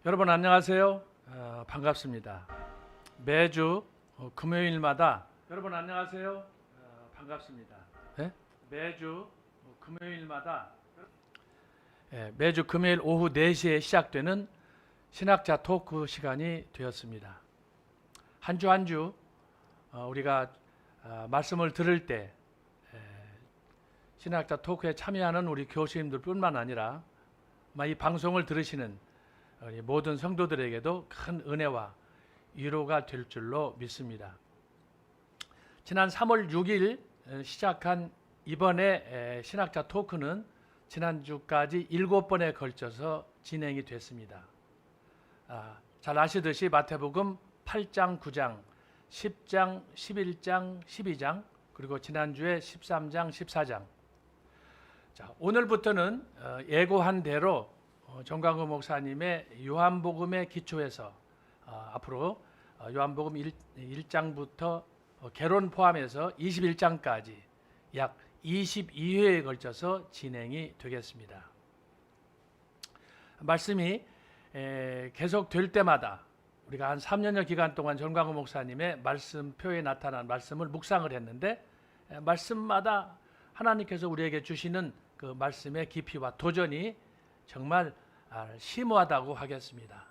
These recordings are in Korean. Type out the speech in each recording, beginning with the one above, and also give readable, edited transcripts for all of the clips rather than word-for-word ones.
여러분 안녕하세요. 반갑습니다. 매주 금요일마다 여러분 안녕하세요. 반갑습니다. 네? 매주 금요일마다 매주 금요일 오후 4시에 시작되는 신학자 토크 시간이 되었습니다. 한 주 한 주 우리가 말씀을 들을 때 신학자 토크에 참여하는 우리 교수님들뿐만 아니라 이 방송을 들으시는 우리 모든 성도들에게도 큰 은혜와 위로가 될 줄로 믿습니다. 지난 3월 6일 시작한 이번에 신학자 토크는 지난주까지 7번에 걸쳐서 진행이 됐습니다. 잘 아시듯이 마태복음 8장, 9장, 10장, 11장, 12장 그리고 지난주에 13장, 14장. 자, 오늘부터는 예고한 대로 정광호 목사님의 요한복음에 기초해서 앞으로 요한복음 1장부터 개론 포함해서 21장까지 약 22회에 걸쳐서 진행이 되겠습니다. 말씀이 계속 될 때마다 우리가 한 3년여 기간 동안 정광호 목사님의 말씀표에 나타난 말씀을 묵상을 했는데 말씀마다 하나님께서 우리에게 주시는 그 말씀의 깊이와 도전이 정말 심오하다고 하겠습니다.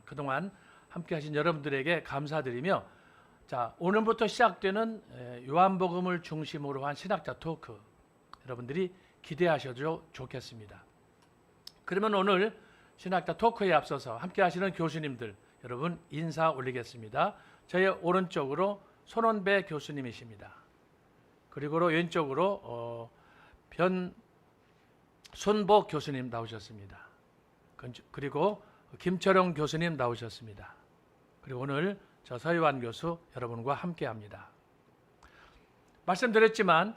그동안 함께 하신 여러분들에게 감사드리며 자, 오늘부터 시작되는 요한복음을 중심으로 한 신학자 토크 여러분들이 기대하셔도 좋겠습니다. 그러면 오늘 신학자 토크에 앞서서 함께 하시는 교수님들 여러분 인사 올리겠습니다. 저의 오른쪽으로 손원배 교수님이십니다. 그리고 왼쪽으로 변순복 교수님 나오셨습니다. 그리고 김철용 교수님 나오셨습니다. 그리고 오늘 저 서희환 교수 여러분과 함께합니다. 말씀드렸지만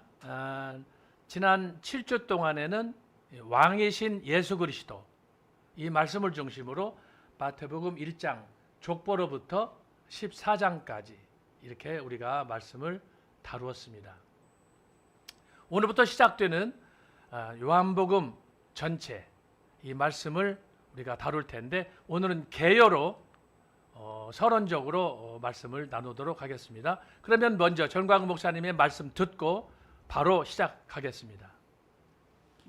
지난 7주 동안에는 왕이신 예수 그리스도 이 말씀을 중심으로 마태복음 1장 족보로부터 14장까지 이렇게 우리가 말씀을 다루었습니다. 오늘부터 시작되는 요한복음 전체 이 말씀을 우리가 다룰 텐데 오늘은 개요로 서론적으로 말씀을 나누도록 하겠습니다. 그러면 먼저 정광훈 목사님의 말씀 듣고 바로 시작하겠습니다.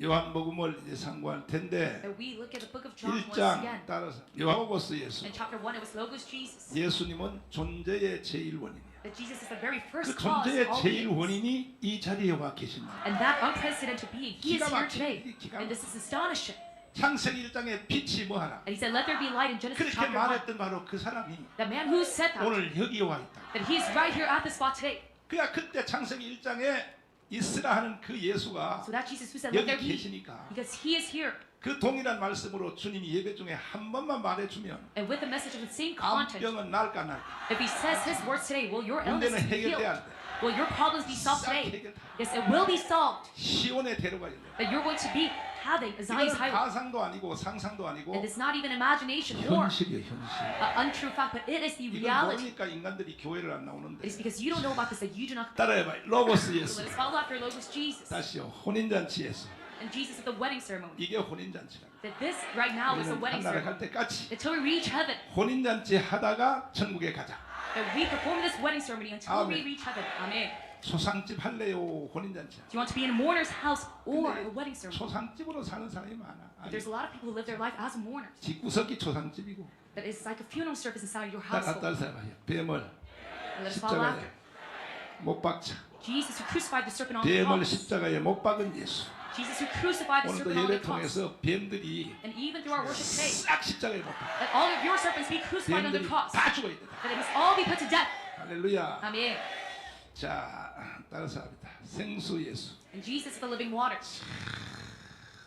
요한복음을 이제 상고할 텐데 we look at the book of John once 1장 again. 따라서 요한복음 예수 In chapter 1 it was Logos Jesus. 예수님은 존재의 제일 원인이야. That Jesus is the very 그 first cause 존재의 of all 제일 beings. 원인이 이 자리에 와 계십니다. And that unprecedented being, he is 기가 here 막히게, today. 기가 And this is astonishing. 창세기 1장에 빛이 뭐하라. And he said, let there be light in Genesis 그렇게 chapter 1. 말했던 바로 그 사람이 The man who said that, 오늘 여기에 와 있다. that he's right here at the spot today. 그야 그때 창세기 1장에 있으라 하는 그 예수가 So that Jesus who said, let 여기 there be, 계시니까 because he is here. 그 동일한 말씀으로 주님이 예배 중에 한 번만 말해주면 And with the message of the same content, 암병은 날까 날까 if he says his words today, will your illness 문제는 be healed? 해결돼야 돼. Will your problems be solved 싹 today? 해결돼. Yes, it will be solved. 시온에 데려가야 돼. That you're going to be having a Zion's 이거는 highway. 가상도 아니고 상상도 아니고 And it's not even imagination or 현실이에요, 현실. an untrue fact, but it is the 이걸 reality. 모르니까 인간들이 교회를 안 나오는데. It is because you don't know about this that you do not. 따라해봐. 로고스 So 예수. let us follow after Logos Jesus 다시요. 혼인잔치 예수. and Jesus at the wedding ceremony. 이게 혼인잔치라. That this right now is a 우리는 wedding 한나라 갈 ceremony. 때까지 Until we reach heaven, 혼인잔치 하다가 천국에 가자. that we perform this wedding ceremony until we Amen. reach heaven. Amen. 소상집 할래요? 혼인잔치야. Do you want to be in a mourner's house or a wedding ceremony? 소상집으로 사는 사람이 많아. But there's a lot of people who live their life as mourners. 집구석이 초상집이고. That is like a funeral service inside your 따라 household. 따라서 뱀을 And let us follow 십자가에 after. 못 박자. Jesus who crucified the serpent on the 뱀을 cross. 십자가에 못 박은 예수. Jesus who crucified the 오늘도 serpent on the 예배 cross. 통해서 뱀들이 And even through our worship today, 싹 십자가에 못 박아. let all of your serpents be crucified on the 뱀들이 cross. 다 죽어야 돼. That they must all be put to death. 할렐루야. Amen. 자, 따라서 합니다. 생수 예수. And Jesus is the living water.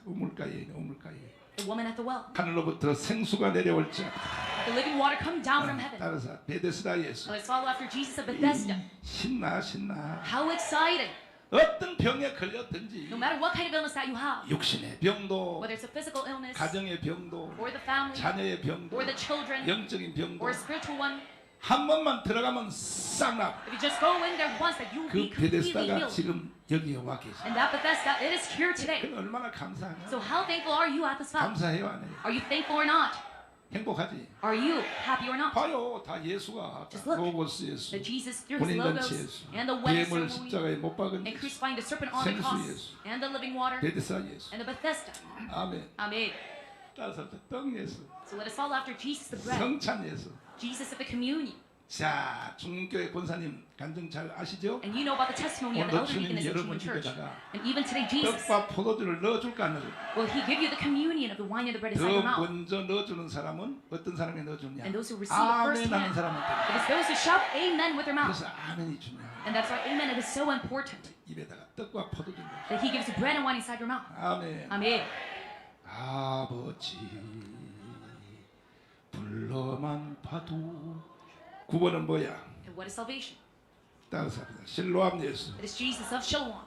우물가에 우물가에 The woman at the well. 하늘로부터 생수가 내려올지. Let the living water come down from heaven. 따라서 베데스다 예수. Let's follow after Jesus of Bethesda. 신나 신나. How exciting! 어떤 병에 걸렸든지 No matter what kind of illness that you have, 육신의 병도 whether it's a physical illness, 가정의 병도 or the family, 자녀의 병도 or the children, 영적인 병도 or a spiritual one, 한 번만 들어가면 싹 나. if you just go in there once, that you will 그 be completely 베데스다가 healed. 지금 여기에 와 계시. And that Bethesda, it is here today. 그건 얼마나 감사하냐. So how thankful are you at this fact? 감사해요 안 해요? Are you thankful or not? 행복하지? Are you happy or not? 봐요, 다 예수가 Just look. 로고스 예수, That Jesus, through his 혼인잔치 logos 예수, and the wedding 뱀을 ceremony 십자가에 못 박은 and 예수, crucifying the serpent on the 생수 cross 예수, and the living water 베데스다 예수. and the Bethesda. 아멘. Amen. 따라서 떡 예수, So let us follow after Jesus the bread, 성찬 예수. Jesus of the communion. 자, 중교회 권사님 간증 잘 아시죠? And you know about the testimony of the 오늘도 elder 주님이 deaconess of 여러분 Jubilee Church. 집에다가 And even today, Jesus, 떡과 포도주를 넣어줄까 안 넣어줄까? will he give you the communion of the wine and the bread inside 더 your mouth? 먼저 넣어주는 사람은 어떤 사람이 넣어주냐? And those who receive it first 아멘 하는 hand. 사람한테. It is those who shout amen with their mouth. 그래서 아멘이 중요해요. And that's why amen, it is so important 입에다가 떡과 포도주 넣어. that he gives you bread and wine inside your mouth. 아멘. Amen. 아버지 불러만 봐도 9번은 뭐야? And what is salvation? 따라서 합니다. 실로암 예수. It is Jesus of Shalom.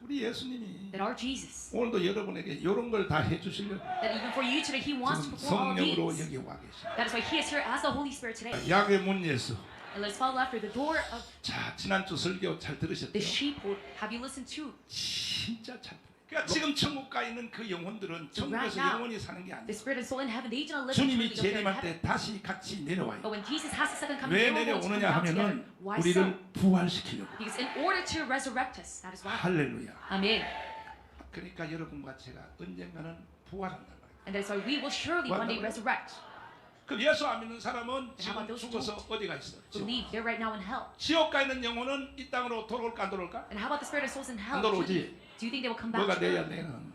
우리 예수님이 That our Jesus, 오늘도 여러분에게 이런 걸 다 해주시려고 that even for you today, he wants to 지금 perform all of 성령으로 these. 여기 와 계십니다. That is why he is here as the Holy Spirit today. 약의 문 예수. And let's follow after the door of 자, 지난주 설교 잘 들으셨죠? the sheepfold. Have you listened to? 진짜 잘 들어요. 그러니까 지금 천국 가 있는 그 영혼들은 천국에서 now, 영원히 사는 게 The 아니에요. spirit and soul in heaven, they do not live 주님이 eternally there in 재림할 heaven. 때 다시 같이 내려와요. But when Jesus has the second coming, 왜 they will come 내려오느냐 down together. 하면은 Why so? 우리를 부활시키려고. Because in order to resurrect us, that is why. 할렐루야. Amen. 그러니까 여러분과 제가 언젠가는 부활한단 말이에요. And that is why we will surely one day resurrect. 그럼 예수 안 믿는 사람은 지금 about those 죽어서 어디가 있어? 지옥. Believe they're right now in hell. 지옥 가 있는 영혼은 이 땅으로 돌아올까 안 돌아올까? And how about the spirit and souls in hell? 안 돌아오지. Do you think they will come back 뭐가 to 돼야 earth? 내는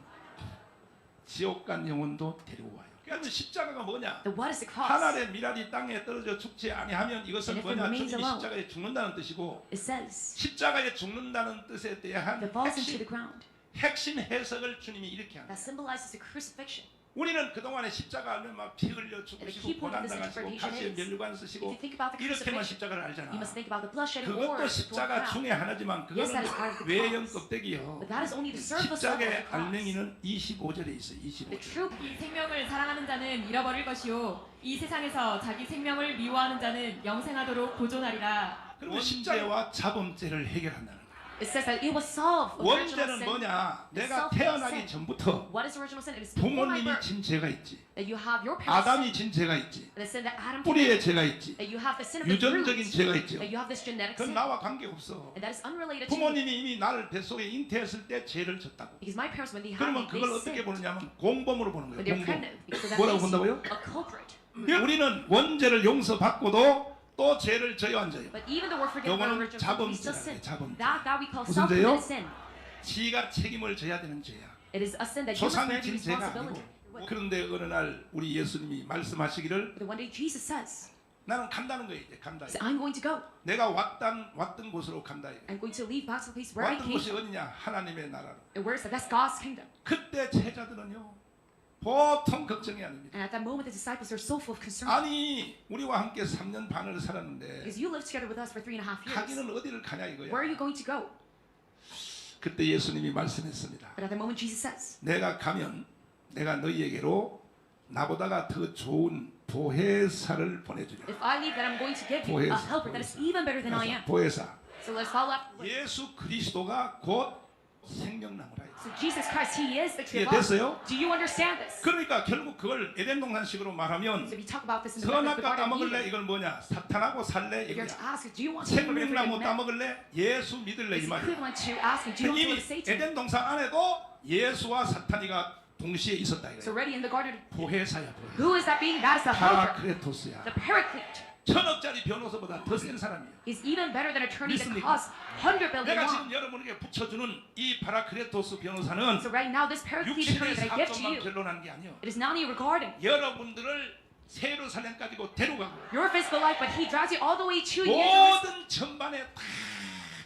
지옥 간 영혼도 데려와요. 그러니까 십자가가 뭐냐? Then what is the cross? 하늘의 미랄이 땅에 떨어져 죽지 아니하면 이것은 And if it 뭐냐? remains 주님이 alone. 십자가에 죽는다는 뜻이고 It says 십자가에 죽는다는 뜻에 대한 that falls into the 핵심, ground. 핵심 해석을 주님이 이렇게 합니다. That symbolizes the crucifixion. 우리는 그동안에 십자가 하면 막 피 흘려 죽으시고 key point 고난 of this 당하시고 interpretation 가시에 is, 면류관 If 쓰시고 you think about the 이렇게만 crucifixion, 십자가를 알잖아. you must think about the bloodshed or 그것도 the 십자가 crown. 중에 하나지만 Yes, that is part of 그거는 the 외형 cross. 껍데기요. But that is only the surface level of 십자가의 the cross. 알맹이는 25절에 있어요. The 25절. true 이 생명을 사랑하는 자는 잃어버릴 것이요 이 세상에서 자기 생명을 미워하는 자는 영생하도록 보존하리라. 그러면 십자가와 자범죄를 해결한다는 거예요. it says that it was solved. Original 원죄는 sin. 뭐냐? 내가 self-sin. 태어나기 전부터 What is original sin? It is before my 부모님이 birth. 진 죄가 있지. That you have your parents. 아담이 진 죄가 있지. The sin that Adam 뿌리에 committed. 죄가 있지. That you have the sin of the 유전적인 root. 죄가 있죠. That you have this genetic 그건 sin. 나와 관계없어. And that is unrelated to you. 부모님이 이미 나를 뱃속에 잉태했을 때 죄를 졌다고. Because my parents, when they had 그러면 me, 그걸 they 어떻게 sinned. 보느냐면 공범으로 보는 When 거예요. they're 공범. pregnant. Because that 뭐라고 makes 본다고요? you a culprit. 우리는 원죄를 용서받고도 또 죄를 져요 안 져요? But even though we're forgiven by 요거는 original sin, we still 자범죄라고 sin. 해요, 자범죄. That we call 무슨 self-committed 죄요? sin. 지가 책임을 져야 되는 죄야. It is a sin that you must 조상이 bear the 진 죄가 responsibility. 아니고. 그런데 어느 날 우리 예수님이 말씀하시기를 But one day Jesus says, 나는 간다는 거예요. 이제 간다. so I'm going to go. 내가 왔던 곳으로 간다. 이거. I'm going to leave back to the place where I 왔던 came 곳이 from. 어디냐? 하나님의 나라로. And where is that? That's God's kingdom. 그때 제자들은요 보통 걱정이 아닙니다. And at that moment, the disciples are so full of concern. 아니 우리와 함께 3년 반을 살았는데 Because you lived together with us for 3.5 years. 가기는 어디를 가냐 Where 이거야. are you going to go? 그때 예수님이 말씀했습니다. But at that moment, Jesus says, 내가 가면 내가 너희에게로 나보다가 더 좋은 보혜사를 보내주리라. if I leave, then I'm going to give you a 보혜사, helper that is even better than I am. 보혜사. So let's follow up. 예수 그리스도가 곧 생명나무라. So Jesus Christ, He is the tree of 이해됐어요? life. Do you understand this? 그러니까 결국 그걸 에덴 동산식으로 말하면 So if you talk about this in the 선악과 Garden of 따먹을래 Eden, 이걸 뭐냐? 사탄하고 살래 if you're 이거야. to ask, do you want to live with 생명나무 man? 따먹을래? 예수 믿을래 이 It's 말이야. equivalent to asking, do you want to 이미 go to Satan? 에덴 동산 안에도 예수와 사탄이가 동시에 있었다 So 이거야. already in the garden, 보혜사야 보혜사. who is that being? That is the helper, 파라크레토스야. the paraclete. 1000억짜리 변호사보다 더 센 사람이야. He's even better than attorney that 믿습니까? costs 100 billion 내가 won. 지금 여러분에게 붙여주는 이 파라크레토스 변호사는 So right now, this paraclete 육신의 attorney that I give to 사건만 you, 변론한 게 아니야. it is not only regarding 여러분들을 세루살렘까지고 데려가고 your physical life, but He drives you all the way to Jerusalem. 모든 전반에 다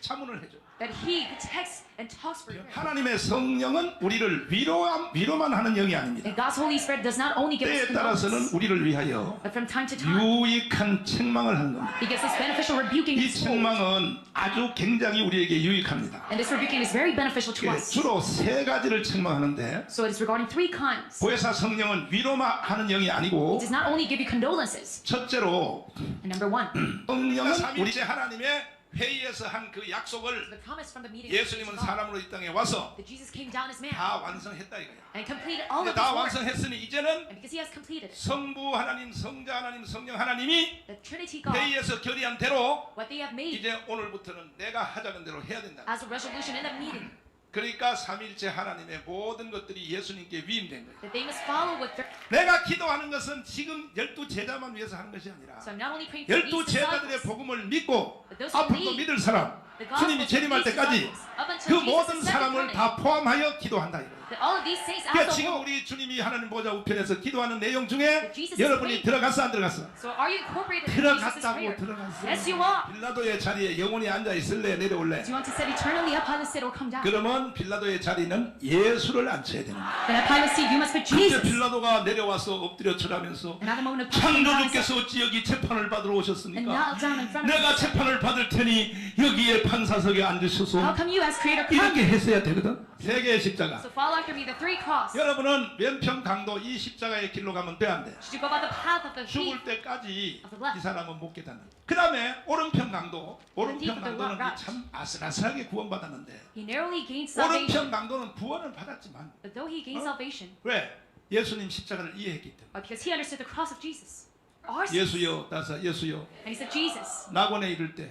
자문을 해줘. That He texts and talks for you. 하나님의 성령은 우리를 위로만 하는 영이 아닙니다. And God's Holy Spirit does not only give us 때에 따라서는 condolence, 우리를 위하여 but from time to time, 유익한 책망을 하는 겁니다. He gives us beneficial rebuking 이 in school. 책망은 아주 굉장히 우리에게 유익합니다. And this rebuking is very beneficial to 예, us. 주로 세 가지를 책망하는데 So it is regarding 3 kinds. 보혜사 성령은 위로만 하는 영이 It 아니고 does not only give you condolences. 첫째로 And number 1, 성령은 우리 하나님의 회의에서 한 그 약속을 The promise from the meeting. 예수님은 사람으로 이 땅에 와서 That Jesus came down as man 다 완성했다 이거야. and completed all 이제 of 다 his work. 완성했으니 이제는 And because he has completed 성부 하나님, 성자 하나님, 성령 하나님이 the Trinity God, 회의에서 결의한 대로 what they have made 이제 오늘부터는 내가 하자는 대로 해야 된다. as a resolution in that meeting, 그러니까 삼위일체 하나님의 모든 것들이 예수님께 위임된 거예요. that they must follow with their. 내가 기도하는 것은 지금 12제자만 위해서 하는 것이 아니라 So I'm not only praying for these 12제자들의 disciples, 복음을 믿고 but those who 앞으로도 believe 믿을 사람, the 주님이 gospel 재림할 of these 때까지 disciples, up 그 until 모든 Jesus' second 사람을 coming, 다 포함하여 기도한다 이거예요. that all of these saints 그러니까 as a 지금 whole. 우리 주님이 하나님 보좌 우편에서 기도하는 내용 중에 Jesus is 여러분이 praying. 들어갔어 안 들어갔어? So are you incorporated in Jesus' 들어갔다고 prayer? 들어갔어. Yes, you are. 빌라도의 자리에 영원히 앉아 있을래 내려올래? Do you want to sit eternally up on the sit or come down? 그러면 빌라도의 자리는 예수를 앉혀야 되는 거야. Then at Pilate's seat, you must put 그때 Jesus. 빌라도가 내려와서 엎드려 절하면서 And at the moment of Pilate, 창조주께서 어찌 여기 재판을 받으러 and 오셨습니까? knelt down in front of 내가 him. 재판을 받을 테니 여기에 판사석에 앉으셔서 How come you as creator come? 이렇게 했어야 되거든. 세 개의 십자가. So follow after me the three cross. 여러분은 왼편 강도 이 십자가의 길로 가면 돼 안 돼? Should you go by the path of the thief? 죽을 때까지 of the left. 이 사람은 못 깨닫는. 그 다음에 오른편 강도, 오른편 thief of the 강도는 right. 참 아슬아슬하게 구원받았는데 He narrowly gained salvation. 오른편 강도는 구원을 받았지만 But though he gained salvation, 왜? 예수님 십자가를 이해했기 때문에. because he understood the cross of Jesus. Our sins. 예수여, 따서 예수여, And he said, Jesus, 낙원에 이를 때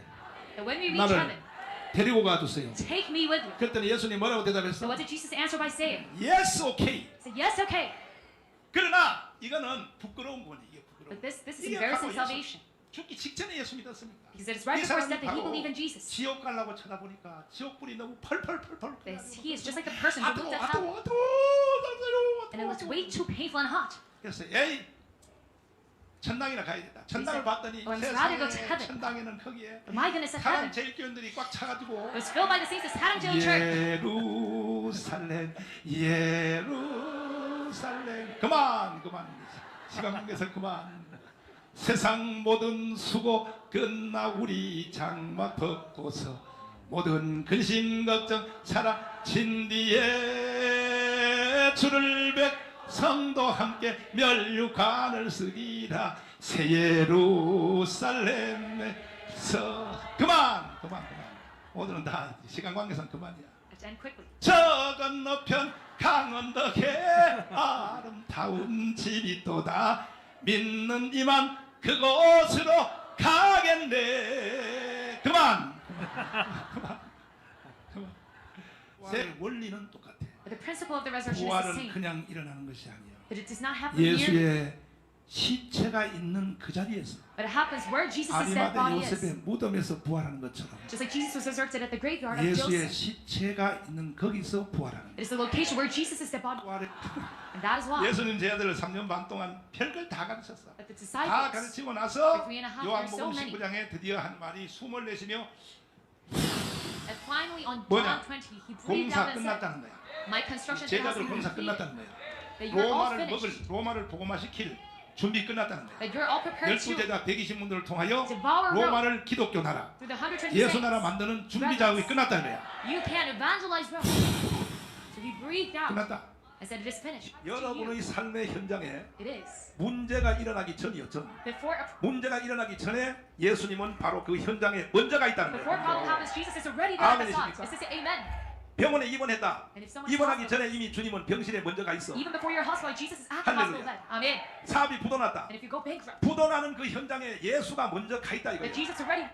that when we reach 나를 heaven, 데리고 가주세요. take me with you. 그랬더니 예수님 뭐라고 So 대답했어? what did Jesus answer by saying? Yes, okay. He said, yes, okay. 그러나 이거는 부끄러운 거니 이게 부끄러운. But this is 이게 embarrassing 바로 salvation. 죽기 직전에 예수 믿었습니까? Because it is right 이 before his 사람이 death that he 바로 believed in Jesus. 지옥 가려고 쳐다보니까 지옥불이 너무 펄펄펄펄. He is just like the person who looked at hell, and it looked way too painful and hot. 그래서 에이 천당이나 가야겠다. 천당을 봤더니 Oh, I'm rather go to 세상에 heaven. 천당에는 거기에 But my goodness, at 사람 heaven, 제일교인들이 꽉 차가지고 it was filled by the saints of Saddam Church. 예루살렘 예루살렘 그만 시간 관계에서 그만 세상 모든 수고 끝나 우리 장막 벗고서 모든 근심 걱정 사라진 뒤에 주를 뵙 성도 함께 멸류관을 쓰기라 새 예루살렘에서 그만 오늘은 다 시간 관계상 그만이야. Let's end quickly. 저 건너편 강원덕에 아름다운 집이 또다 믿는 이만 그곳으로 가겠네. 그만. 새 원리는 똑같아. But the principle of the resurrection is the 부활은 same. 그냥 일어나는 것이 아니에요. But it does not happen here, 예수의 시체가 있는 그 자리에서 but it happens where Jesus' dead 아리마대 body 요셉의 is. 무덤에서 부활하는 것처럼 Just like Jesus was resurrected at the graveyard of 예수의 Joseph. 시체가 있는 거기서 부활하는 It is the location where Jesus' dead body, 부활을 and that is why. 예수님 제 아들을 3년 반 동안 별걸 다 가르쳤어. But the 다 disciples, 가르치고 나서 for 3.5 years, 요한복음 so many. 19장에 드디어 한 말이 숨을 내쉬며 and finally on 뭐냐? John 20, he breathed 공사 out and said, 끝났다는 거야. "My construction has 제자들 been 공사 completed. 끝났다는 거야. That you are all 로마를 먹을 finished. 로마를 복음화시킬 준비 끝났다는 거야. That you're all prepared 열두 to 제자 120문들을 통하여 devour Rome 로마를 기독교 나라 through the 120 예수 나라 saints. 만드는 준비 작업이 끝났다는 거야. You can evangelize Rome." So he breathed out 끝났다. and said, "It is finished." To you, 여러분의 삶의 현장에 it is. 문제가 일어나기 전이었죠. Before 문제가 일어나기 전에 예수님은 바로 그 현장에 먼저가 있다는 before problem 거예요. happens, Jesus is already there at the 아멘이십니까? spot. Let's say amen. 병원에 입원했다. And if someone's 입원하기 hospital, 전에 이미 주님은 병실에 먼저 가 있어. even before you're hospitalized, Jesus is at the hospital 할렐루야. bed. Amen. 사업이 부도났다. And if you go bankrupt, 부도나는 그 현장에 예수가 먼저 가 있다 that 이거예요. Jesus already.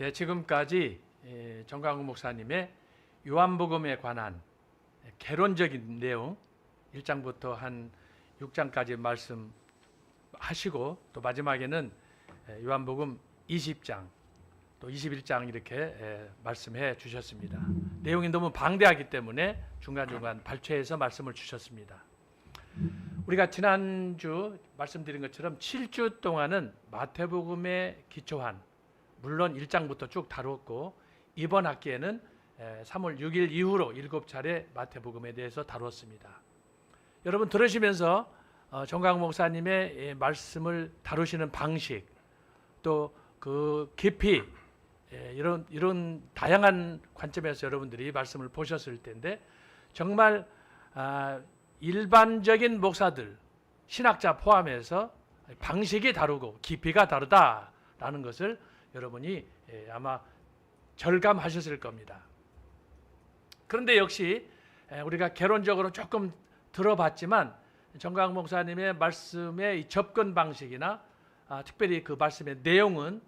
예, 지금까지 정광훈 목사님의 요한복음에 관한 개론적인 내용 1장부터 한 6장까지 말씀하시고 또 마지막에는 요한복음 20장 또 21장 이렇게 말씀해 주셨습니다. 내용이 너무 방대하기 때문에 중간중간 발췌해서 말씀을 주셨습니다. 우리가 지난주 말씀드린 것처럼 7주 동안은 마태복음에 기초한 물론 1장부터 쭉 다뤘고 이번 학기에는 3월 6일 이후로 7차례 마태복음에 대해서 다뤘습니다. 여러분 들으시면서 정광훈 목사님의 말씀을 다루시는 방식 또 그 깊이 이런 다양한 관점에서 여러분들이 말씀을 보셨을 텐데 정말 일반적인 목사들, 신학자 포함해서 방식이 다르고 깊이가 다르다라는 것을 여러분이 아마 절감하셨을 겁니다. 그런데 역시 우리가 개론적으로 조금 들어봤지만 정광 목사님의 말씀의 이 접근 방식이나 특별히 그 말씀의 내용은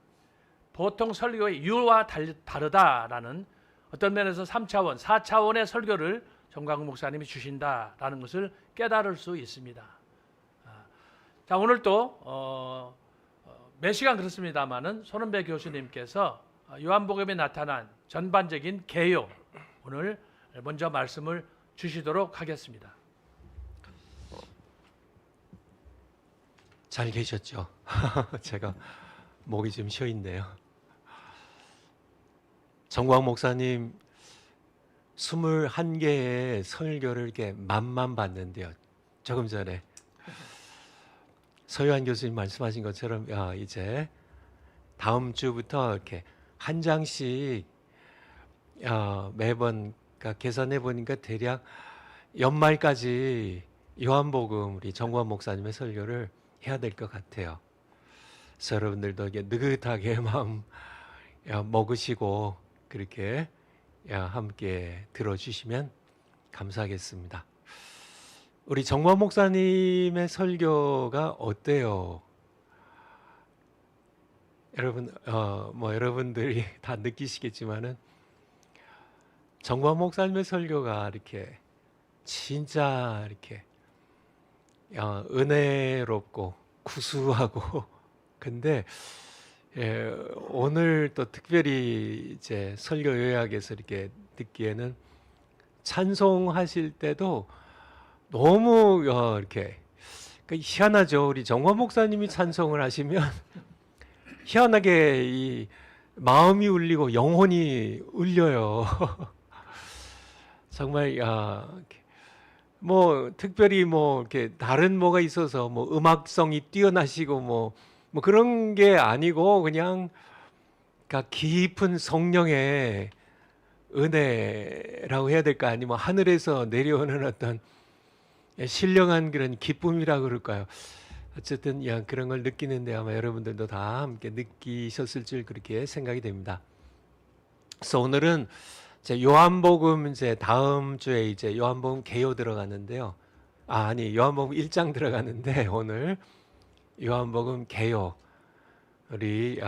보통 설교의 이유와 다르다라는 어떤 면에서 3차원, 4차원의 설교를 정광 목사님이 주신다라는 것을 깨달을 수 있습니다. 자, 오늘 또 몇 시간 그렇습니다마는 손은배 교수님께서 요한복음에 나타난 전반적인 개요 오늘 먼저 말씀을 주시도록 하겠습니다. 잘 계셨죠? 제가 목이 좀 쉬어 있네요. 정광 목사님 21개의 설교를 이렇게 맛만 봤는데요. 조금 전에 서유한 교수님 말씀하신 것처럼 이제 다음 주부터 이렇게 한 장씩 매번 계산해 보니까 대략 연말까지 요한복음 우리 정광 목사님의 설교를 해야 될 것 같아요. 그래서 여러분들도 이게 느긋하게 마음 먹으시고 그렇게 함께 들어주시면 감사하겠습니다. 우리 정광 목사님의 설교가 어때요? 여러분, 여러분들이 다 느끼시겠지만은 정광 목사님의 설교가 이렇게 진짜 이렇게 은혜롭고 구수하고 근데 오늘 또 특별히 이제 설교 요약에서 이렇게 듣기에는 찬송하실 때도 너무 이렇게 희한하죠. 우리 정광 목사님이 찬송을 하시면 희한하게 이 마음이 울리고 영혼이 울려요. 정말 뭐 특별히 뭐 이렇게 다른 뭐가 있어서 뭐 음악성이 뛰어나시고 뭐 그런 게 아니고 그냥 깊은 성령의 은혜라고 해야 될까 아니면 하늘에서 내려오는 어떤 신령한 그런 기쁨이라고 그럴까요? 어쨌든 그런 걸 느끼는데 아마 여러분들도 다 함께 느끼셨을 줄 그렇게 생각이 됩니다. 그래서 오늘은 이제 요한복음 이제 다음 주에 이제 요한복음 개요 들어가는데요. 요한복음 1장 들어가는데 오늘 요한복음 개요 우리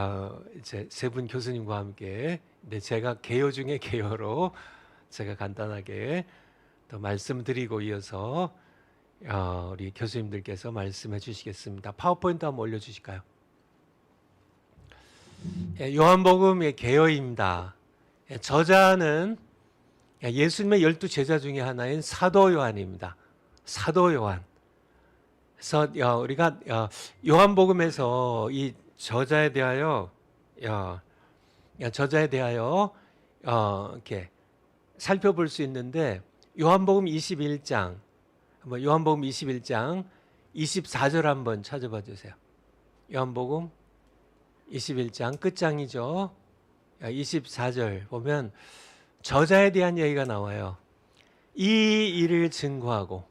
이제 세 분 교수님과 함께 제가 개요 중에 개요로 제가 간단하게 또 말씀드리고 이어서 우리 교수님들께서 말씀해 주시겠습니다. 파워포인트 한번 올려주실까요? 요한복음의 개요입니다. 저자는 예수님의 12제자 중에 하나인 사도 요한입니다. 사도 요한. 그래서 우리가 요한복음에서 이 저자에 대하여 이렇게 살펴볼 수 있는데 요한복음 21장 24절 한번 찾아봐 주세요. 요한복음 21장 끝장이죠. 24절 보면 저자에 대한 얘기가 나와요. 이 일을 증거하고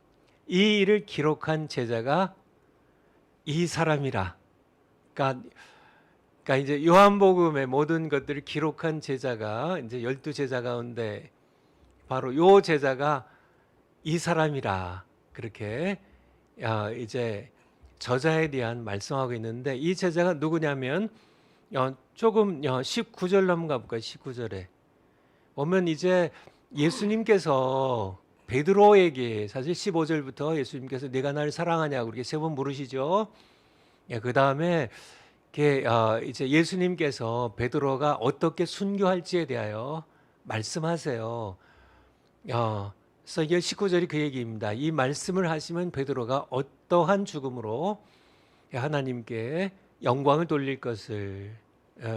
이 일을 기록한 제자가 이 사람이라. 그러니까 이제 요한복음의 모든 것들을 기록한 제자가 이제 12제자 가운데 바로 요 제자가 이 사람이라. 그렇게 이제 저자에 대한 말씀하고 있는데 이 제자가 누구냐면 조금 19절 넘어가 볼까요? 19절에 보면 이제 예수님께서 베드로에게 사실 15절부터 예수님께서 네가 나를 사랑하냐고 그렇게 세 번 물으시죠. 그 다음에 이제 예수님께서 베드로가 어떻게 순교할지에 대하여 말씀하세요. 그래서 이게 19절이 그 얘기입니다. 이 말씀을 하시면 베드로가 어떠한 죽음으로 하나님께 영광을 돌릴 것을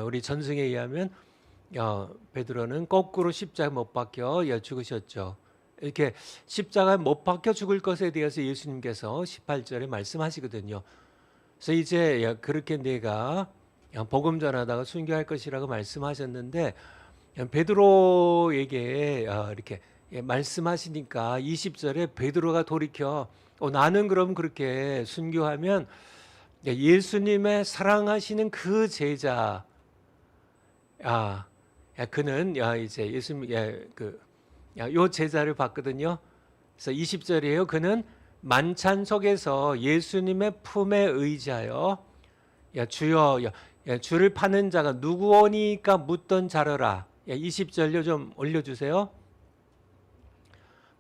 우리 전승에 의하면 베드로는 거꾸로 십자가에 못 박혀 죽으셨죠. 이렇게 십자가에 못 박혀 죽을 것에 대해서 예수님께서 18절에 말씀하시거든요. 그래서 이제 그렇게 내가 복음 전하다가 순교할 것이라고 말씀하셨는데 베드로에게 이렇게 말씀하시니까 20절에 베드로가 돌이켜 나는 그럼 그렇게 순교하면 예수님의 사랑하시는 그 제자, 그는 이제 예수님 요 제자를 봤거든요. 그래서 20절이에요. 그는 만찬 속에서 예수님의 품에 의지하여 주여 주를 파는 자가 누구오니까 묻던 자러라. 20절요 좀 올려주세요.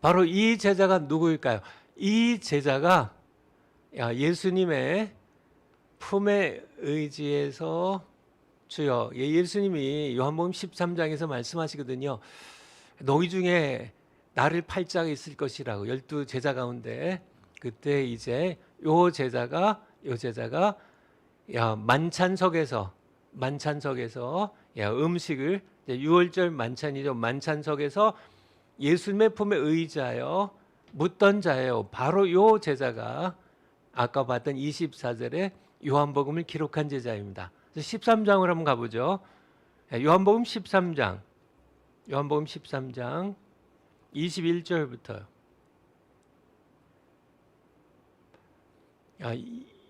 바로 이 제자가 누구일까요? 이 제자가 예수님의 품에 의지해서 주여, 예수님이 요한복음 13장에서 말씀하시거든요. 너희 중에 나를 팔 자가 있을 것이라고, 12 제자 가운데. 그때 이제 요 제자가 만찬석에서 음식을, 6월절 만찬이죠. 만찬석에서 예수님의 품에 의지하여 묻던 자예요. 바로 요 제자가 아까 봤던 24절에 요한복음을 기록한 제자입니다. 13장을 한번 가보죠. 요한복음 13장 21절부터요.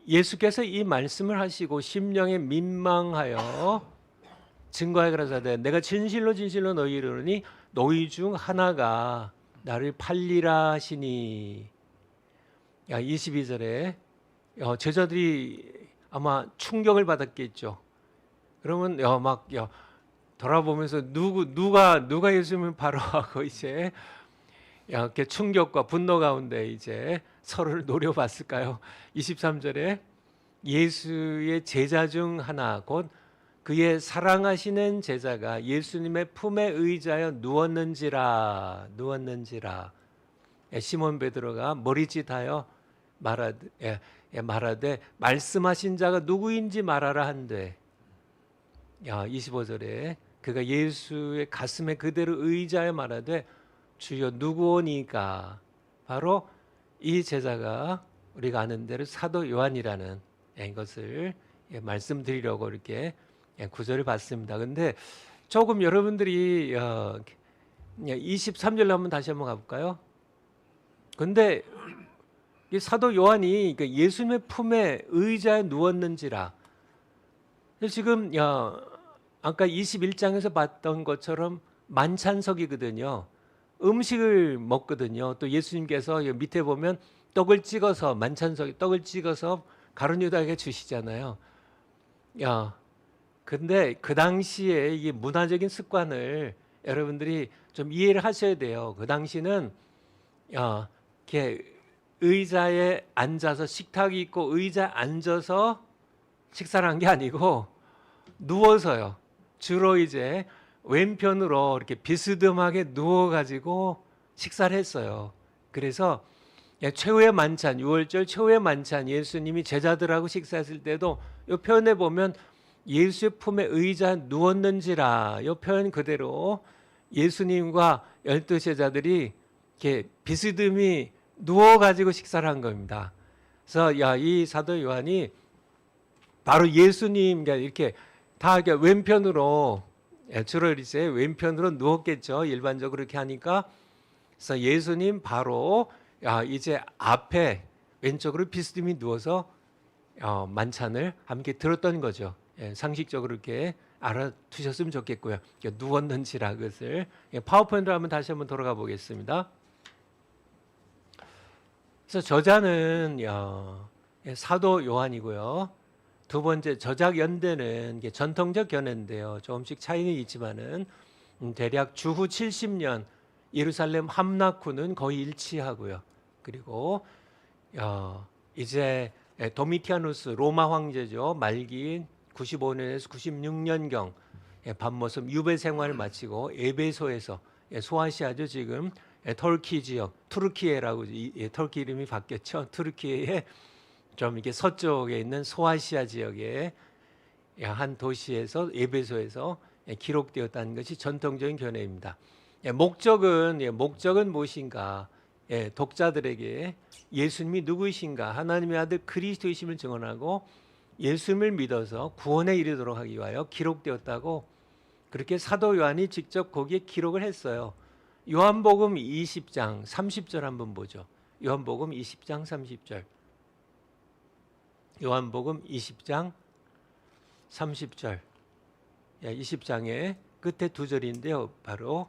예수께서 이 말씀을 하시고 심령에 민망하여 증거하여 가라사대 내가 진실로 너희에게 이르노니 너희 중 하나가 나를 팔리라 하시니. 22절에 제자들이 아마 충격을 받았겠죠. 그러면 막 돌아보면서 누가 예수님을 바로 하고 이제 이렇게 충격과 분노 가운데 이제 서로를 노려봤을까요? 23절에 예수의 제자 중 하나 곧 그의 사랑하시는 제자가 예수님의 품에 의지하여 누웠는지라. 시몬 베드로가 머리짓하여 말하되 말씀하신 자가 누구인지 말하라 한대. 25절에 그가 예수의 가슴에 그대로 의지하여 말하되 주여 누구오니까. 바로 이 제자가 우리가 아는 대로 사도 요한이라는 것을 말씀드리려고 이렇게 구절을 봤습니다. 근데 조금 여러분들이 23절로 한번 다시 한번 가볼까요? 근데 이 사도 요한이 예수님의 품에 의자에 누웠는지라. 지금 아까 21장에서 봤던 것처럼 만찬석이거든요. 음식을 먹거든요. 또 예수님께서 밑에 보면 떡을 찍어서 만찬석에 떡을 찍어서 가룟 유다에게 주시잖아요. 근데 그 당시에 이 문화적인 습관을 여러분들이 좀 이해를 하셔야 돼요. 그 당시는 이렇게 의자에 앉아서 식탁이 있고 의자에 앉아서 식사를 한 게 아니고 누워서요. 주로 이제 왼편으로 이렇게 비스듬하게 누워가지고 식사를 했어요. 그래서 최후의 만찬, 6월절 최후의 만찬 예수님이 제자들하고 식사했을 때도 이 표현에 보면 예수의 품에 의자에 누웠는지라. 이 표현 그대로 예수님과 12 제자들이 이렇게 비스듬히 누워가지고 식사를 한 겁니다. 그래서 이 사도 요한이 바로 예수님 이렇게 다 이렇게 왼편으로 주로 이제 왼편으로 누웠겠죠. 일반적으로 이렇게 하니까. 그래서 예수님 바로 이제 앞에 왼쪽으로 비스듬히 누워서 만찬을 함께 들었던 거죠. 상식적으로 이렇게 알아두셨으면 좋겠고요. 누웠는지라 그것을 파워포인트로 한번 다시 한번 돌아가 보겠습니다. 그래서 저자는 사도 요한이고요. 두 번째 저작 연대는 전통적 견해인데요. 조금씩 차이는 있지만은 대략 주후 70년 예루살렘 함락 후는 거의 일치하고요. 그리고 이제 도미티아누스 로마 황제죠. 말기 95년에서 96년경 밤모습 유배 생활을 마치고 에베소에서 소아시아죠. 지금 터키 지역 투르키예라고 터키 이름이 바뀌었죠. 투르키예의 좀 이렇게 서쪽에 있는 소아시아 지역의 한 도시에서 에베소에서 기록되었다는 것이 전통적인 견해입니다. 목적은 무엇인가? 독자들에게 예수님이 누구이신가? 하나님의 아들 그리스도이심을 증언하고 예수님을 믿어서 구원에 이르도록 하기 위하여 기록되었다고 그렇게 사도 요한이 직접 거기에 기록을 했어요. 요한복음 20장 30절 한번 보죠. 요한복음 20장 30절. 요한복음 20장 30절. 20장의 끝에 두 절인데요. 바로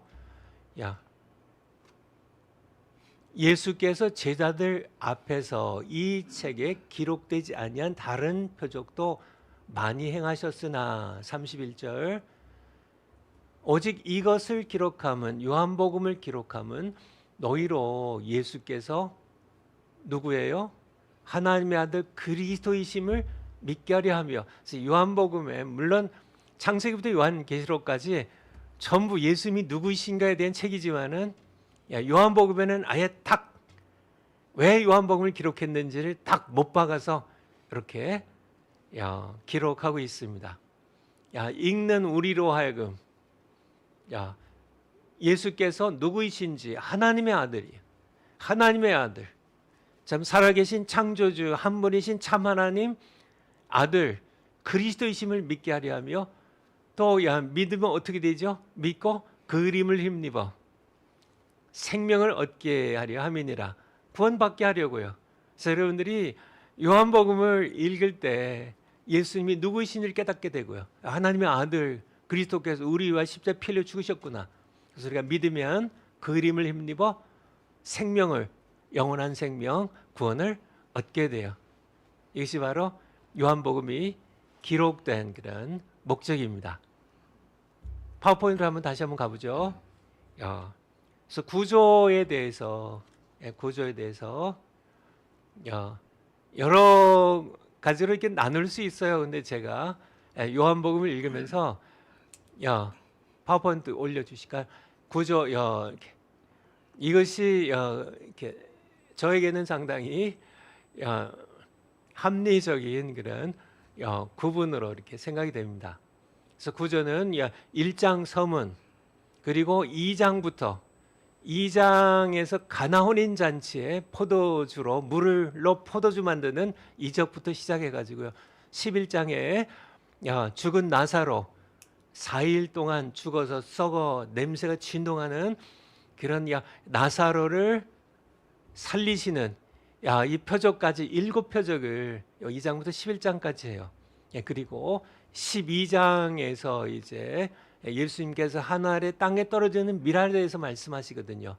예수께서 제자들 앞에서 이 책에 기록되지 아니한 다른 표적도 많이 행하셨으나 31절 오직 이것을 기록함은 요한복음을 기록함은 너희로 예수께서 누구예요? 하나님의 아들 그리스도이심을 믿게 하려 하며. 그래서 요한복음에 물론 창세기부터 요한계시록까지 전부 예수님이 누구이신가에 대한 책이지만은 요한복음에는 아예 딱 왜 요한복음을 기록했는지를 딱 못 박아서 이렇게 기록하고 있습니다. 읽는 우리로 하여금 예수께서 누구이신지 하나님의 아들이에요. 하나님의 아들, 참 살아계신 창조주 한 분이신 참 하나님 아들 그리스도이심을 믿게 하려 하며 또 믿으면 어떻게 되죠? 믿고 그 이름을 힘입어 생명을 얻게 하려 함이니라. 구원받게 하려고요. 그래서 여러분들이 요한복음을 읽을 때 예수님이 누구이신지를 깨닫게 되고요. 하나님의 아들 그리스도께서 우리와 십자가에 피 흘려 죽으셨구나. 그래서 우리가 믿으면 그 이름을 힘입어 생명을, 영원한 생명, 구원을 얻게 돼요. 이것이 바로 요한복음이 기록된 그런 목적입니다. 파워포인트로 한번 다시 한번 가보죠. 그래서 구조에 대해서 여러 가지로 이렇게 나눌 수 있어요. 근데 제가 요한복음을 읽으면서 파워포인트 올려주실까요? 구조 이것이 이렇게 저에게는 상당히 합리적인 그런 구분으로 이렇게 생각이 됩니다. 그래서 구조는 1장 서문 그리고 2장에서 가나 혼인 잔치에 포도주로 물로 포도주 만드는 이적부터 시작해 가지고요. 11장에 죽은 나사로 4일 동안 죽어서 썩어 냄새가 진동하는 그런 나사로를 살리시는 이 표적까지 7표적을 2장부터 11장까지 해요. 그리고 12장에서 이제 예수님께서 하늘에 땅에 떨어지는 미랄에 대해서 말씀하시거든요.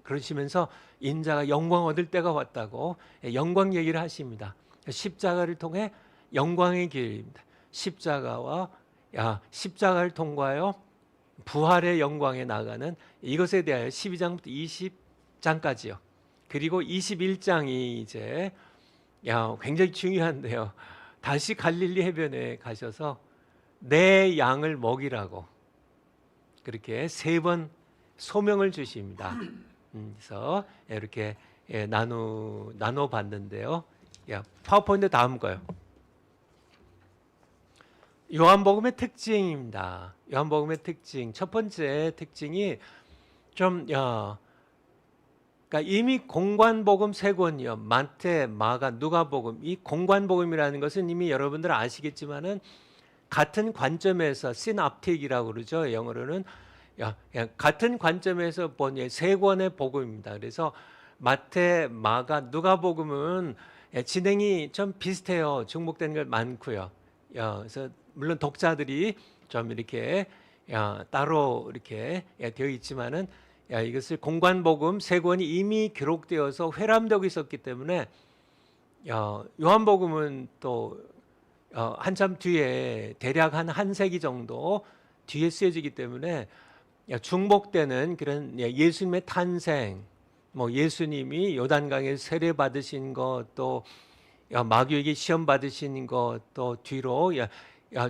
그러시면서 인자가 영광 얻을 때가 왔다고 영광 얘기를 하십니다. 십자가를 통해 영광의 길입니다. 십자가를 통과하여 부활의 영광에 나가는 이것에 대하여 12장부터 20장까지요. 그리고 21장이 이제 굉장히 중요한데요. 다시 갈릴리 해변에 가셔서 내 양을 먹이라고 그렇게 3번 소명을 주십니다. 그래서 이렇게 나눠 봤는데요. 파워포인트 다음 거요. 요한복음의 특징입니다. 요한복음의 특징 첫 번째 특징이 좀 그러니까 이미 공관복음 3권이요. 마태, 마가, 누가복음 이 공관복음이라는 것은 이미 여러분들 아시겠지만은 같은 관점에서 시납틱이라고 그러죠. 영어로는 같은 관점에서 본 3권의 복음입니다. 그래서 마태, 마가, 누가복음은 진행이 좀 비슷해요. 중복되는 게 많고요. 그래서 물론 독자들이 좀 이렇게 따로 이렇게 되어 있지만은 이것을 공관복음 3권이 이미 기록되어서 회람되고 있었기 때문에 요한복음은 또 한참 뒤에 대략 한 세기 정도 뒤에 쓰여지기 때문에 중복되는 그런 예수님의 탄생, 예수님이 요단강에 세례 받으신 것, 또 마귀에게 시험 받으신 것, 또 뒤로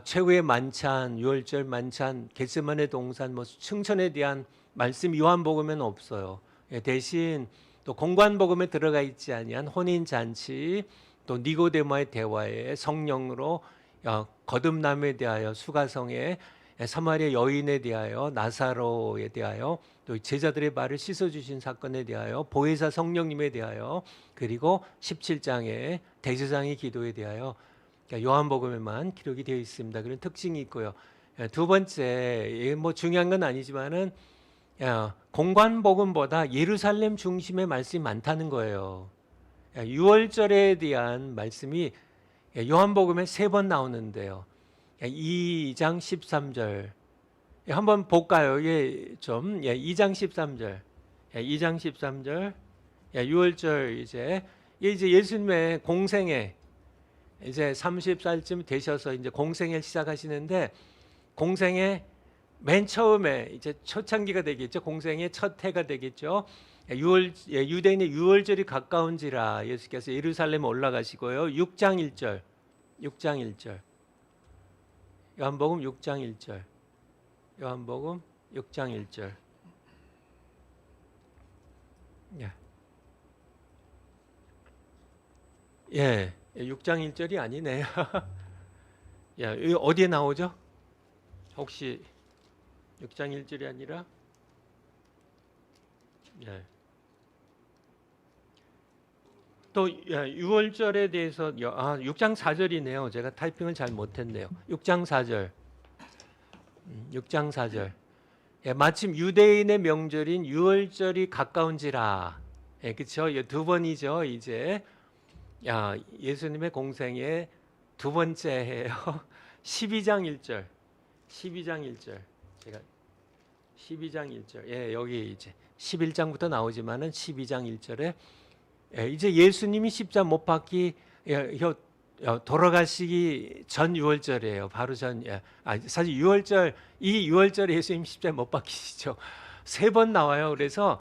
최후의 만찬, 유월절 만찬, 겟세마네 동산, 승천에 대한 말씀 요한복음에는 없어요. 대신 또 공관복음에 들어가 있지 아니한 혼인 잔치, 또 니고데모의 대화에 성령으로 거듭남에 대하여 수가성에 사마리아 여인에 대하여 나사로에 대하여 또 제자들의 발을 씻어주신 사건에 대하여 보혜사 성령님에 대하여 그리고 17장에 대제사장의 기도에 대하여 요한복음에만 기록이 되어 있습니다. 그런 특징이 있고요. 두 번째 중요한 건 아니지만은 공관복음보다 예루살렘 중심의 말씀이 많다는 거예요. 유월절에 대한 말씀이 요한복음에 3번 나오는데요. 2장 13절. 한번 볼까요? 2장 13절. 2장 13절. 6월절 이제 예수님의 공생애 이제 30살쯤 되셔서 이제 공생애를 시작하시는데 공생애 맨 처음에 이제 초창기가 되겠죠. 공생의 첫 해가 되겠죠. 유대인의 유월절이 가까운지라 예수께서 예루살렘에 올라가시고요. 6장 1절. 6장 1절. 요한복음 6장 1절. 요한복음 6장 1절. 예. 6장 1절이 아니네요. 야, 여기 어디에 나오죠? 혹시 6장 1절이 아니라 또 6월절에 대해서 6장 4절이네요. 제가 타이핑을 잘 못했네요. 6장 4절. 6장 4절. 마침 유대인의 명절인 6월절이 가까운지라. 그렇죠? 두 번이죠. 이제 예수님의 공생의 두 번째 해요. 12장 1절. 12장 1절. 제가 12장 1절. 여기 이제 11장부터 나오지만은 12장 1절에 이제 예수님이 십자 못 박기 돌아가시기 전 6월절이에요. 바로 전 사실 6월절 이 6월절에 예수님 십자 못 박히시죠. 3번 나와요. 그래서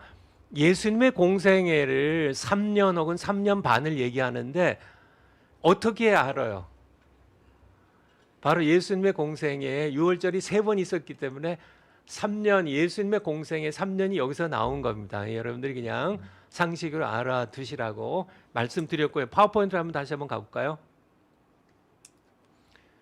예수님의 공생애를 3년 혹은 3년 반을 얘기하는데 어떻게 알아요? 바로 예수님의 공생애에 6월절이 3번 있었기 때문에 3년 예수님의 공생애 3년이 여기서 나온 겁니다. 여러분들이 그냥 상식으로 알아두시라고 말씀드렸고요. 파워포인트를 한번 다시 한번 가볼까요?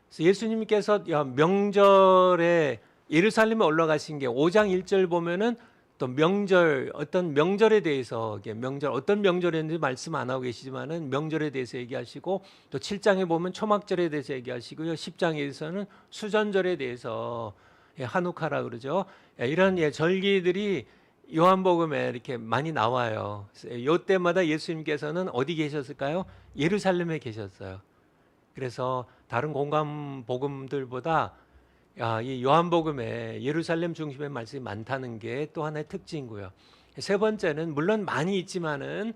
그래서 예수님께서 명절에 예루살렘에 올라가신 게 5장 1절 보면은 또 명절 어떤 명절에 대해서 명절 어떤 명절이었는지 말씀 안 하고 계시지만은 명절에 대해서 얘기하시고 또 7장에 보면 초막절에 대해서 얘기하시고요. 10장에서는 수전절에 대해서 한우카라 그러죠. 이런 절기들이 요한복음에 이렇게 많이 나와요. 이때마다 예수님께서는 어디 계셨을까요? 예루살렘에 계셨어요. 그래서 다른 공간 복음들보다 이 요한복음에 예루살렘 중심의 말씀이 많다는 게 또 하나의 특징이고요. 세 번째는 물론 많이 있지만은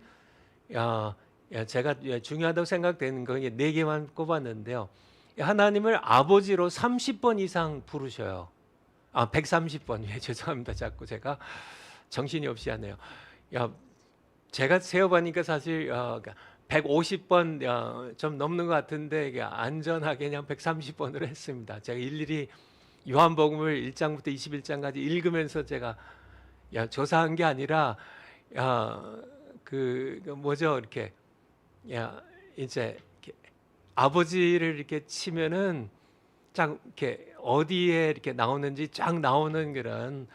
제가 중요하다고 생각되는 건 4개만 꼽았는데요. 하나님을 아버지로 30번 이상 부르셔요. 130번. 죄송합니다. 자꾸 제가 정신이 없이 하네요. 제가 세어보니까 사실 150번 좀 넘는 것 같은데 안전하게 그냥 130번으로 했습니다. 제가 일일이 요한복음을 1장부터 21장까지 읽으면서 제가 조사한 게 아니라 이렇게 이제 아버지를 이렇게 치면은 쫙 이렇게 어디에 이렇게 나오는지 쫙 나오는 그런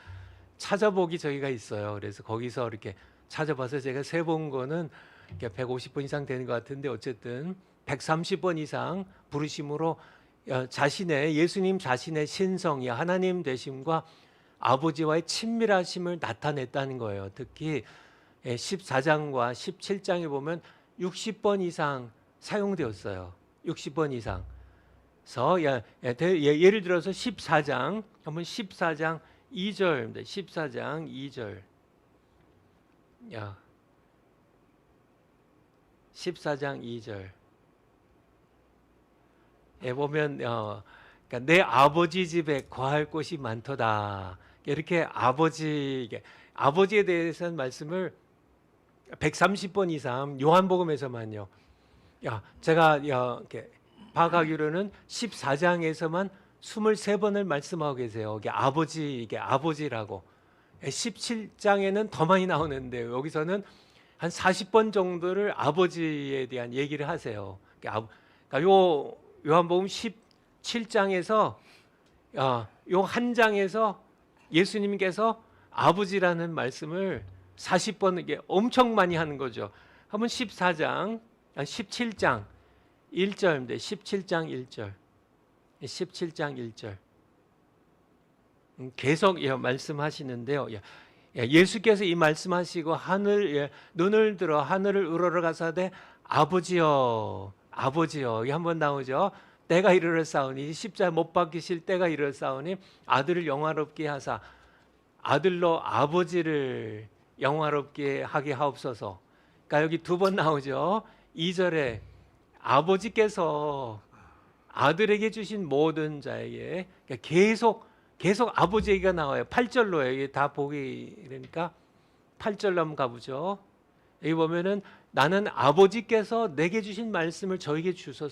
찾아보기 저기가 있어요. 그래서 거기서 이렇게 찾아봐서 제가 세본 거는 150번 이상 되는 것 같은데 어쨌든 130번 이상 부르심으로 예수님 자신의 신성이 하나님 되심과 아버지와의 친밀하심을 나타냈다는 거예요. 특히 14장과 17장에 보면 60번 이상 사용되었어요. 60번 이상. 그래서 예를 들어서 14장, 한번 14장 2절입니다. 14장 2절. 14장 2절. 보면 그러니까 내 아버지 집에 거할 곳이 많도다. 이렇게 아버지에 대해서는 말씀을 130번 이상 요한복음에서만요. 제가 이렇게 파악하기로는 14장에서만 23번을 말씀하고 계세요. 이게 아버지라고. 17장에는 더 많이 나오는데 여기서는 한 40번 정도를 아버지에 대한 얘기를 하세요. 그러니까 요한복음 17장에서 요 한 장에서 예수님께서 아버지라는 말씀을 40번 이게 엄청 많이 하는 거죠. 한번 17장 1절인데 17장 1절. 17장 1절. 계속 말씀하시는데요. 예수께서 이 말씀하시고 눈을 들어 하늘을 우러러 가사대 아버지여 아버지여. 여기 한번 나오죠. 때가 이르렀사오니 십자가 못 박히실 때가 이르렀사오니 아들을 영화롭게 하사 아들로 아버지를 영화롭게 하게 하옵소서. 그러니까 여기 두 번 나오죠. 2절에 아버지께서 아들에게 주신 모든 자에게 그러니까 계속 아버지 얘기가 나와요. 8절로 여기 다 보기 그러니까 8절로 한번 가보죠. 여기 보면은 나는 아버지께서 내게 주신 말씀을 저에게 주어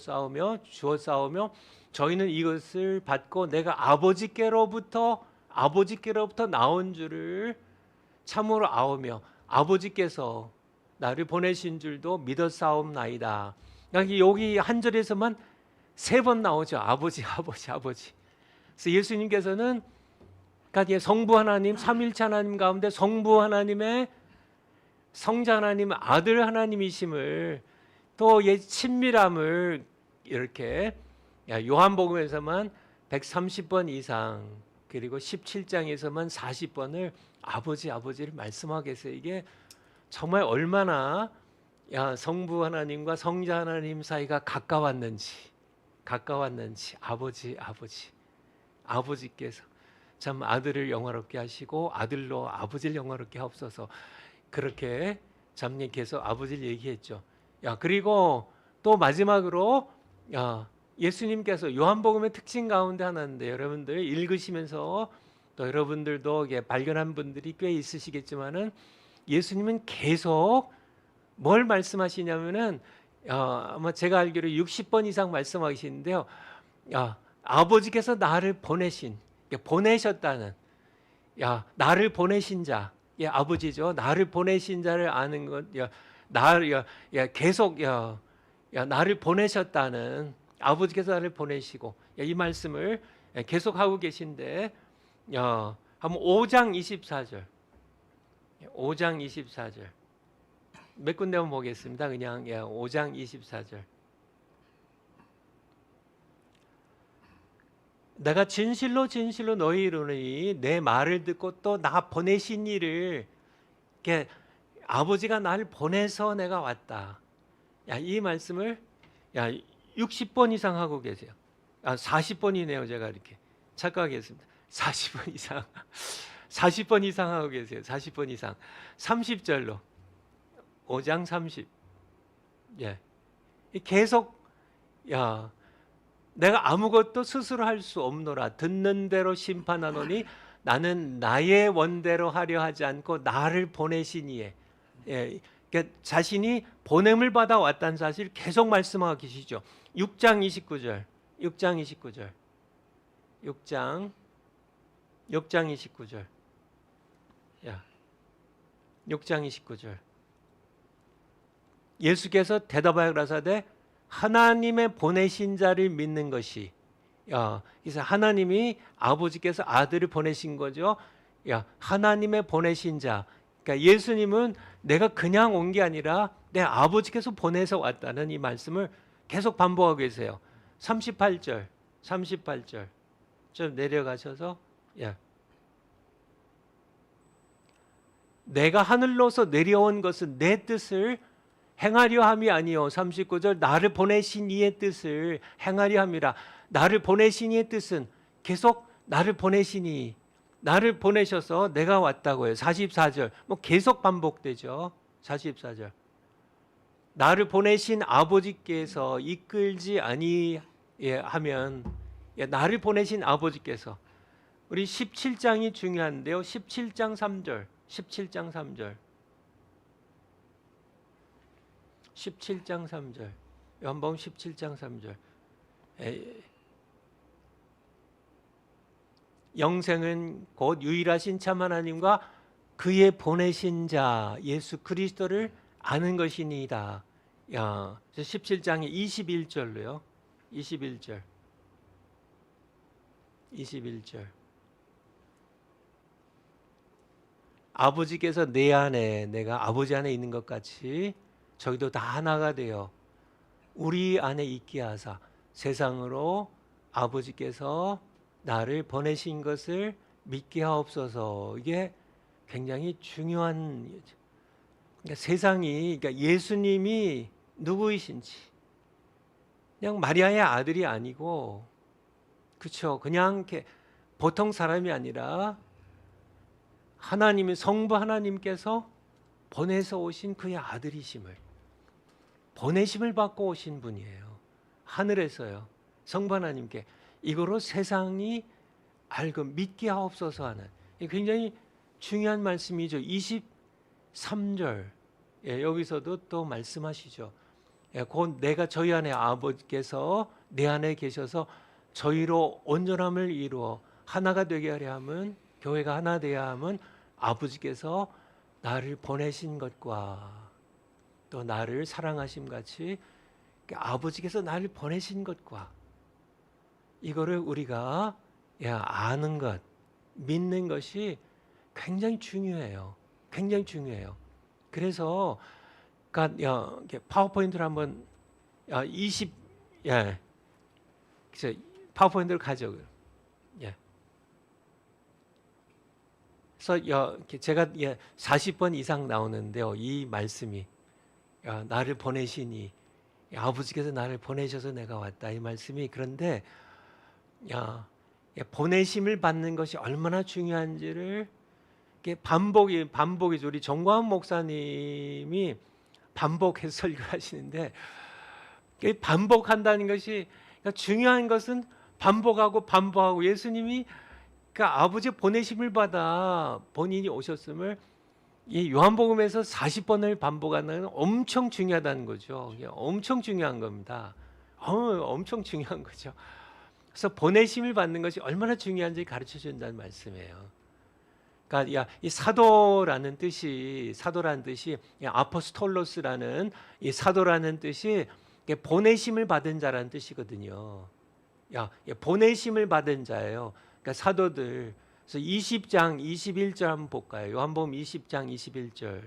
싸우며 저희는 이것을 받고 내가 아버지께로부터 나온 줄을 참으로 아오며 아버지께서 나를 보내신 줄도 믿어 싸움나이다. 여기 한 절에서만 3번 나오죠. 아버지. 그래서 예수님께서는 그러니까 성부 하나님, 삼일체 하나님 가운데 성부 하나님의 성자 하나님, 아들 하나님이심을 또 친밀함을 이렇게 요한복음에서만 130번 이상 그리고 17장에서만 40번을 아버지를 말씀하게 해서 이게 정말 얼마나 성부 하나님과 성자 하나님 사이가 가까웠는지 아버지께서 참 아들을 영화롭게 하시고 아들로 아버지를 영화롭게 하옵소서. 그렇게 참 계속 아버지를 얘기했죠. 그리고 또 마지막으로 예수님께서 요한복음의 특징 가운데 하나인데 여러분들 읽으시면서 또 여러분들도 발견한 분들이 꽤 있으시겠지만은 예수님은 계속 뭘 말씀하시냐면은 아마 제가 알기로 60번 이상 말씀하시는데요. 아버지께서 나를 보내셨다는 나를 보내신 자, 아버지죠. 나를 보내신 자를 아는 것, 계속 나를 보내셨다는 아버지께서 나를 보내시고 이 말씀을 계속 하고 계신데 한번 5장 24절 몇 군데만 보겠습니다. 그냥 5장 24절. 내가 진실로 너희 이르노니 내 말을 듣고 또 나 보내신 이를 아버지가 나를 보내서 내가 왔다. 이 말씀을 60번 이상 하고 계세요. 40번이네요. 제가 이렇게 착각했습니다. 40번 이상 하고 계세요. 40번 이상. 30절로 5장 30. 계속 내가 아무것도 스스로 할 수 없노라. 듣는 대로 심판하노니 나는 나의 원대로 하려 하지 않고 나를 보내신 이에. 그러니까 자신이 보냄을 받아 왔다는 사실 계속 말씀하고 계시죠. 6장 29절. 6장 29절. 6장 29절. 예수께서 대답하여 가라사대 하나님의 보내신 자를 믿는 것이 그래서 하나님이 아버지께서 아들을 보내신 거죠. 하나님의 보내신 자. 그러니까 예수님은 내가 그냥 온 게 아니라 내 아버지께서 보내서 왔다는 이 말씀을 계속 반복하고 계세요. 38절 좀 내려가셔서 내가 하늘로서 내려온 것은 내 뜻을 행하려 함이 아니요. 39절 나를 보내신 이의 뜻을 행하려 함이라. 나를 보내신 이의 뜻은 계속 나를 보내시니 나를 보내셔서 내가 왔다고요. 44절 계속 반복되죠. 44절 나를 보내신 아버지께서 이끌지 아니하면 나를 보내신 아버지께서 우리 17장이 중요한데요. 17장 3절 17장 3절 요한복음 17장 3절 영생은 곧 유일하신 참 하나님과 그의 보내신 자 예수 그리스도를 아는 것이니이다. 17장의 21절로요. 21절 아버지께서 내 안에 내가 아버지 안에 있는 것 같이 저희도 다 하나가 되어 우리 안에 있게 하사 세상으로 아버지께서 나를 보내신 것을 믿게 하옵소서. 이게 굉장히 중요한 그러니까 세상이 그러니까 예수님이 누구이신지 그냥 마리아의 아들이 아니고, 그렇죠? 그냥 이렇게 보통 사람이 아니라 하나님의 성부 하나님께서 보내서 오신 그의 아들이심을, 보내심을 받고 오신 분이에요. 하늘에서요. 성부 하나님께 이거로 세상이 알고 믿게 하옵소서 하는, 굉장히 중요한 말씀이죠. 23절 여기서도 또 말씀하시죠. 곧 내가 저희 안에 아버지께서 내 안에 계셔서 저희로 온전함을 이루어 하나가 되게 하려 함은, 교회가 하나 되어야 함은 아버지께서 나를 보내신 것과 또 나를 사랑하심 같이 아버지께서 나를 보내신 것과, 이거를 우리가 아는 것, 믿는 것이 굉장히 중요해요. 굉장히 중요해요. 그래서 파워포인트를 한번 20 파워포인트를 가져. 그래서 제가 40번 이상 나오는데요. 이 말씀이 나를 보내시니, 아버지께서 나를 보내셔서 내가 왔다, 이 말씀이. 그런데 보내심을 받는 것이 얼마나 중요한지를 반복이죠. 우리 정광훈 목사님이 반복해서 설교하시는데, 반복한다는 것이, 중요한 것은 반복하고 반복하고, 예수님이 아버지의 보내심을 받아 본인이 오셨음을 이 요한복음에서 40번을 반복하는 건 엄청 중요하다는 거죠. 엄청 중요한 겁니다. 엄청 중요한 거죠. 그래서 보내심을 받는 것이 얼마나 중요한지 가르쳐 준다는 말씀이에요. 그러니까 이 사도라는 뜻이 아포스톨로스라는, 이 사도라는 뜻이 보내심을 받은 자라는 뜻이거든요. 보내심을 받은 자예요. 그러니까 사도들. 그래서 20장 21절 한번 볼까요? 요한복음 20장 21절.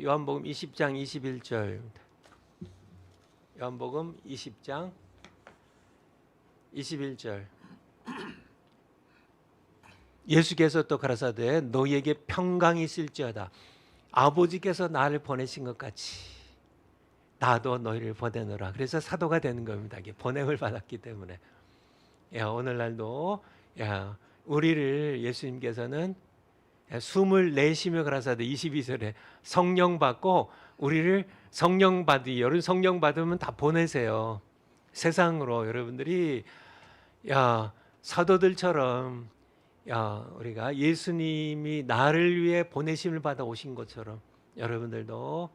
요한복음 20장 21절. 요한복음 20장 21절. 예수께서 또 가라사대 너희에게 평강이 있을지어다. 아버지께서 나를 보내신 것 같이 나도 너희를 보내노라. 그래서 사도가 되는 겁니다. 이게 보냄을 받았기 때문에. 오늘날도 우리를 예수님께서는 숨을 내쉬며 가라사대 22절에 성령 받고, 우리를 성령 받으니, 여러분 성령 받으면 다 보내세요. 세상으로. 여러분들이 사도들처럼 우리가 예수님이 나를 위해 보내심을 받아 오신 것처럼 여러분들도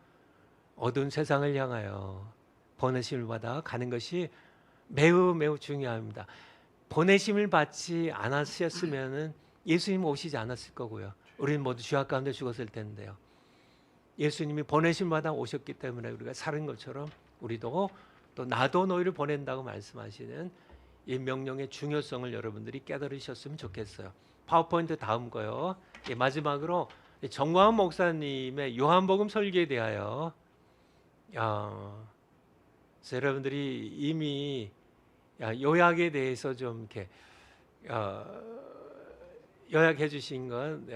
어두운 세상을 향하여 보내심을 받아 가는 것이 매우 매우 중요합니다. 보내심을 받지 않았으면 예수님 오시지 않았을 거고요. 우리는 모두 죄악 가운데 죽었을 텐데요. 예수님이 보내심을 받아 오셨기 때문에 우리가 사는 것처럼 우리도 또 나도 너희를 보낸다고 말씀하시는 이 명령의 중요성을 여러분들이 깨달으셨으면 좋겠어요. 파워포인트 다음 거요. 마지막으로 정광훈 목사님의 요한복음 설교에 대하여 여러분들이 이미 요약에 대해서 좀 이렇게 요약해 주신 건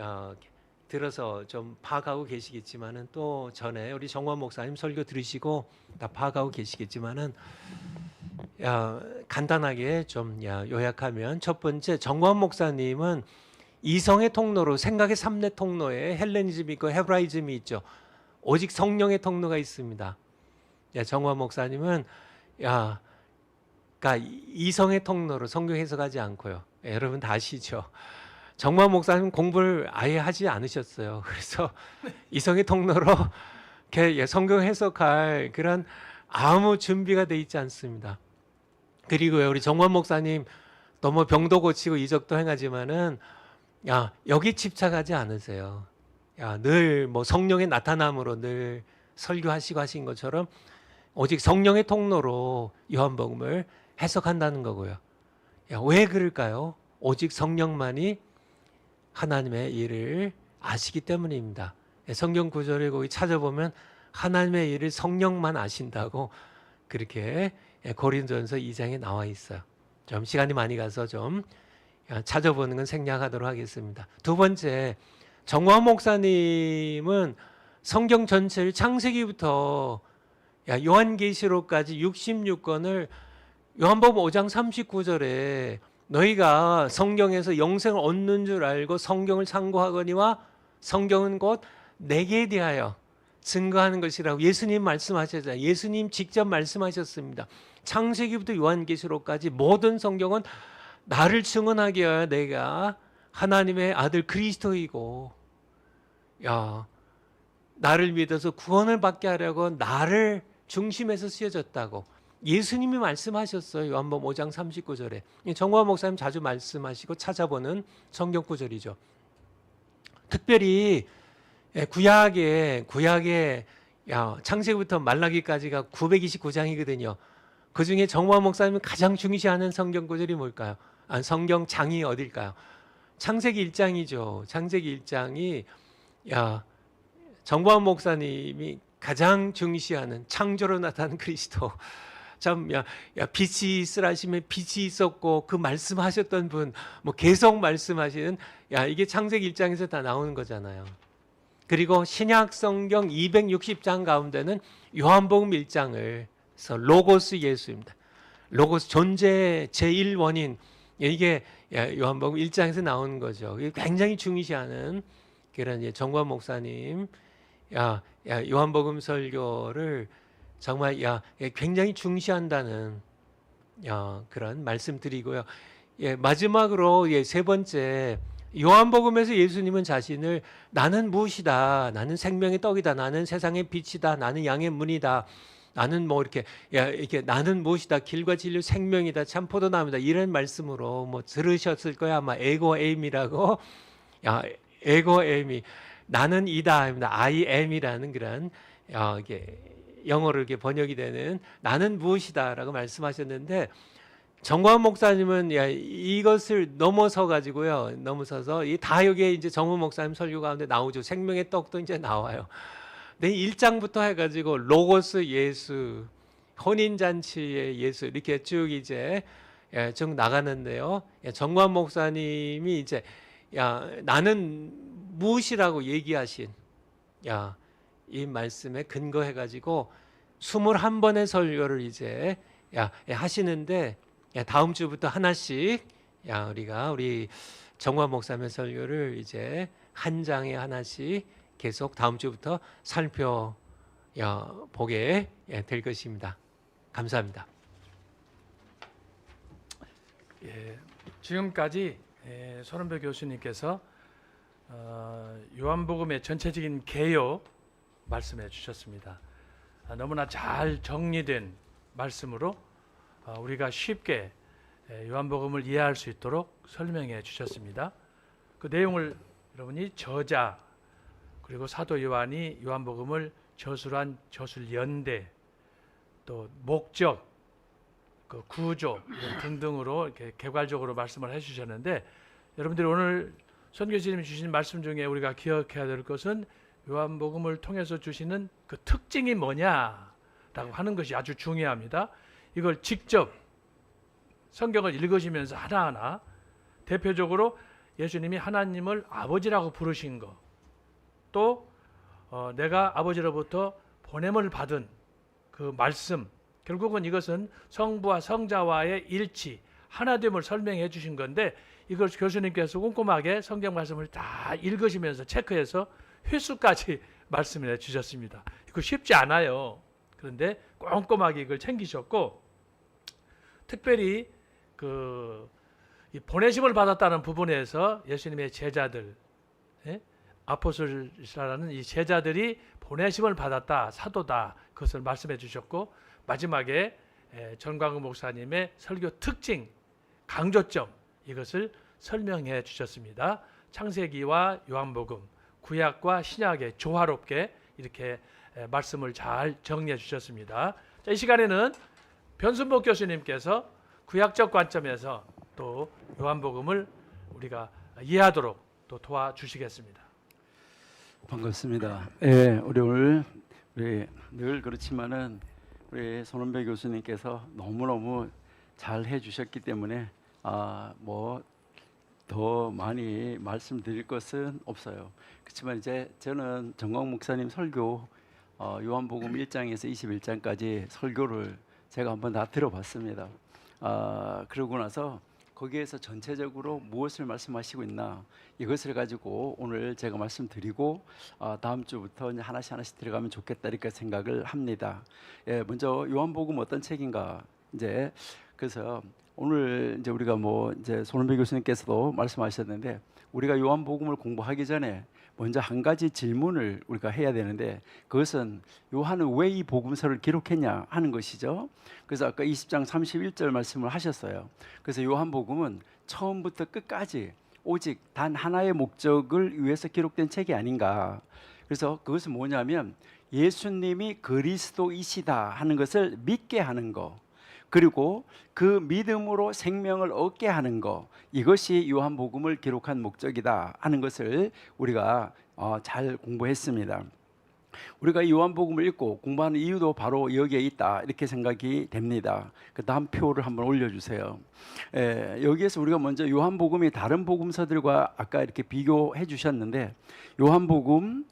들어서 좀 파악하고 계시겠지만은, 또 전에 우리 정광훈 목사님 설교 들으시고 다 파악하고 계시겠지만은 간단하게 좀 요약하면, 첫 번째, 정광훈 목사님은 이성의 통로로, 생각의 삼대 통로에 헬레니즘이 있고 헤브라이즘이 있죠. 오직 성령의 통로가 있습니다. 정광훈 목사님은 그러니까 이성의 통로로 성경 해석하지 않고요. 여러분 다 아시죠? 정광훈 목사님 공부를 아예 하지 않으셨어요. 그래서 이성의 통로로 이렇게 성경 해석할 그런 아무 준비가 돼 있지 않습니다. 그리고요, 우리 정광훈 목사님 너무 병도 고치고 이적도 행하지만은 여기 집착하지 않으세요. 늘 뭐 성령의 나타남으로 늘 설교하시고 하신 것처럼 오직 성령의 통로로 요한복음을 해석한다는 거고요. 왜 그럴까요? 오직 성령만이 하나님의 일을 아시기 때문입니다. 성경 구절을 거기 찾아보면 하나님의 일을 성령만 아신다고 그렇게 고린도전서 2장에 나와 있어요. 좀 시간이 많이 가서 좀 찾아보는 건 생략하도록 하겠습니다. 두 번째, 정광훈 목사님은 성경 전체를 창세기부터 요한계시록까지 66권을 요한복음 5장 39절에 너희가 성경에서 영생을 얻는 줄 알고 성경을 상고하거니와 성경은 곧 내게 대하여 증거하는 것이라고 예수님 말씀하셨잖아요. 예수님 직접 말씀하셨습니다. 창세기부터 요한계시록까지 모든 성경은 나를 증언하게 하여 내가 하나님의 아들 그리스도이고 나를 믿어서 구원을 받게 하려고 나를 중심에서 쓰여졌다고 예수님이 말씀하셨어요. 요한복음 5장 39절에. 정광 목사님 자주 말씀하시고 찾아보는 성경 구절이죠. 특별히 구약에 창세기부터 말라기까지가 929장이거든요. 그중에 정광 목사님이 가장 중시하는 성경 구절이 뭘까요? 성경 장이 어딜까요? 창세기 1장이죠. 창세기 1장이 정광 목사님이 가장 중시하는 창조로 나타난 그리스도. 참, 빛이 있으라시면 빛이 있었고 그 말씀하셨던 분, 뭐 계속 말씀하시는, 이게 창세기 1장에서 다 나오는 거잖아요. 그리고 신약 성경 260장 가운데는 요한복음 1장을 서 로고스 예수입니다. 로고스 존재의 제1원인 이게 요한복음 1장에서 나오는 거죠. 굉장히 중시하는 그런 정관 목사님, 요한복음 설교를 정말 굉장히 중시한다는 그런 말씀드리고요. 마지막으로 세 번째 요한복음에서 예수님은 자신을 나는 무엇이다, 나는 생명의 떡이다, 나는 세상의 빛이다, 나는 양의 문이다, 나는 뭐 이렇게 나는 무엇이다, 길과 진리 생명이다, 참 포도나무다 이런 말씀으로 뭐 들으셨을 거야 아마 에고엠이라고 에고엠이 나는 이다, I am이라는 그런 이게 영어로 이렇게 번역이 되는 나는 무엇이다라고 말씀하셨는데 정광 목사님은 이것을 넘어서 가지고요. 넘어서서 이 다역에 이제 정훈 목사님 설교 가운데 나오죠. 생명의 떡도 이제 나와요. 근데 1장부터 해 가지고 로고스 예수, 혼인 잔치의 예수 이렇게 쭉 이제 쭉 나가는데요. 정광 목사님이 이제 나는 무엇이라고 얘기하신 이 말씀에 근거해 가지고 21번의 설교를 이제 하시는데 다음 주부터 하나씩 우리 정관 목사님의 설교를 이제 한 장에 하나씩 계속 다음 주부터 살펴보게 될 것입니다. 감사합니다. 지금까지 손은배 교수님께서 요한복음의 전체적인 개요 말씀해 주셨습니다. 너무나 잘 정리된 말씀으로 우리가 쉽게 요한복음을 이해할 수 있도록 설명해 주셨습니다. 그 내용을 여러분이 저자 그리고 사도 요한이 요한복음을 저술한 저술연대 또 목적 그 구조 등등으로 이렇게 개괄적으로 말씀을 해주셨는데 여러분들이 오늘 선 교수님이 주신 말씀 중에 우리가 기억해야 될 것은 요한복음을 통해서 주시는 그 특징이 뭐냐라고 하는 것이 아주 중요합니다. 이걸 직접 성경을 읽으시면서 하나하나 대표적으로 예수님이 하나님을 아버지라고 부르신 것, 또 내가 아버지로부터 보냄을 받은 그 말씀, 결국은 이것은 성부와 성자와의 일치, 하나됨을 설명해 주신 건데 이걸 교수님께서 꼼꼼하게 성경 말씀을 다 읽으시면서 체크해서 횟수까지 말씀해 주셨습니다. 이거 쉽지 않아요. 그런데 꼼꼼하게 이걸 챙기셨고 특별히 이 보내심을 받았다는 부분에서 예수님의 제자들, 아포스토라는 이 제자들이 보내심을 받았다, 사도다 그것을 말씀해 주셨고 마지막에 전광훈 목사님의 설교 특징, 강조점 이것을 설명해 주셨습니다. 창세기와 요한복음, 구약과 신약의 조화롭게 이렇게 말씀을 잘 정리해 주셨습니다. 자, 이 시간에는 변순복 교수님께서 구약적 관점에서 또 요한복음을 우리가 이해하도록 또 도와주시겠습니다. 반갑습니다. 우리 오늘 늘 그렇지만은 우리 손은배 교수님께서 너무너무 잘 해주셨기 때문에 뭐 더 많이 말씀드릴 것은 없어요. 그렇지만 이제 저는 정광 목사님 설교 요한복음 1장에서 21장까지 설교를 제가 한번 다 들어봤습니다. 그러고 나서 거기에서 전체적으로 무엇을 말씀하시고 있나 이것을 가지고 오늘 제가 말씀드리고 다음 주부터 이제 하나씩 들어가면 좋겠다 이렇게 생각을 합니다. 예, 먼저 요한복음 어떤 책인가 이제 그래서 오늘 이제 우리가 뭐 이제 손은배 교수님께서도 말씀하셨는데 우리가 요한복음을 공부하기 전에 먼저 한 가지 질문을 우리가 해야 되는데 그것은 요한은 왜 이 복음서를 기록했냐 하는 것이죠. 그래서 아까 20장 31절 말씀을 하셨어요. 그래서 요한복음은 처음부터 끝까지 오직 단 하나의 목적을 위해서 기록된 책이 아닌가. 그래서 그것은 뭐냐면 예수님이 그리스도이시다 하는 것을 믿게 하는 거, 그리고 그 믿음으로 생명을 얻게 하는 거, 이것이 요한복음을 기록한 목적이다 하는 것을 우리가 잘 공부했습니다. 우리가 이 요한복음을 읽고 공부하는 이유도 바로 여기에 있다 이렇게 생각이 됩니다. 그 다음 표를 한번 올려주세요. 여기에서 우리가 먼저 요한복음이 다른 복음서들과 아까 이렇게 비교해 주셨는데 요한복음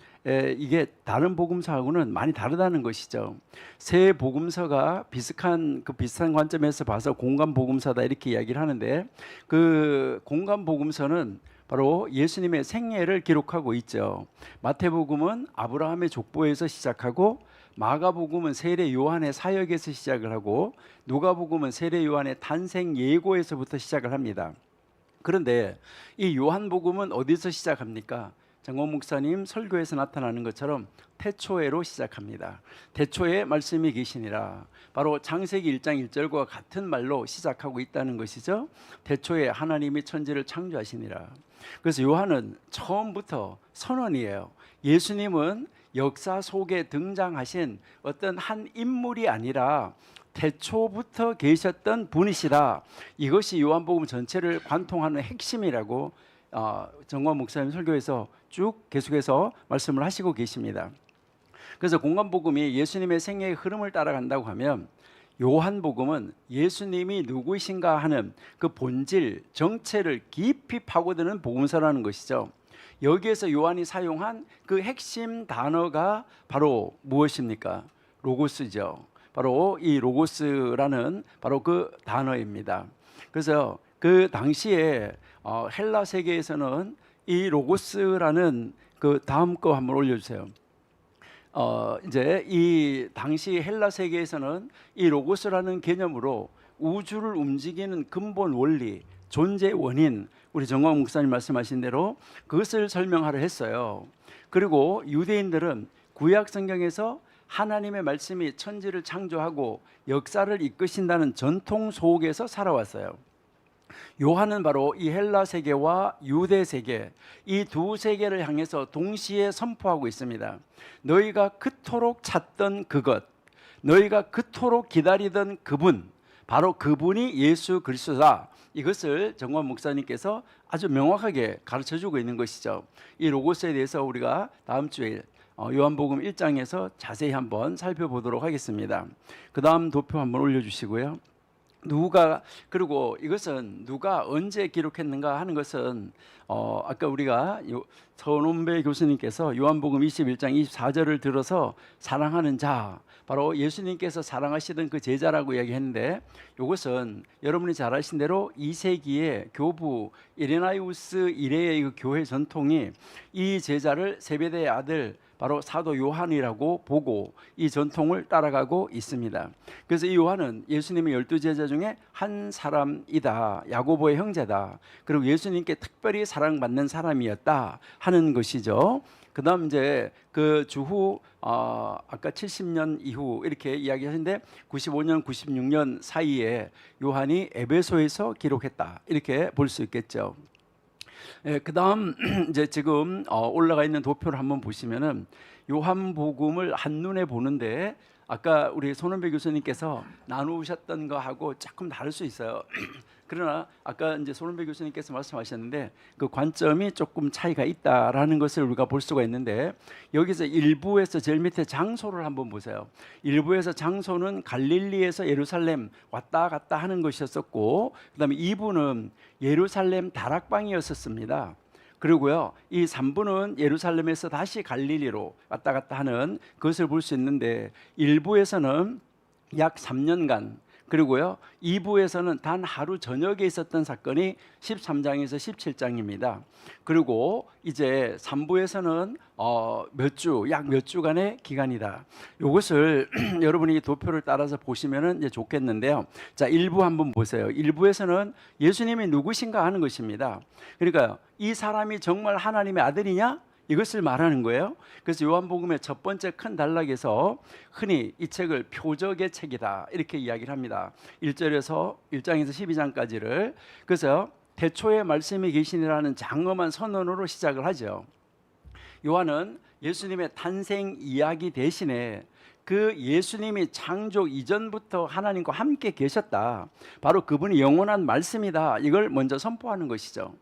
이게 다른 복음서하고는 많이 다르다는 것이죠. 세 복음서가 비슷한 관점에서 봐서 공간 복음서다 이렇게 이야기를 하는데 그 공간 복음서는 바로 예수님의 생애를 기록하고 있죠. 마태복음은 아브라함의 족보에서 시작하고 마가복음은 세례 요한의 사역에서 시작을 하고 누가복음은 세례 요한의 탄생 예고에서부터 시작을 합니다. 그런데 이 요한복음은 어디서 시작합니까? 정원 목사님 설교에서 나타나는 것처럼 태초에로 시작합니다. 태초에 말씀이 계시니라. 바로 창세기 1장 1절과 같은 말로 시작하고 있다는 것이죠. 태초에 하나님이 천지를 창조하시니라. 그래서 요한은 처음부터 선언이에요. 예수님은 역사 속에 등장하신 어떤 한 인물이 아니라 태초부터 계셨던 분이시다. 이것이 요한복음 전체를 관통하는 핵심이라고 정관 목사님 설교에서 쭉 계속해서 말씀을 하시고 계십니다. 그래서 공간복음이 예수님의 생애의 흐름을 따라간다고 하면 요한복음은 예수님이 누구이신가 하는 그 본질, 정체를 깊이 파고드는 복음서라는 것이죠. 여기에서 요한이 사용한 그 핵심 단어가 바로 무엇입니까? 로고스죠. 바로 이 로고스라는 바로 그 단어입니다. 그래서 그 당시에 헬라 세계에서는 이 로고스라는 그 다음 거 한번 올려주세요. 이제 이 당시 헬라 세계에서는 이 로고스라는 개념으로 우주를 움직이는 근본 원리, 존재 원인, 우리 정광 목사님 말씀하신 대로 그것을 설명하려 했어요. 그리고 유대인들은 구약 성경에서 하나님의 말씀이 천지를 창조하고 역사를 이끄신다는 전통 속에서 살아왔어요. 요한은 바로 이 헬라 세계와 유대 세계, 이 두 세계를 향해서 동시에 선포하고 있습니다. 너희가 그토록 찾던 그것, 너희가 그토록 기다리던 그분, 바로 그분이 예수 그리스도다. 이것을 정관 목사님께서 아주 명확하게 가르쳐주고 있는 것이죠. 이 로고스에 대해서 우리가 다음 주에 요한복음 1장에서 자세히 한번 살펴보도록 하겠습니다. 그 다음 도표 한번 올려주시고요. 그리고 이것은 누가 언제 기록했는가 하는 것은 아까 우리가 서원배 교수님께서 요한복음 21장 24절을 들어서 사랑하는 자, 바로 예수님께서 사랑하시던 그 제자라고 이야기했는데 이것은 여러분이 잘 아신 대로 2세기의 교부 이레나이우스 이레의 그 교회 전통이 이 제자를 세베대의 아들 바로 사도 요한이라고 보고 이 전통을 따라가고 있습니다. 그래서 이 요한은 예수님의 12제자 중에 한 사람이다. 야고보의 형제다. 그리고 예수님께 특별히 사랑받는 사람이었다 하는 것이죠. 그 다음 이제 그 주후 아까 70년 이후 이렇게 이야기하시는데 95년 96년 사이에 요한이 에베소에서 기록했다 이렇게 볼 수 있겠죠. 그 다음 이제 지금 올라가 있는 도표를 한번 보시면은 요한복음을 한눈에 보는데 아까 우리 손은배 교수님께서 나누셨던 거하고 조금 다를 수 있어요. 그러나 아까 이제 손은배 교수님께서 말씀하셨는데 그 관점이 조금 차이가 있다라는 것을 우리가 볼 수가 있는데 여기서 1부에서 제일 밑에 장소를 한번 보세요. 1부에서 장소는 갈릴리에서 예루살렘 왔다 갔다 하는 것이었었고 그다음에 2부는 예루살렘 다락방이었었습니다. 그리고요, 이 3부는 예루살렘에서 다시 갈릴리로 왔다 갔다 하는 것을 볼 수 있는데 1부에서는 약 3년간, 그리고요 2부에서는 단 하루 저녁에 있었던 사건이 13장에서 17장입니다. 그리고 이제 3부에서는 약 몇 주간의 기간이다. 이것을 여러분이 도표를 따라서 보시면 이제 좋겠는데요. 자, 1부 한번 보세요. 1부에서는 예수님이 누구신가 하는 것입니다. 그러니까 이 사람이 정말 하나님의 아들이냐? 이것을 말하는 거예요. 그래서 요한복음의 첫 번째 큰 단락에서 흔히 이 책을 표적의 책이다 이렇게 이야기를 합니다. 1장에서 12장까지를. 그래서 태초에 말씀이 계시니라는 장엄한 선언으로 시작을 하죠. 요한은 예수님의 탄생 이야기 대신에 그 예수님이 창조 이전부터 하나님과 함께 계셨다, 바로 그분이 영원한 말씀이다, 이걸 먼저 선포하는 것이죠.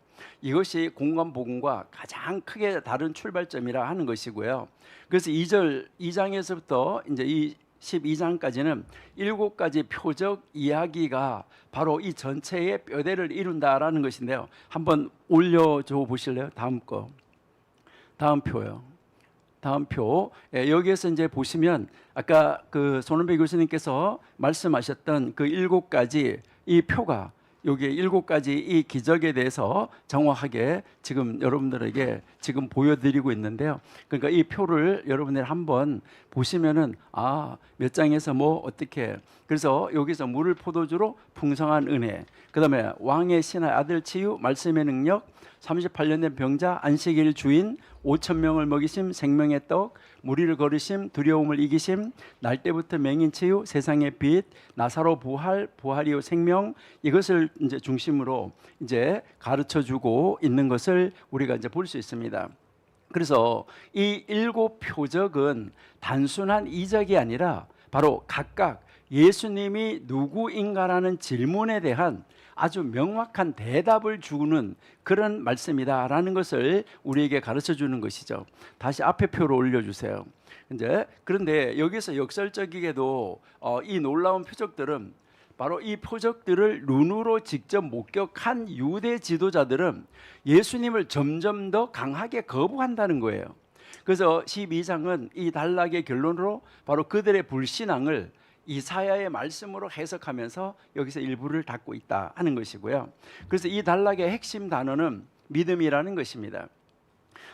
이것이 공관복음과 가장 크게 다른 출발점이라 하는 것이고요. 그래서 2장에서부터 이제 이 12장까지는 7가지 표적 이야기가 바로 이 전체의 뼈대를 이룬다라는 것인데요. 한번 올려줘 보실래요? 다음 거. 다음 표요. 다음 표. 예, 여기에서 이제 보시면 아까 그 손은배 교수님께서 말씀하셨던 그 7가지 이 표가 여기 7가지 이 기적에 대해서 정확하게 지금 여러분들에게 지금 보여드리고 있는데요. 그러니까 이 표를 여러분들이 한번 보시면은 몇 장에서 뭐 어떻게, 그래서 여기서 물을 포도주로 풍성한 은혜, 그 다음에 왕의 신의 아들 치유, 말씀의 능력, 38년 된 병자, 안식일 주인, 5,000명을 먹이심, 생명의 떡, 무리를 거르심, 두려움을 이기심, 날 때부터 맹인 치유, 세상의 빛, 나사로 부활, 부활이요 생명, 이것을 이제 중심으로 이제 가르쳐 주고 있는 것을 우리가 이제 볼 수 있습니다. 그래서 이 7 표적은 단순한 이적이 아니라 바로 각각 예수님이 누구인가라는 질문에 대한 아주 명확한 대답을 주는 그런 말씀이다라는 것을 우리에게 가르쳐 주는 것이죠. 다시 앞에 표를 올려주세요. 이제 그런데 여기서 역설적이게도 이 놀라운 표적들은 바로 이 표적들을 눈으로 직접 목격한 유대 지도자들은 예수님을 점점 더 강하게 거부한다는 거예요. 그래서 12장은 이 단락의 결론으로 바로 그들의 불신앙을 이사야의 말씀으로 해석하면서 여기서 일부를 닫고 있다 하는 것이고요. 그래서 이 단락의 핵심 단어는 믿음이라는 것입니다.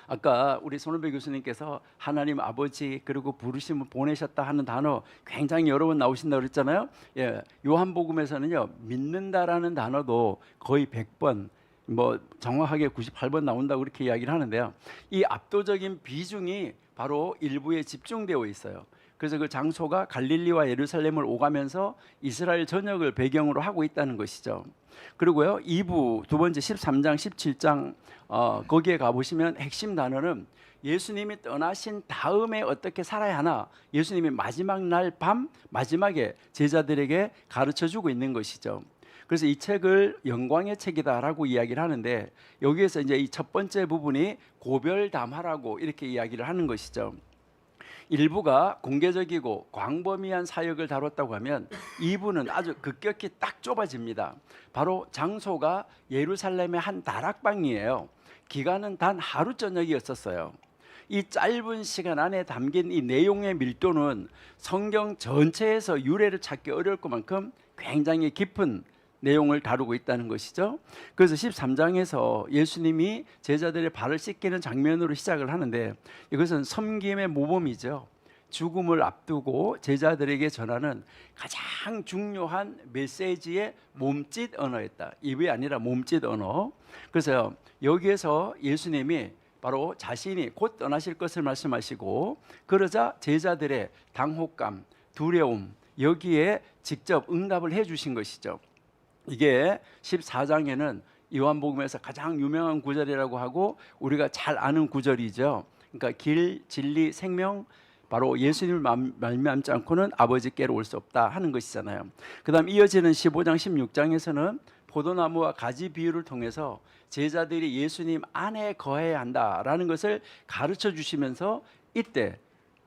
아까 우리 손은배 교수님께서 하나님 아버지 그리고 부르심을 보내셨다 하는 단어 굉장히 여러 번 나오신다고 그랬잖아요. 예, 요한복음에서는요 믿는다라는 단어도 거의 100번, 뭐 정확하게 98번 나온다고 그렇게 이야기를 하는데요. 이 압도적인 비중이 바로 일부에 집중되어 있어요. 그래서 그 장소가 갈릴리와 예루살렘을 오가면서 이스라엘 전역을 배경으로 하고 있다는 것이죠. 그리고요 2부 두 번째 13장 17장 거기에 가보시면 핵심 단어는 예수님이 떠나신 다음에 어떻게 살아야 하나, 예수님이 마지막 날 밤 마지막에 제자들에게 가르쳐주고 있는 것이죠. 그래서 이 책을 영광의 책이다라고 이야기를 하는데 여기에서 이제 이 첫 번째 부분이 고별담화라고 이렇게 이야기를 하는 것이죠. 일부가 공개적이고 광범위한 사역을 다뤘다고 하면 2부는 아주 급격히 딱 좁아집니다. 바로 장소가 예루살렘의 한 다락방이에요. 기간은 단 하루 저녁이었었어요. 이 짧은 시간 안에 담긴 이 내용의 밀도는 성경 전체에서 유래를 찾기 어려울 것만큼 굉장히 깊은 내용을 다루고 있다는 것이죠. 그래서 13장에서 예수님이 제자들의 발을 씻기는 장면으로 시작을 하는데 이것은 섬김의 모범이죠. 죽음을 앞두고 제자들에게 전하는 가장 중요한 메시지의 몸짓 언어였다. 입이 아니라 몸짓 언어. 그래서 여기에서 예수님이 바로 자신이 곧 떠나실 것을 말씀하시고, 그러자 제자들의 당혹감, 두려움, 여기에 직접 응답을 해 주신 것이죠. 이게 14장에는 요한복음에서 가장 유명한 구절이라고 하고 우리가 잘 아는 구절이죠. 그러니까 길, 진리, 생명, 바로 예수님을 말미암지 않고는 아버지께로 올 수 없다 하는 것이잖아요. 그 다음 이어지는 15장 16장에서는 포도나무와 가지 비유를 통해서 제자들이 예수님 안에 거해야 한다라는 것을 가르쳐 주시면서 이때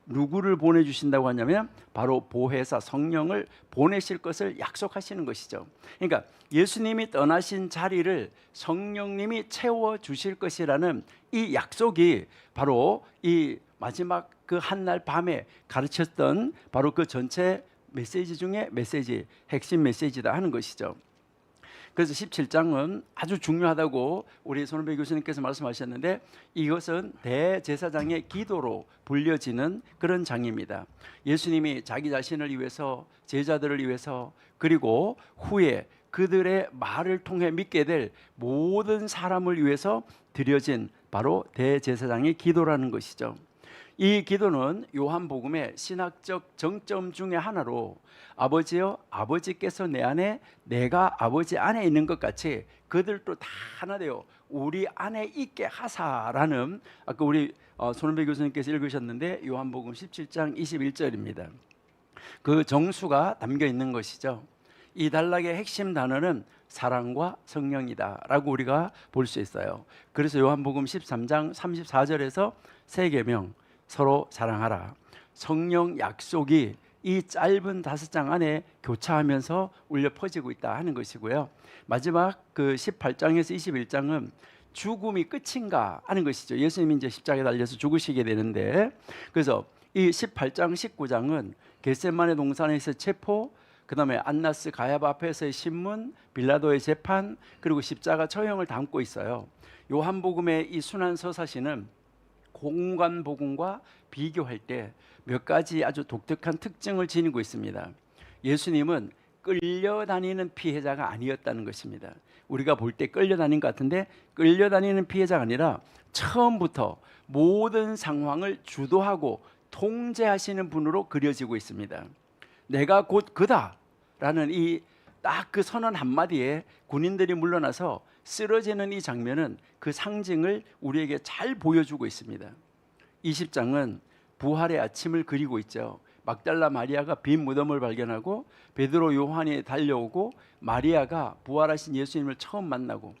누구를 보내주신다고 하냐면 바로 보혜사 성령을 보내실 것을 약속하시는 것이죠. 그러니까 예수님이 떠나신 자리를 성령님이 채워주실 것이라는 이 약속이 바로 이 마지막 그 한날 밤에 가르쳤던 바로 그 전체 메시지 중에 메시지, 핵심 메시지다 하는 것이죠. 그래서 17장은 아주 중요하다고 우리 손은배 교수님께서 말씀하셨는데, 이것은 대제사장의 기도로 불려지는 그런 장입니다. 예수님이 자기 자신을 위해서, 제자들을 위해서, 그리고 후에 그들의 말을 통해 믿게 될 모든 사람을 위해서 드려진 바로 대제사장의 기도라는 것이죠. 이 기도는 요한복음의 신학적 정점 중에 하나로, 아버지여 아버지께서 내 안에 내가 아버지 안에 있는 것 같이 그들도 다 하나 되어 우리 안에 있게 하사라는, 아까 우리 손은배 교수님께서 읽으셨는데 요한복음 17장 21절입니다. 그 정수가 담겨 있는 것이죠. 이 단락의 핵심 단어는 사랑과 성령이다라고 우리가 볼 수 있어요. 그래서 요한복음 13장 34절에서 세 계명, 서로 사랑하라, 성령 약속이 이 짧은 5장 안에 교차하면서 울려 퍼지고 있다 하는 것이고요. 마지막 그 18장에서 21장은 죽음이 끝인가 하는 것이죠. 예수님이 이제 십자가에 달려서 죽으시게 되는데, 그래서 이 18장 19장은 겟세마네 동산에서 체포, 그 다음에 안나스 가야바 앞에서의 신문, 빌라도의 재판, 그리고 십자가 처형을 담고 있어요. 요한복음의 이 순환서사시는 공관복음과 비교할 때 몇 가지 아주 독특한 특징을 지니고 있습니다. 예수님은 끌려다니는 피해자가 아니었다는 것입니다. 우리가 볼 때 끌려다닌 것 같은데 끌려다니는 피해자가 아니라 처음부터 모든 상황을 주도하고 통제하시는 분으로 그려지고 있습니다. 내가 곧 그다라는 이 딱 그 선언 한마디에 군인들이 물러나서 쓰러지는 이 장면은 그 상징을 우리에게 잘 보여주고 있습니다. 20장은 부활의 아침을 그리고 있죠. 막달라 마리아가 빈 무덤을 발견하고 베드로 요한이 달려오고 마리아가 부활하신 예수님을 처음 만나고,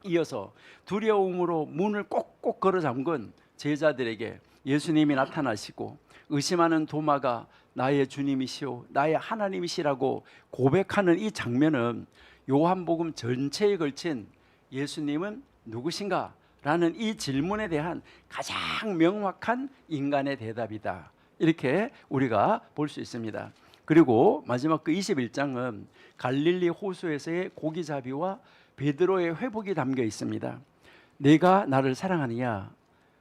이어서 두려움으로 문을 꼭꼭 걸어 잠근 제자들에게 예수님이 나타나시고 의심하는 도마가 나의 주님이시오 나의 하나님이시라고 고백하는 이 장면은 요한복음 전체에 걸친 예수님은 누구신가? 라는 이 질문에 대한 가장 명확한 인간의 대답이다, 이렇게 우리가 볼 수 있습니다. 그리고 마지막 그 21장은 갈릴리 호수에서의 고기잡이와 베드로의 회복이 담겨 있습니다. 내가 나를 사랑하느냐?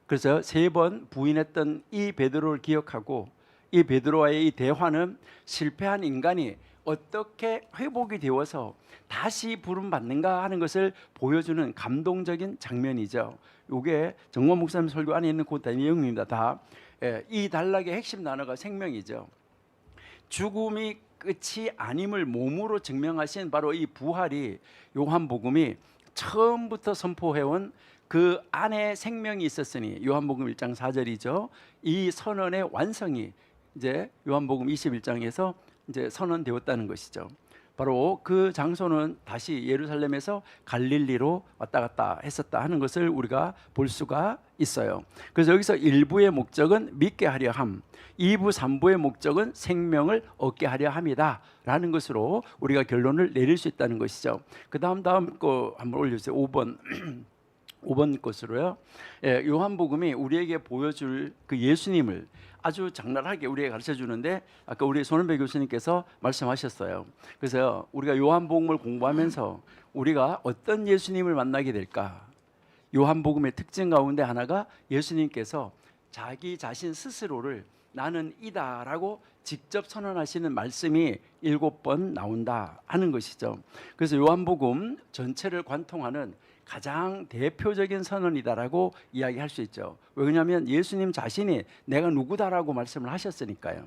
그래서 3번 부인했던 이 베드로를 기억하고, 이 베드로와의 이 대화는 실패한 인간이 어떻게 회복이 되어서 다시 부름받는가 하는 것을 보여주는 감동적인 장면이죠. 이게 정원 목사님 설교 안에 있는 그 내용입니다. 다 이 단락의 핵심 단어가 생명이죠. 죽음이 끝이 아님을 몸으로 증명하신 바로 이 부활이 요한복음이 처음부터 선포해온 그 안에 생명이 있었으니, 요한복음 1장 4절이죠. 이 선언의 완성이 이제 요한복음 21장에서 이제 선언되었다는 것이죠. 바로 그 장소는 다시 예루살렘에서 갈릴리로 왔다 갔다 했었다 하는 것을 우리가 볼 수가 있어요. 그래서 여기서 1부의 목적은 믿게 하려 함, 2부 3부의 목적은 생명을 얻게 하려 함이다 라는 것으로 우리가 결론을 내릴 수 있다는 것이죠. 그 다음 거 한번 올려주세요. 5번 것으로요. 요한복음이 우리에게 보여줄 그 예수님을 아주 장난하게 우리에게 가르쳐 주는데, 아까 우리 손은배 교수님께서 말씀하셨어요. 그래서 우리가 요한복음을 공부하면서 우리가 어떤 예수님을 만나게 될까? 요한복음의 특징 가운데 하나가 예수님께서 자기 자신 스스로를 나는 이다라고 직접 선언하시는 말씀이 7번 나온다 하는 것이죠. 그래서 요한복음 전체를 관통하는 가장 대표적인 선언이다라고 이야기할 수 있죠. 왜냐하면 예수님 자신이 내가 누구다라고 말씀을 하셨으니까요.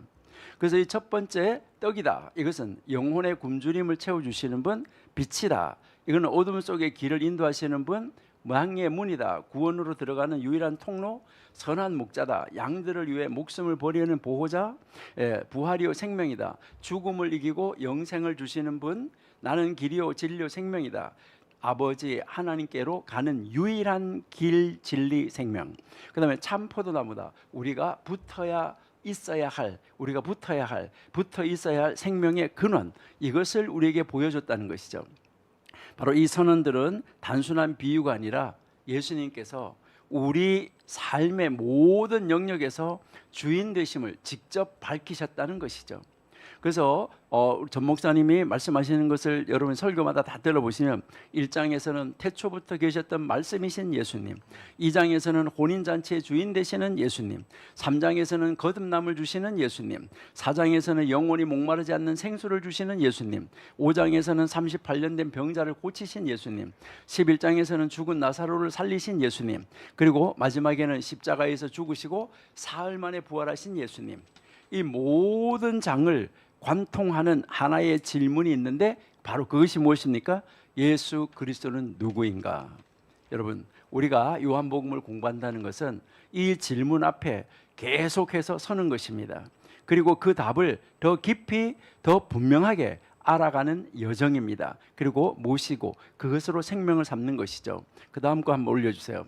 그래서 이 첫 번째 떡이다, 이것은 영혼의 굶주림을 채워주시는 분, 빛이다, 이거는 어둠 속의 길을 인도하시는 분, 망의 문이다, 구원으로 들어가는 유일한 통로, 선한 목자다, 양들을 위해 목숨을 버리는 보호자, 부활이요 생명이다, 죽음을 이기고 영생을 주시는 분, 나는 길이요 진리요 생명이다, 아버지 하나님께로 가는 유일한 길, 진리, 생명. 그 다음에 참 포도나무다, 우리가 붙어야 있어야 할, 우리가 붙어야 할, 붙어 있어야 할 생명의 근원, 이것을 우리에게 보여줬다는 것이죠. 바로 이 선언들은 단순한 비유가 아니라 예수님께서 우리 삶의 모든 영역에서 주인 되심을 직접 밝히셨다는 것이죠. 그래서 전 목사님이 말씀하시는 것을 여러분 설교마다 다 들어보시면 1장에서는 태초부터 계셨던 말씀이신 예수님, 2장에서는 혼인잔치의 주인 되시는 예수님, 3장에서는 거듭남을 주시는 예수님, 4장에서는 영원히 목마르지 않는 생수를 주시는 예수님, 5장에서는 38년 된 병자를 고치신 예수님, 11장에서는 죽은 나사로를 살리신 예수님, 그리고 마지막에는 십자가에서 죽으시고 사흘 만에 부활하신 예수님. 이 모든 장을 관통하는 하나의 질문이 있는데 바로 그것이 무엇입니까? 예수 그리스도는 누구인가? 여러분, 우리가 요한복음을 공부한다는 것은 이 질문 앞에 계속해서 서는 것입니다. 그리고 그 답을 더 깊이 더 분명하게 알아가는 여정입니다. 그리고 모시고 그것으로 생명을 삼는 것이죠. 그 다음 거 한번 올려주세요.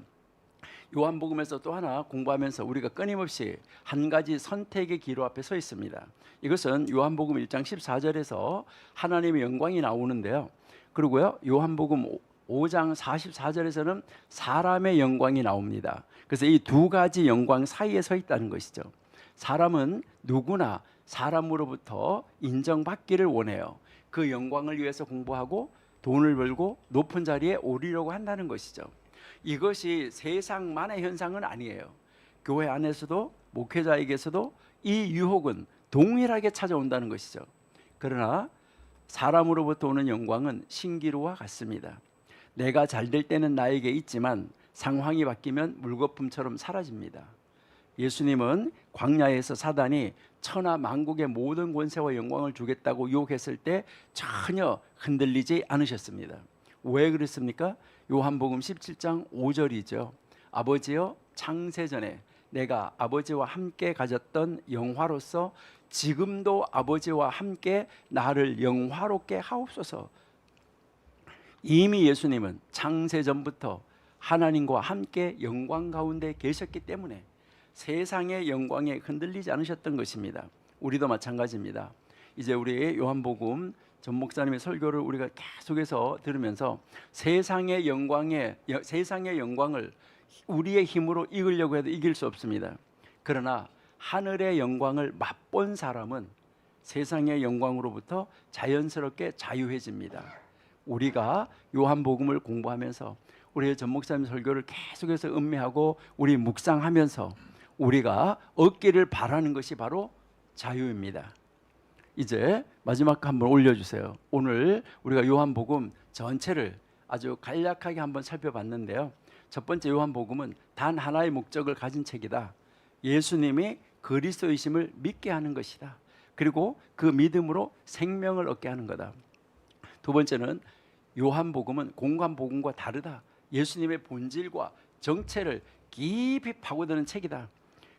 요한복음에서 또 하나 공부하면서 우리가 끊임없이 한 가지 선택의 기로 앞에 서 있습니다. 이것은 요한복음 1장 14절에서 하나님의 영광이 나오는데요. 그리고요, 요한복음 5장 44절에서는 사람의 영광이 나옵니다. 그래서 이 두 가지 영광 사이에 서 있다는 것이죠. 사람은 누구나 사람으로부터 인정받기를 원해요. 그 영광을 위해서 공부하고 돈을 벌고 높은 자리에 오르려고 한다는 것이죠. 이것이 세상만의 현상은 아니에요. 교회 안에서도 목회자에게서도 이 유혹은 동일하게 찾아온다는 것이죠. 그러나 사람으로부터 오는 영광은 신기루와 같습니다. 내가 잘 될 때는 나에게 있지만 상황이 바뀌면 물거품처럼 사라집니다. 예수님은 광야에서 사단이 천하 만국의 모든 권세와 영광을 주겠다고 유혹했을 때 전혀 흔들리지 않으셨습니다. 왜 그랬습니까? 요한복음 17장 5절이죠. 아버지여, 창세전에 내가 아버지와 함께 가졌던 영화로서 지금도 아버지와 함께 나를 영화롭게 하옵소서. 이미 예수님은 창세전부터 하나님과 함께 영광 가운데 계셨기 때문에 세상의 영광에 흔들리지 않으셨던 것입니다. 우리도 마찬가지입니다. 이제 우리 요한복음 전 목사님의 설교를 우리가 계속해서 들으면서 세상의 영광을 우리의 힘으로 이기려고 해도 이길 수 없습니다. 그러나 하늘의 영광을 맛본 사람은 세상의 영광으로부터 자연스럽게 자유해집니다. 우리가 요한복음을 공부하면서 우리의 전 목사님 설교를 계속해서 음미하고 우리 묵상하면서 우리가 얻기를 바라는 것이 바로 자유입니다. 이제 마지막 한번 올려주세요. 오늘 우리가 요한복음 전체를 아주 간략하게 한번 살펴봤는데요. 첫 번째 요한복음은 단 하나의 목적을 가진 책이다. 예수님이 그리스도이심을 믿게 하는 것이다. 그리고 그 믿음으로 생명을 얻게 하는 거다. 두 번째는 요한복음은 공관복음과 다르다. 예수님의 본질과 정체를 깊이 파고드는 책이다.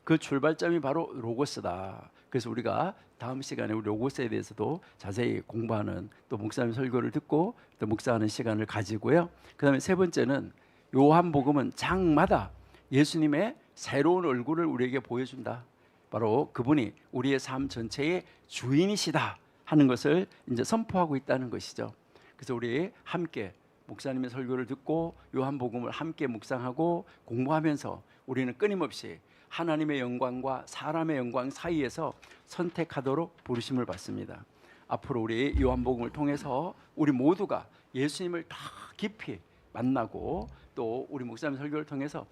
그 출발점이 바로 로고스다. 그래서 우리가 다음 시간에 우리 로고스에 대해서도 자세히 공부하는 또 목사님 설교를 듣고 또 묵상하는 시간을 가지고요. 그다음에 세 번째는 요한복음은 장마다 예수님의 새로운 얼굴을 우리에게 보여준다. 바로 그분이 우리의 삶 전체의 주인이시다 하는 것을 이제 선포하고 있다는 것이죠. 그래서 우리 함께 목사님의 설교를 듣고 요한복음을 함께 묵상하고 공부하면서 우리는 끊임없이 하나님의 영광과 사람의 영광 사이에서 선택하도록 부르심을 받습니다. 앞으로 우리 요한복음을 통해서 우리 모두가 예수님을 더 깊이 만나고 또 우리 목사님 설교를 통해서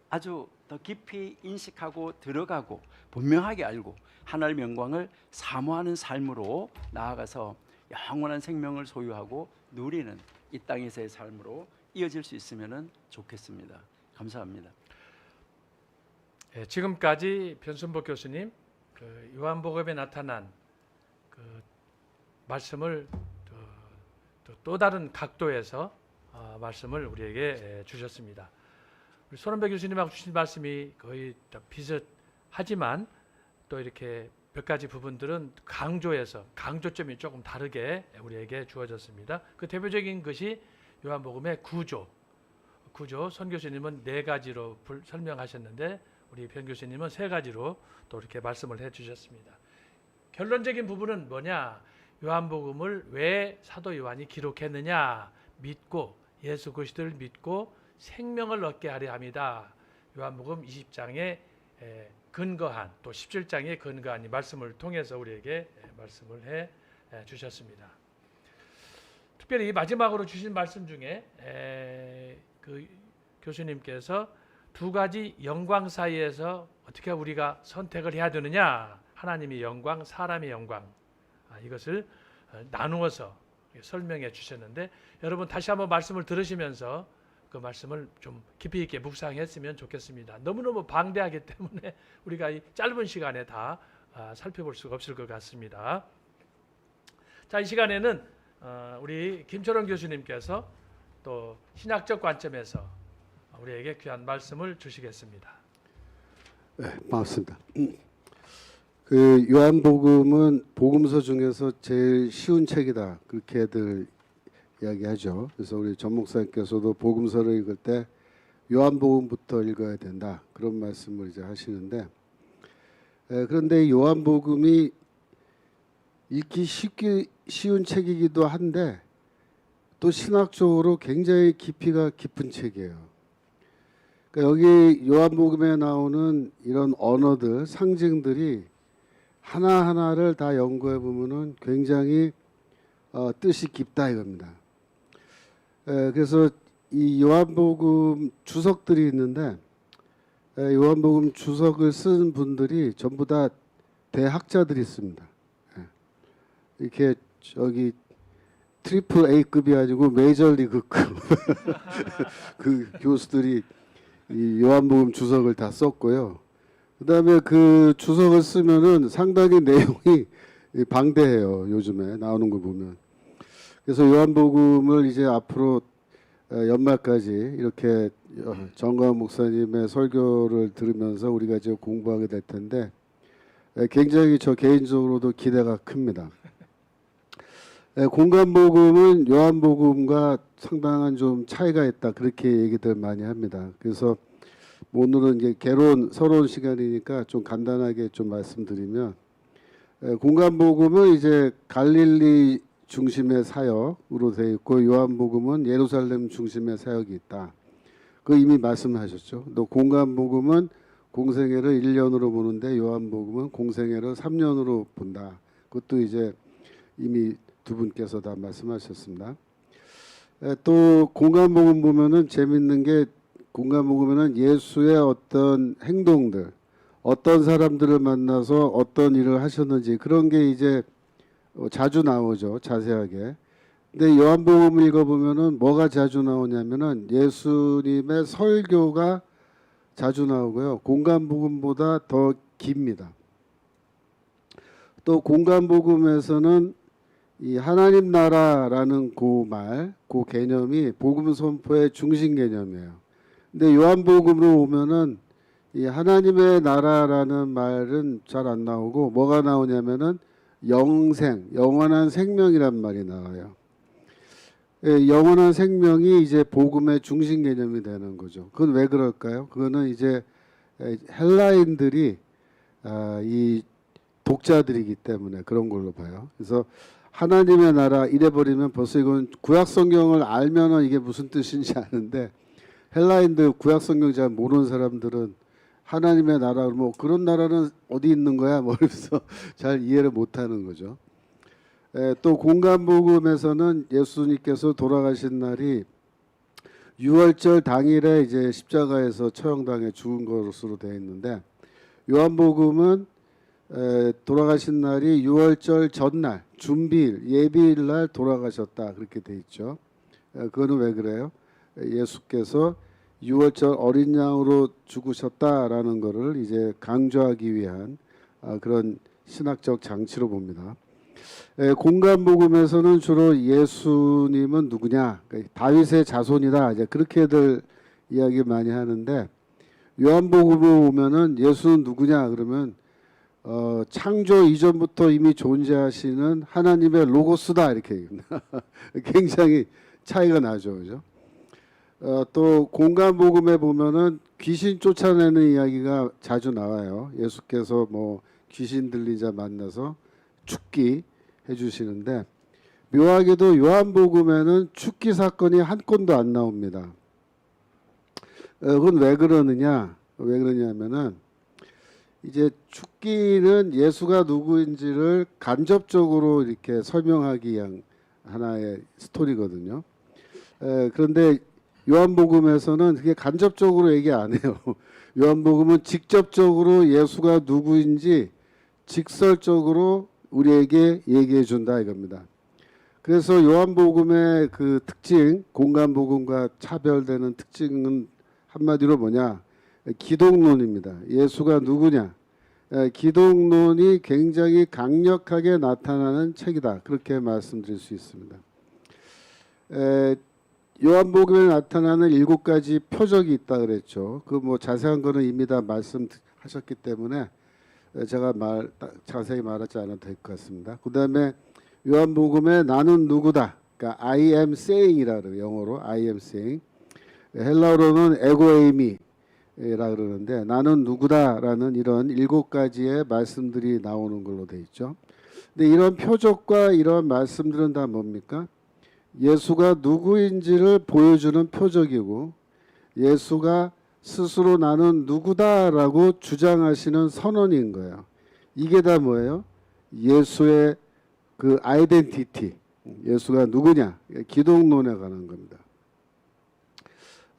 아주 더 깊이 인식하고 들어가고 분명하게 알고 하나님의 영광을 사모하는 삶으로 나아가서 영원한 생명을 소유하고 누리는 이 땅에서의 삶으로 이어질 수 있으면 좋겠습니다. 감사합니다. 지금까지 변순복 교수님 요한복음에 나타난 그 말씀을 또 다른 각도에서 말씀을 우리에게 주셨습니다. 우리 손원배 교수님하고 주신 말씀이 거의 비슷하지만 또 이렇게 몇 가지 부분들은 강조점이 조금 다르게 우리에게 주어졌습니다. 그 대표적인 것이 요한복음의 구조. 선 교수님은 네 가지로 설명하셨는데 우리 변 교수님은 세 가지로 또 이렇게 말씀을 해주셨습니다. 결론적인 부분은 뭐냐? 요한복음을 왜 사도 요한이 기록했느냐? 믿고 예수 그리스도를 믿고 생명을 얻게 하려 함이다. 요한복음 20장에 근거한 또 17장에 근거한 이 말씀을 통해서 우리에게 말씀을 해 주셨습니다. 특별히 마지막으로 주신 말씀 중에 그 교수님께서 두 가지 영광 사이에서 어떻게 우리가 선택을 해야 되느냐, 하나님의 영광, 사람의 영광, 이것을 나누어서 설명해 주셨는데, 여러분 다시 한번 말씀을 들으시면서 그 말씀을 좀 깊이 있게 묵상했으면 좋겠습니다. 너무너무 방대하기 때문에 우리가 이 짧은 시간에 다 살펴볼 수가 없을 것 같습니다. 자, 이 시간에는 우리 김철원 교수님께서 또 신학적 관점에서 우리에게 귀한 말씀을 주시겠습니다. 네, 반갑습니다. 그 요한복음은 복음서 중에서 제일 쉬운 책이다, 그렇게들 이야기하죠. 그래서 우리 전 목사님께서도 복음서를 읽을 때 요한복음부터 읽어야 된다, 그런 말씀을 이제 하시는데, 그런데 요한복음이 읽기 쉬운 책이기도 한데 또 신학적으로 굉장히 깊이가 깊은 책이에요. 그러니까 여기 요한복음에 나오는 이런 언어들, 상징들이 하나하나를 다 연구해 보면은 굉장히 뜻이 깊다 이겁니다. 그래서 이 요한복음 주석들이 있는데, 요한복음 주석을 쓴 분들이 전부 다 대학자들이 있습니다. 이렇게 저기 트리플 A급이 아니고 메이저리그급 그 교수들이 이 요한복음 주석을 다 썼고요. 그다음에 그 주석을 쓰면은 상당히 내용이 방대해요. 요즘에 나오는 거 보면. 그래서 요한복음을 이제 앞으로 연말까지 이렇게 정광 목사님의 설교를 들으면서 우리가 이제 공부하게 될 텐데, 굉장히 저 개인적으로도 기대가 큽니다. 공간복음은 요한복음과 상당한 좀 차이가 있다, 그렇게 얘기들 많이 합니다. 그래서 오늘은 이제 서러운 시간이니까 좀 간단하게 좀 말씀드리면, 공간복음은 이제 갈릴리 중심의 사역으로 되어 있고, 요한복음은 예루살렘 중심의 사역이 있다. 그 이미 말씀하셨죠. 또 공간복음은 공생애를 1년으로 보는데 요한복음은 공생애를 3년으로 본다. 그것도 이제 이미 두 분께서 다 말씀하셨습니다. 또 공간복음 보면은 재밌는 게, 공간복음에는 예수의 어떤 행동들, 어떤 사람들을 만나서 어떤 일을 하셨는지 그런 게 이제 자주 나오죠, 자세하게. 근데 요한복음 읽어보면은 뭐가 자주 나오냐면은 예수님의 설교가 자주 나오고요. 공간복음보다 더 깁니다. 또 공간복음에서는 이 하나님 나라라는 그 개념이 복음 선포의 중심 개념이에요. 근데 요한복음으로 오면은 이 하나님의 나라라는 말은 잘 안 나오고 뭐가 나오냐면은 영원한 생명이란 말이 나와요. 영원한 생명이 이제 복음의 중심 개념이 되는 거죠. 그건 왜 그럴까요? 그거는 이제 헬라인들이 이 독자들이기 때문에 그런 걸로 봐요. 그래서 하나님의 나라 이래버리면 벌써 이건 구약 성경을 알면은 이게 무슨 뜻인지 아는데, 헬라인들 구약 성경 잘 모르는 사람들은 하나님의 나라, 뭐 그런 나라는 어디 있는 거야? 뭐 이러면서 잘 이해를 못하는 거죠. 또 공간복음에서는 예수님께서 돌아가신 날이 유월절 당일에 이제 십자가에서 처형당해 죽은 것으로 되어 있는데, 요한복음은 돌아가신 날이 유월절 전날, 준비일, 예비일 날 돌아가셨다, 그렇게 돼 있죠. 그거는 왜 그래요? 예수께서 유월절 어린 양으로 죽으셨다라는 것을 이제 강조하기 위한 그런 신학적 장치로 봅니다. 공간복음에서는 주로 예수님은 누구냐, 다윗의 자손이다, 이제 그렇게들 이야기 많이 하는데, 요한복음에 오면은 예수는 누구냐 그러면 창조 이전부터 이미 존재하시는 하나님의 로고스다, 이렇게 얘기합니다. 굉장히 차이가 나죠, 그죠? 또 공간복음에 보면은 귀신 쫓아내는 이야기가 자주 나와요. 예수께서 뭐 귀신 들린 자 만나서 죽기 해주시는데 묘하게도 요한복음에는 죽기 사건이 한 건도 안 나옵니다. 그건 왜 그러냐면은 이제 죽기는 예수가 누구인지를 간접적으로 이렇게 설명하기 위한 하나의 스토리거든요. 그런데 요한복음에서는 그게 간접적으로 얘기 안 해요. 요한복음은 직접적으로 예수가 누구인지 직설적으로 우리에게 얘기해 준다 이겁니다. 그래서 요한복음의 그 특징, 공간복음과 차별되는 특징은 한마디로 뭐냐? 기독론입니다. 예수가 누구냐? 기독론이 굉장히 강력하게 나타나는 책이다. 그렇게 말씀드릴 수 있습니다. 요한복음에 나타나는 7가지 표적이 있다 그랬죠. 그 뭐 자세한 거는 이미 다 말씀하셨기 때문에 제가 자세히 말하지 않아도 될 것 같습니다. 그다음에 요한복음에 나는 누구다. 그러니까 I am saying이라 그래요. 영어로 I am saying. 헬라어로는 에고에이미라 그러는데 나는 누구다라는 이런 7가지의 말씀들이 나오는 걸로 돼 있죠. 근데 이런 표적과 이런 말씀들은 다 뭡니까? 예수가 누구인지를 보여주는 표적이고 예수가 스스로 나는 누구다라고 주장하시는 선언인 거예요. 이게 다 뭐예요? 예수의 그 아이덴티티, 예수가 누구냐, 기독론에 관한 겁니다.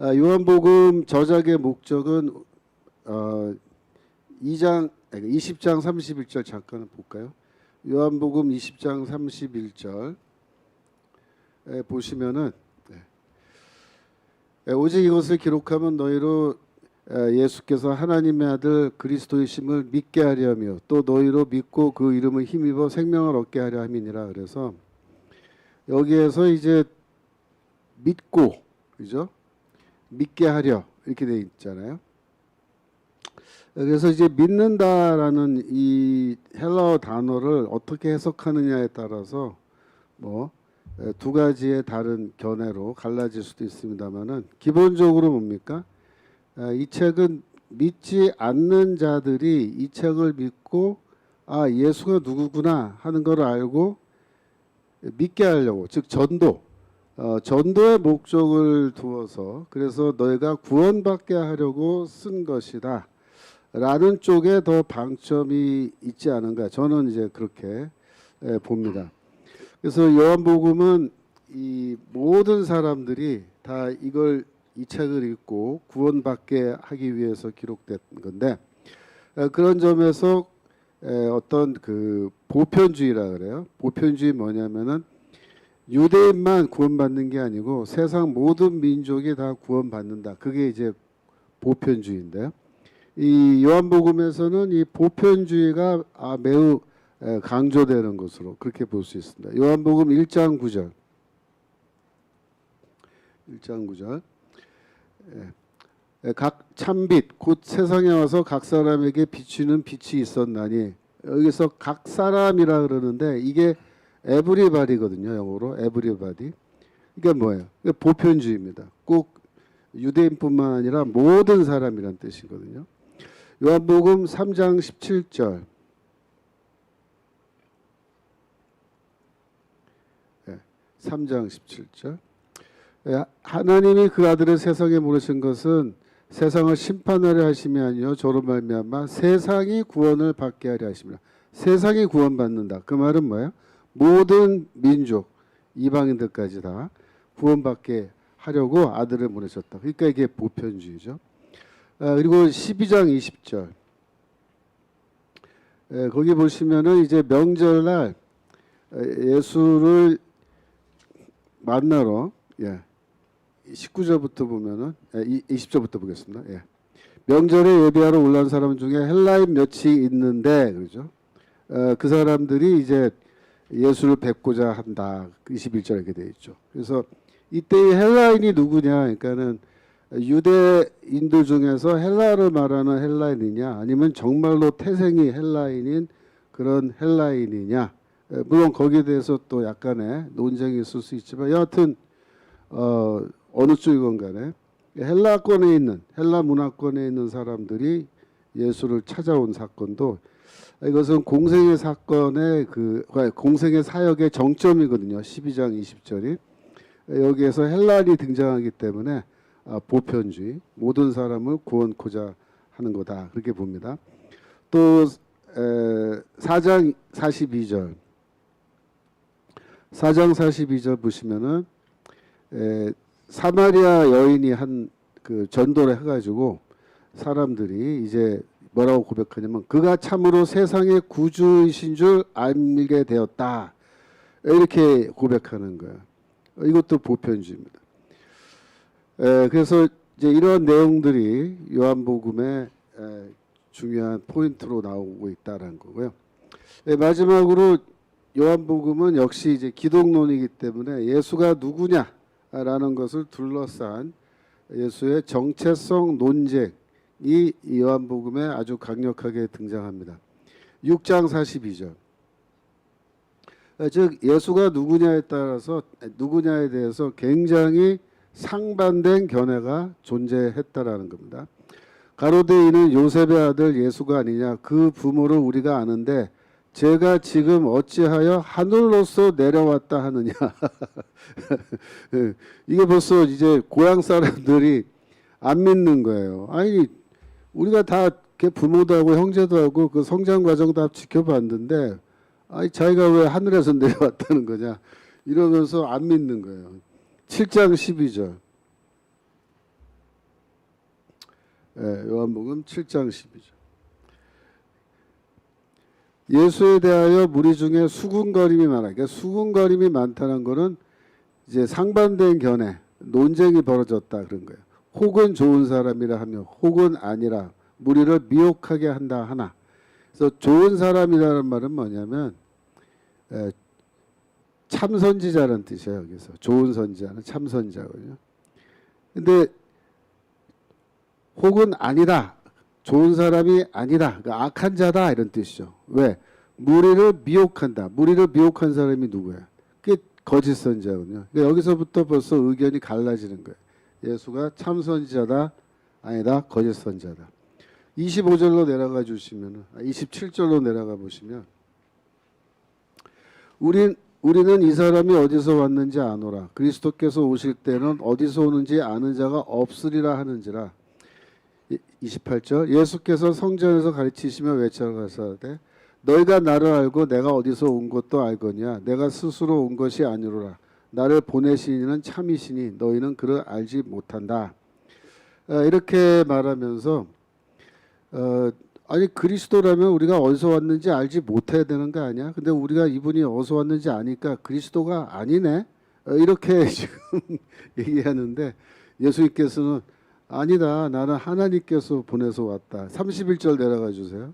요한복음 저작의 목적은 20장 31절 잠깐 볼까요? 요한복음 20장 31절 보시면은 오직 이것을 기록하면 너희로 예수께서 하나님의 아들 그리스도이심을 믿게 하려며 또 너희로 믿고 그 이름을 힘입어 생명을 얻게 하려 함이니라. 그래서 여기에서 이제 믿고, 그죠? 믿게 하려 이렇게 돼 있잖아요. 그래서 이제 믿는다라는 이 헬라어 단어를 어떻게 해석하느냐에 따라서 뭐 2가지의 다른 견해로 갈라질 수도 있습니다만은 기본적으로 뭡니까? 이 책은 믿지 않는 자들이 이 책을 믿고 아 예수가 누구구나 하는 걸 알고 믿게 하려고, 즉 전도의 목적을 두어서 그래서 너희가 구원받게 하려고 쓴 것이다 라는 쪽에 더 방점이 있지 않은가, 저는 이제 그렇게 봅니다. 그래서 요한복음은 이 모든 사람들이 다 이 책을 읽고 구원받게 하기 위해서 기록된 건데 그런 점에서 어떤 그 보편주의라 그래요. 보편주의 뭐냐면은 유대인만 구원받는 게 아니고 세상 모든 민족이 다 구원받는다. 그게 이제 보편주의인데요. 이 요한복음에서는 이 보편주의가 매우 강조되는 것으로 그렇게 볼 수 있습니다. 요한복음 1장 9절. 1장 9절. 각 참빛 곧 세상에 와서 각 사람에게 비추는 빛이 있었나니, 여기서 각 사람이라 그러는데 이게 에브리바디거든요. 영어로 에브리바디. 이게 뭐예요? 이게 보편주의입니다. 꼭 유대인뿐만 아니라 모든 사람이란 뜻이거든요. 요한복음 3장 17절. 3장 17절. 하나님이 그 아들을 세상에 보내신 것은 세상을 심판하려 하심이 아니요 저로 말미암아 세상이 구원을 받게 하려 하심이라. 세상이 구원받는다. 그 말은 뭐예요? 모든 민족, 이방인들까지 다 구원받게 하려고 아들을 보내셨다. 그러니까 이게 보편주의죠. 그리고 12장 20절. 거기 보시면은 이제 명절날 예수를 만나러 19절부터 보면은 20절부터 보겠습니다. 명절에 예배하러 올라온 사람 중에 헬라인 몇이 있는데 그렇죠. 그 사람들이 이제 예수를 뵙고자 한다. 21절 이렇게 되어 있죠. 그래서 이때 헬라인이 누구냐? 그러니까는 유대인들 중에서 헬라어를 말하는 헬라인이냐, 아니면 정말로 태생이 헬라인인 그런 헬라인이냐. 물론 거기에 대해서 또 약간의 논쟁이 있을 수 있지만 여하튼 어느 쪽이건 간에 헬라권에 있는 헬라 문화권에 있는 사람들이 예수를 찾아온 사건도 이것은 공생의 사건의 공생의 사역의 정점이거든요. 12장 20절이 여기에서 헬라인이 등장하기 때문에 보편주의 모든 사람을 구원코자 하는 거다 그렇게 봅니다. 또 4장 42절 4장 42절 보시면은 사마리아 여인이 한 그 전도를 해가지고 사람들이 이제 뭐라고 고백하냐면 그가 참으로 세상의 구주이신 줄 알게 되었다 이렇게 고백하는 거예요. 이것도 보편주의입니다. 그래서 이제 이런 내용들이 요한복음의 중요한 포인트로 나오고 있다라는 거고요. 마지막으로 요한복음은 역시 이제 기독론이기 때문에 예수가 누구냐라는 것을 둘러싼 예수의 정체성 논쟁이 이 요한복음에 아주 강력하게 등장합니다. 6장 42절. 즉 예수가 누구냐에 따라서 누구냐에 대해서 굉장히 상반된 견해가 존재했다라는 겁니다. 가로되 이는 요셉의 아들 예수가 아니냐 그 부모를 우리가 아는데 제가 지금 어찌하여 하늘로서 내려왔다 하느냐. 이게 벌써 이제 고향 사람들이 안 믿는 거예요. 아니 우리가 다 부모도 하고 형제도 하고 그 성장 과정 다 지켜봤는데 아니 자기가 왜 하늘에서 내려왔다는 거냐 이러면서 안 믿는 거예요. 7장 12절. 요한복음 7장 12절. 예수에 대하여 무리 중에 수군거림이 많아. 그러니까 수군거림이 많다는 것은 이제 상반된 견해, 논쟁이 벌어졌다 그런 거예요. 혹은 좋은 사람이라 하며 혹은 아니라 무리를 미혹하게 한다 하나. 그래서 좋은 사람이라는 말은 뭐냐면 참선지자라는 뜻이에요. 여기서 좋은 선지자는 참선지자거든요. 근데 혹은 아니다. 좋은 사람이 아니다. 그러니까 악한 자다 이런 뜻이죠. 왜? 무리를 미혹한다. 무리를 미혹한 사람이 누구야? 그게 거짓 선지자거든요. 그러니까 여기서부터 벌써 의견이 갈라지는 거예요. 예수가 참 선지자다. 아니다. 거짓 선지자다. 25절로 내려가 주시면 27절로 내려가 보시면 우리는 이 사람이 어디서 왔는지 아노라. 그리스도께서 오실 때는 어디서 오는지 아는 자가 없으리라 하는지라. 28절 예수께서 성전에서 가르치시며 외쳐가사대 너희가 나를 알고 내가 어디서 온 것도 알거니와 내가 스스로 온 것이 아니로라. 나를 보내신 이는 참이시니 너희는 그를 알지 못한다. 이렇게 말하면서 아니 그리스도라면 우리가 어디서 왔는지 알지 못해야 되는 거 아니야? 근데 우리가 이분이 어디서 왔는지 아니까 그리스도가 아니네? 이렇게 지금 얘기하는데 예수님께서는 아니다. 나는 하나님께서 보내서 왔다. 31절 내려가 주세요.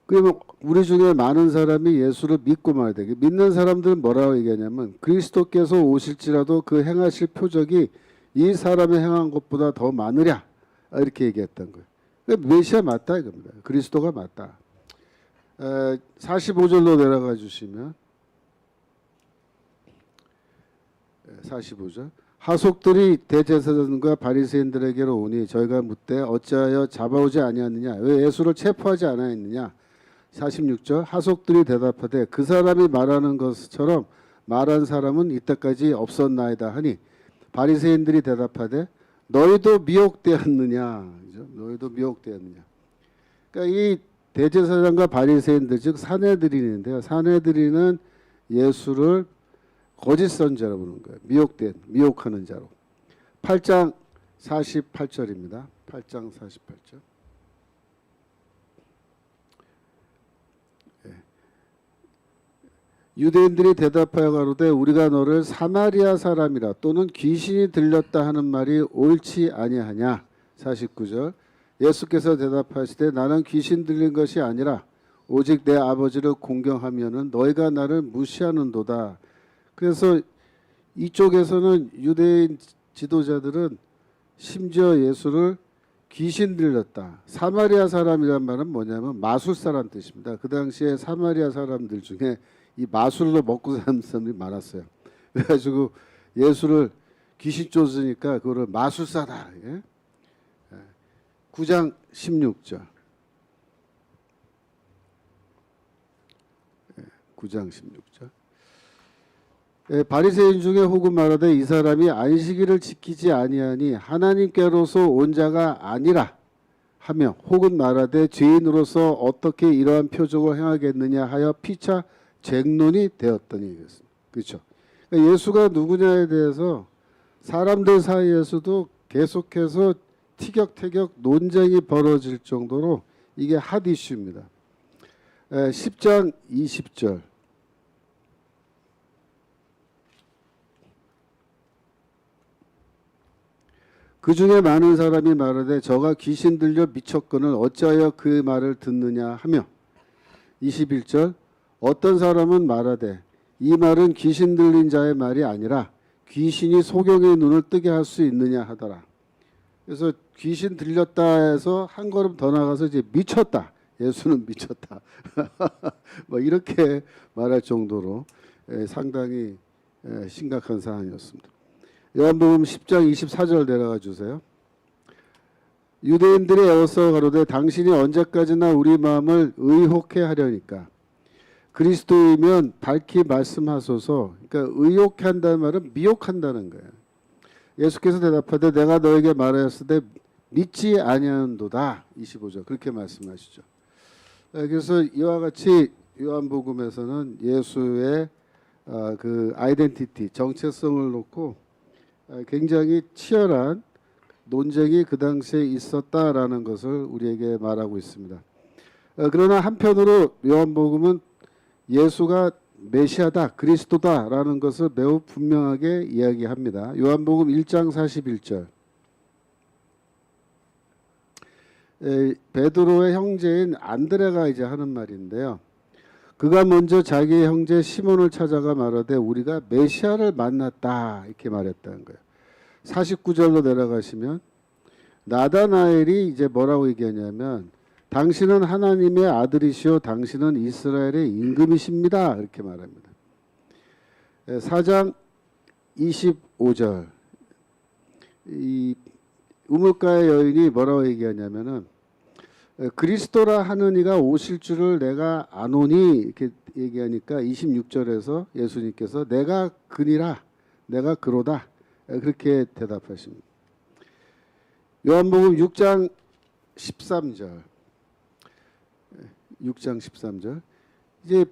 그러면 우리 중에 많은 사람이 예수를 믿고 말해야 돼. 믿는 사람들은 뭐라고 얘기하냐면 그리스도께서 오실지라도 그 행하실 표적이 이 사람이 행한 것보다 더 많으랴. 이렇게 얘기했던 거예요. 메시아 맞다 이겁니다. 그리스도가 맞다. 45절로 내려가 주시면 45절 하속들이 대제사장과 바리새인들에게로 오니 저희가 묻되 어찌하여 잡아오지 아니하느냐 왜 예수를 체포하지 않았느냐 46절 하속들이 대답하되 그 사람이 말하는 것처럼 말한 사람은 이때까지 없었나이다 하니 바리새인들이 대답하되 너희도 미혹되었느냐 너희도 미혹되었느냐 그러니까 이 대제사장과 바리새인들 즉 산헤드린인데요 산헤드린은 예수를 거짓 선지자라고 부르는 거예요. 미혹하는 자로. 8장 48절입니다. 8장 48절. 유대인들이 대답하여 가로되 우리가 너를 사마리아 사람이라 또는 귀신이 들렸다 하는 말이 옳지 아니하냐. 49절. 예수께서 대답하시되 나는 귀신 들린 것이 아니라 오직 내 아버지를 공경하면은 너희가 나를 무시하는도다. 그래서 이쪽에서는 유대인 지도자들은 심지어 예수를 귀신 들렸다. 사마리아 사람이란 말은 뭐냐면 마술사란 뜻입니다. 그 당시에 사마리아 사람들 중에 이 마술로 먹고 사는 사람들이 많았어요. 그래가지고 예수를 귀신 쫓으니까 그거를 마술사다. 예? 9장 16절. 9장 16절. 바리새인 중에 혹은 말하되 이 사람이 안식일을 지키지 아니하니 하나님께로서 온 자가 아니라 하며 혹은 말하되 죄인으로서 어떻게 이러한 표적을 행하겠느냐 하여 피차 쟁론이 되었더니 그렇죠. 그러니까 예수가 누구냐에 대해서 사람들 사이에서도 계속해서 티격태격 논쟁이 벌어질 정도로 이게 핫 이슈입니다. 10장 20절. 그 중에 많은 사람이 말하되 저가 귀신 들려 미쳤거늘 어찌하여 그 말을 듣느냐 하며 21절 어떤 사람은 말하되 이 말은 귀신 들린 자의 말이 아니라 귀신이 소경의 눈을 뜨게 할 수 있느냐 하더라. 그래서 귀신 들렸다 해서 한 걸음 더 나가서 이제 미쳤다. 예수는 미쳤다. 뭐 이렇게 말할 정도로 상당히 심각한 상황이었습니다. 요한복음 10장 24절 내려가 주세요. 유대인들이 애워서 가로되 당신이 언제까지나 우리 마음을 의혹해 하려니까 그리스도이면 밝히 말씀하소서. 그러니까 의혹해 한다는 말은 미혹한다는 거예요. 예수께서 대답하되 내가 너에게 말하였을 때 믿지 아니하는도다. 25절 그렇게 말씀하시죠. 그래서 이와 같이 요한복음에서는 예수의 그 아이덴티티 정체성을 놓고 굉장히 치열한 논쟁이 그 당시에 있었다라는 것을 우리에게 말하고 있습니다. 그러나 한편으로 요한복음은 예수가 메시아다, 그리스도다라는 것을 매우 분명하게 이야기합니다. 요한복음 1장 41절. 베드로의 형제인 안드레가 이제 하는 말인데요. 그가 먼저 자기의 형제 시몬을 찾아가 말하되 우리가 메시아를 만났다 이렇게 말했다는 거예요. 49절로 내려가시면 나다나엘이 이제 뭐라고 얘기하냐면 당신은 하나님의 아들이시오 당신은 이스라엘의 임금이십니다 이렇게 말합니다. 4장 25절 이 우물가의 여인이 뭐라고 얘기하냐면은 그리스도라 하는 이가 오실 줄을 내가 아노니 이렇게 얘기하니까 26절에서 예수님께서 내가 그니라 내가 그로다 그렇게 대답하십니다. 요한복음 6장 13절 6장 13절 이제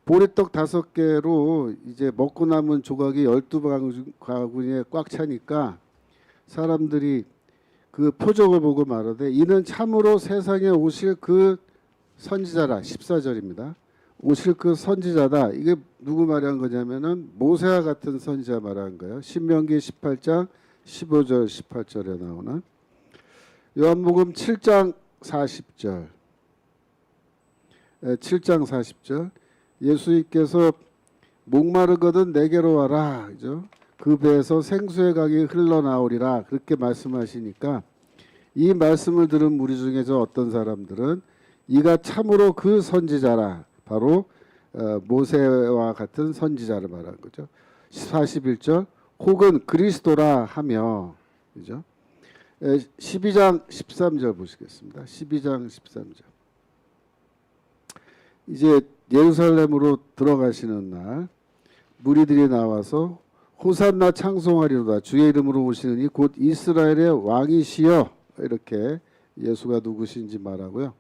보리떡 5개로 이제 먹고 남은 조각이 12바구니에 꽉 차니까 사람들이 그 표적을 보고 말하되 이는 참으로 세상에 오실 그 선지자라. 14절입니다. 오실 그 선지자다. 이게 누구 말한 거냐면은 모세와 같은 선지자 말한 거예요. 신명기 18장 15절 18절에 나오는 요한복음 7장 40절 7장 40절 예수님께서 목마르거든 내게로 와라. 그죠? 그 배에서 생수의 강이 흘러나오리라 그렇게 말씀하시니까 이 말씀을 들은 무리 중에서 어떤 사람들은 이가 참으로 그 선지자라 바로 모세와 같은 선지자를 말하는 거죠. 41절 혹은 그리스도라 하며 그죠? 12장 13절 보시겠습니다. 12장 13절 이제 예루살렘으로 들어가시는 날 무리들이 나와서 호산나 창송하리로다 주의 이름으로 오시느니 곧 이스라엘의 왕이시여 이렇게 예수가 누구신지 말하고요.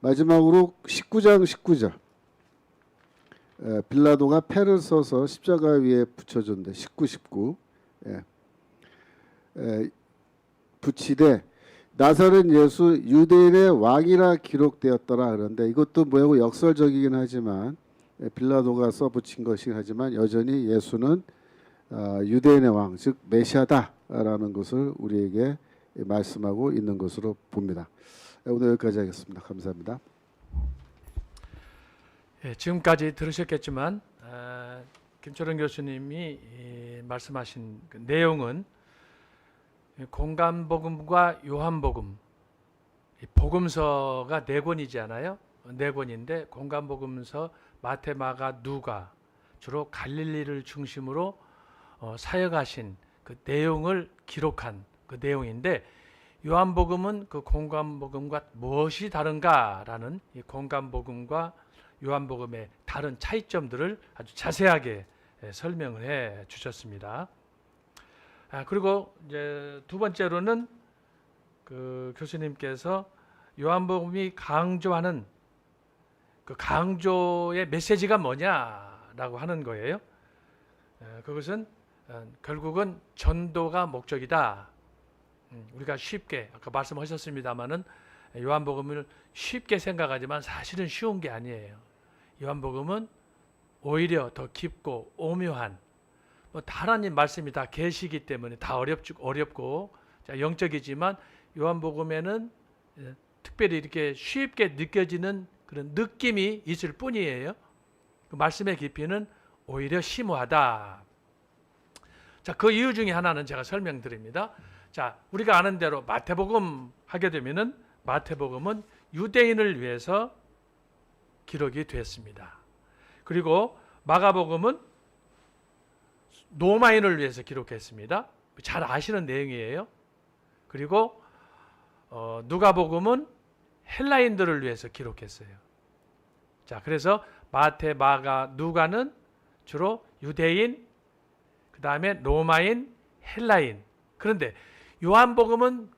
마지막으로 19장 19절 빌라도가 패를 써서 십자가 위에 붙여줬는데 19 붙이되 나사렛 예수 유대인의 왕이라 기록되었더라. 그런데 이것도 뭐고 역설적이긴 하지만 빌라도가 써붙인 것이긴 하지만 여전히 예수는 유대인의 왕, 즉 메시아다라는 것을 우리에게 말씀하고 있는 것으로 봅니다. 오늘 여기까지 하겠습니다. 감사합니다. 지금까지 들으셨겠지만 김철원 교수님이 말씀하신 그 내용은 공간복음과 요한복음 복음서가 4권이잖아요. 4권인데 공간복음서 마태, 마가, 누가 주로 갈릴리를 중심으로 사역하신 그 내용을 기록한 그 내용인데 요한복음은 그 공관복음과 무엇이 다른가라는 이 공관복음과 요한복음의 다른 차이점들을 아주 자세하게 설명을 해 주셨습니다. 그리고 이제 두 번째로는 그 교수님께서 요한복음이 강조하는 그 강조의 메시지가 뭐냐라고 하는 거예요. 그것은 결국은 전도가 목적이다. 우리가 쉽게 아까 말씀하셨습니다마는 요한복음을 쉽게 생각하지만 사실은 쉬운 게 아니에요. 요한복음은 오히려 더 깊고 오묘한 하나님 말씀이 다 계시기 때문에 다 어렵고 영적이지만 요한복음에는 특별히 이렇게 쉽게 느껴지는 그런 느낌이 있을 뿐이에요. 그 말씀의 깊이는 오히려 심오하다. 자, 그 이유 중에 하나는 제가 설명드립니다. 자, 우리가 아는 대로 마태복음 하게 되면은 마태복음은 유대인을 위해서 기록이 됐습니다. 그리고 마가복음은 로마인을 위해서 기록했습니다. 잘 아시는 내용이에요. 그리고 누가복음은 헬라인들을 위해서 기록했어요. 자, 그래서 마태, 마가, 누가는 주로 유대인, 그 다음에 로마인, 헬라인. 그런데 요한복음은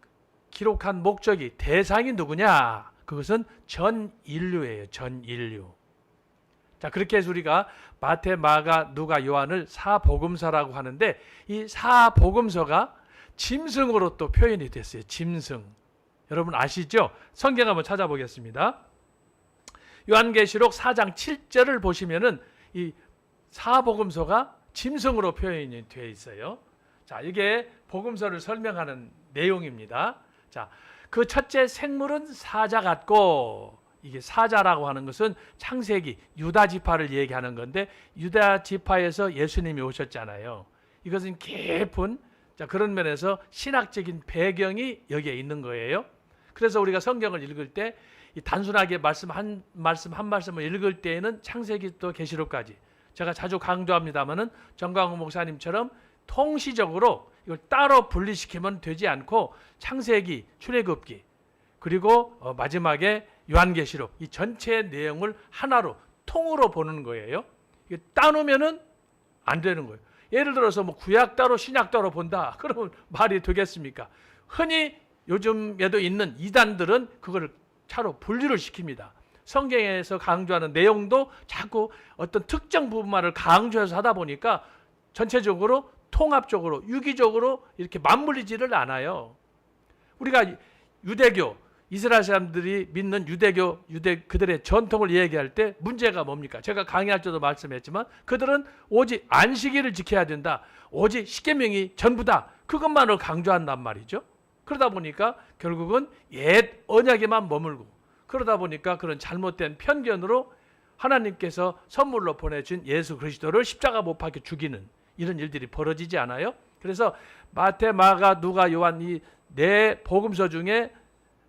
기록한 목적이 대상이 누구냐? 그것은 전 인류예요. 전 인류. 자, 그렇게 해서 우리가 마태, 마가, 누가, 요한을 사복음서라고 하는데 이 사복음서가 짐승으로 또 표현이 됐어요. 짐승. 여러분 아시죠? 성경 한번 찾아보겠습니다. 요한계시록 4장 7절을 보시면은 이 사복음서가 짐승으로 표현이 되어 있어요. 자, 이게 복음서를 설명하는 내용입니다. 자, 그 첫째 생물은 사자 같고, 이게 사자라고 하는 것은 창세기 유다 지파를 얘기하는 건데 유다 지파에서 예수님이 오셨잖아요. 이것은 깊은 그런 면에서 신학적인 배경이 여기에 있는 거예요. 그래서 우리가 성경을 읽을 때 이 단순하게 말씀 한 말씀을 읽을 때에는 창세기부터 계시록까지 제가 자주 강조합니다마는 정광훈 목사님처럼 통시적으로 이걸 따로 분리시키면 되지 않고 창세기, 출애굽기 그리고 마지막에 요한계시록 이 전체 내용을 하나로 통으로 보는 거예요. 이게 따놓으면은 안 되는 거예요. 예를 들어서 뭐 구약 따로 신약 따로 본다. 그러면 말이 되겠습니까? 흔히 요즘에도 있는 이단들은 그걸 차로 분류를 시킵니다. 성경에서 강조하는 내용도 자꾸 어떤 특정 부분만을 강조해서 하다 보니까 전체적으로 통합적으로 유기적으로 이렇게 맞물리지를 않아요. 우리가 유대교 이스라엘 사람들이 믿는 유대교 그들의 전통을 얘기할 때 문제가 뭡니까? 제가 강의할 때도 말씀했지만 그들은 오직 안식일을 지켜야 된다. 오직 십계명이 전부다. 그것만을 강조한단 말이죠. 그러다 보니까 결국은 옛 언약에만 머물고 그러다 보니까 그런 잘못된 편견으로 하나님께서 선물로 보내준 예수 그리스도를 십자가 못 박혀 죽이는 이런 일들이 벌어지지 않아요? 그래서 마태, 마가, 누가, 요한 이 네 복음서 중에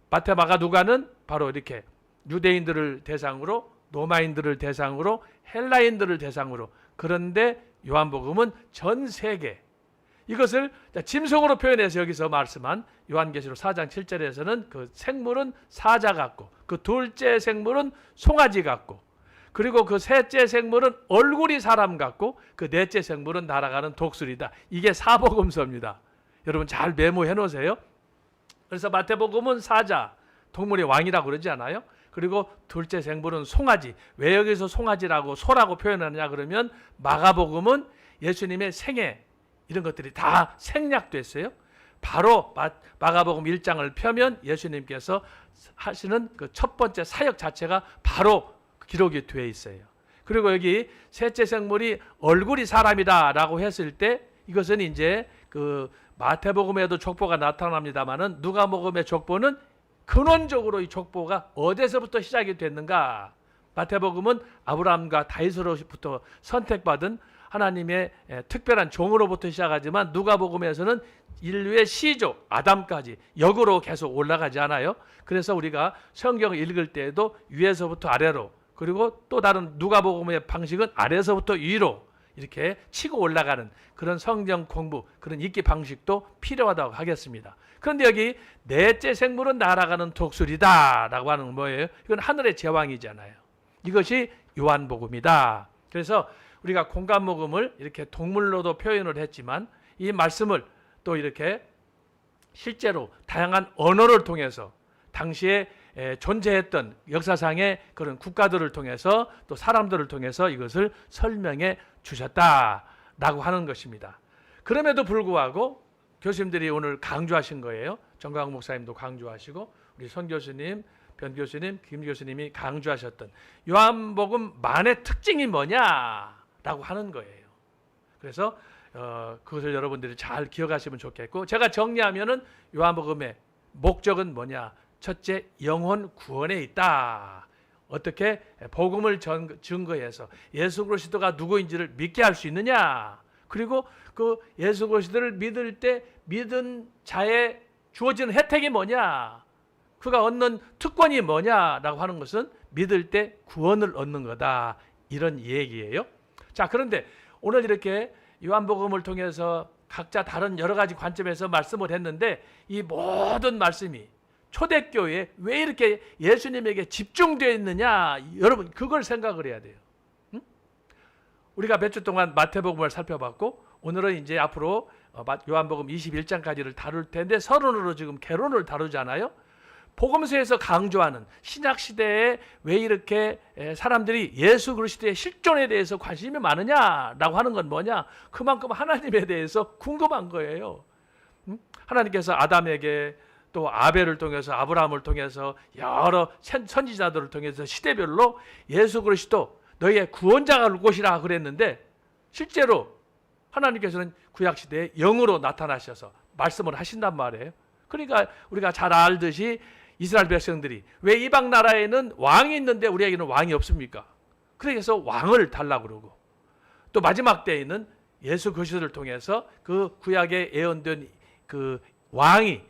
마태, 마가, 누가는 바로 이렇게 유대인들을 대상으로 로마인들을 대상으로 헬라인들을 대상으로 그런데 요한복음은 전 세계 이것을 짐승으로 표현해서 여기서 말씀한 요한계시록 4장 7절에서는 그 생물은 사자 같고 그 둘째 생물은 송아지 같고 그리고 그 셋째 생물은 얼굴이 사람 같고 그 넷째 생물은 날아가는 독수리다. 이게 사복음서입니다. 여러분 잘 메모해 놓으세요. 그래서 마태복음은 사자, 동물의 왕이라고 그러지 않아요? 그리고 둘째 생물은 송아지. 왜 여기서 송아지라고 소라고 표현하느냐 그러면 마가복음은 예수님의 생애 이런 것들이 다 생략됐어요. 바로 마가복음 1장을 펴면 예수님께서 하시는 그 첫 번째 사역 자체가 바로 기록이 되어 있어요. 그리고 여기 셋째 생물이 얼굴이 사람이다라고 했을 때 이것은 이제 그 마태복음에도 족보가 나타납니다만은 누가복음의 족보는 근원적으로 이 족보가 어디서부터 시작이 됐는가? 마태복음은 아브라함과 다윗으로부터 선택받은 하나님의 특별한 종으로부터 시작하지만 누가복음에서는 인류의 시조 아담까지 역으로 계속 올라가지 않아요. 그래서 우리가 성경을 읽을 때에도 위에서부터 아래로 그리고 또 다른 누가복음의 방식은 아래서부터 위로 이렇게 치고 올라가는 그런 성경 공부, 그런 읽기 방식도 필요하다고 하겠습니다. 그런데 여기 넷째 생물은 날아가는 독수리다라고 하는 건 뭐예요? 이건 하늘의 제왕이잖아요. 이것이 요한복음이다. 그래서 우리가 공감복음을 이렇게 동물로도 표현을 했지만 이 말씀을 또 이렇게 실제로 다양한 언어를 통해서 당시에 존재했던 역사상의 그런 국가들을 통해서 또 사람들을 통해서 이것을 설명해 주셨다라고 하는 것입니다. 그럼에도 불구하고 교수님들이 오늘 강조하신 거예요. 정광 목사님도 강조하시고 우리 손 교수님, 변 교수님, 김 교수님이 강조하셨던 요한복음만의 특징이 뭐냐라고 하는 거예요. 그래서 그것을 여러분들이 잘 기억하시면 좋겠고, 제가 정리하면은 요한복음의 목적은 뭐냐? 첫째, 영혼 구원에 있다. 어떻게 복음을 증거해서 예수 그리스도가 누구인지를 믿게 할 수 있느냐? 그리고 그 예수 그리스도를 믿을 때 믿은 자의 주어지는 혜택이 뭐냐? 그가 얻는 특권이 뭐냐라고 하는 것은 믿을 때 구원을 얻는 거다. 이런 얘기예요. 자, 그런데 오늘 이렇게 요한복음을 통해서 각자 다른 여러 가지 관점에서 말씀을 했는데 이 모든 말씀이 초대교회에 왜 이렇게 예수님에게 집중되어 있느냐, 여러분 그걸 생각을 해야 돼요. 응? 우리가 몇 주 동안 마태복음을 살펴봤고 오늘은 이제 앞으로 요한복음 21장까지를 다룰 텐데 서론으로 지금 개론을 다루잖아요. 복음서에서 강조하는 신약 시대에 왜 이렇게 사람들이 예수 그리스도의 실존에 대해서 관심이 많으냐라고 하는 건 뭐냐? 그만큼 하나님에 대해서 궁금한 거예요. 하나님께서 아담에게 또 아벨을 통해서 아브라함을 통해서 여러 선지자들을 통해서 시대별로 예수 그리스도 너희의 구원자가 올 것이라 그랬는데 실제로 하나님께서는 구약 시대에 영으로 나타나셔서 말씀을 하신단 말이에요. 그러니까 우리가 잘 알듯이 이스라엘 백성들이 왜 이방 나라에는 왕이 있는데 우리에게는 왕이 없습니까? 그래서 왕을 달라고 그러고 또 마지막 때에는 예수 그리스도를 통해서 그 구약에 예언된 그 왕이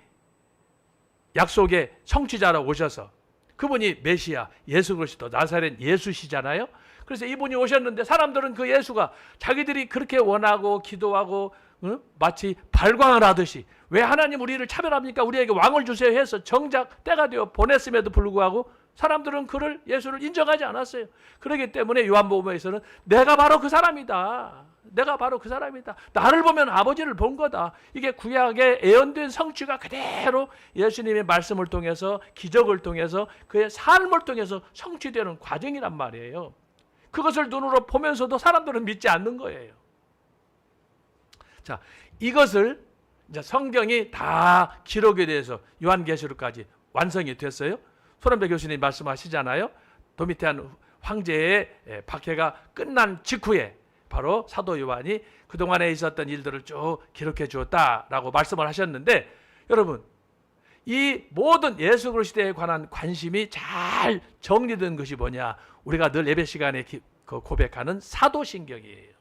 약속의 성취자로 오셔서 그분이 메시아 예수 그리스도 나사렛 예수시잖아요. 그래서 이분이 오셨는데 사람들은 그 예수가 자기들이 그렇게 원하고 기도하고 마치 발광을 하듯이 왜 하나님 우리를 차별합니까? 우리에게 왕을 주세요 해서 정작 때가 되어 보냈음에도 불구하고 사람들은 그를 예수를 인정하지 않았어요. 그렇기 때문에 요한복음에서는 내가 바로 그 사람이다. 내가 바로 그 사람이다. 나를 보면 아버지를 본 거다. 이게 구약에 예언된 성취가 그대로 예수님의 말씀을 통해서 기적을 통해서 그의 삶을 통해서 성취되는 과정이란 말이에요. 그것을 눈으로 보면서도 사람들은 믿지 않는 거예요. 자, 이것을 이제 성경이 다 기록에 대해서 요한계시록까지 완성이 됐어요. 손원배 교수님 말씀하시잖아요. 도미티안 황제의 박해가 끝난 직후에 바로 사도 요한이 그동안에 있었던 일들을 쭉 기록해 주었다라고 말씀을 하셨는데 여러분 이 모든 예수 그리스도에 관한 관심이 잘 정리된 것이 뭐냐? 우리가 늘 예배 시간에 고백하는 사도신경이에요.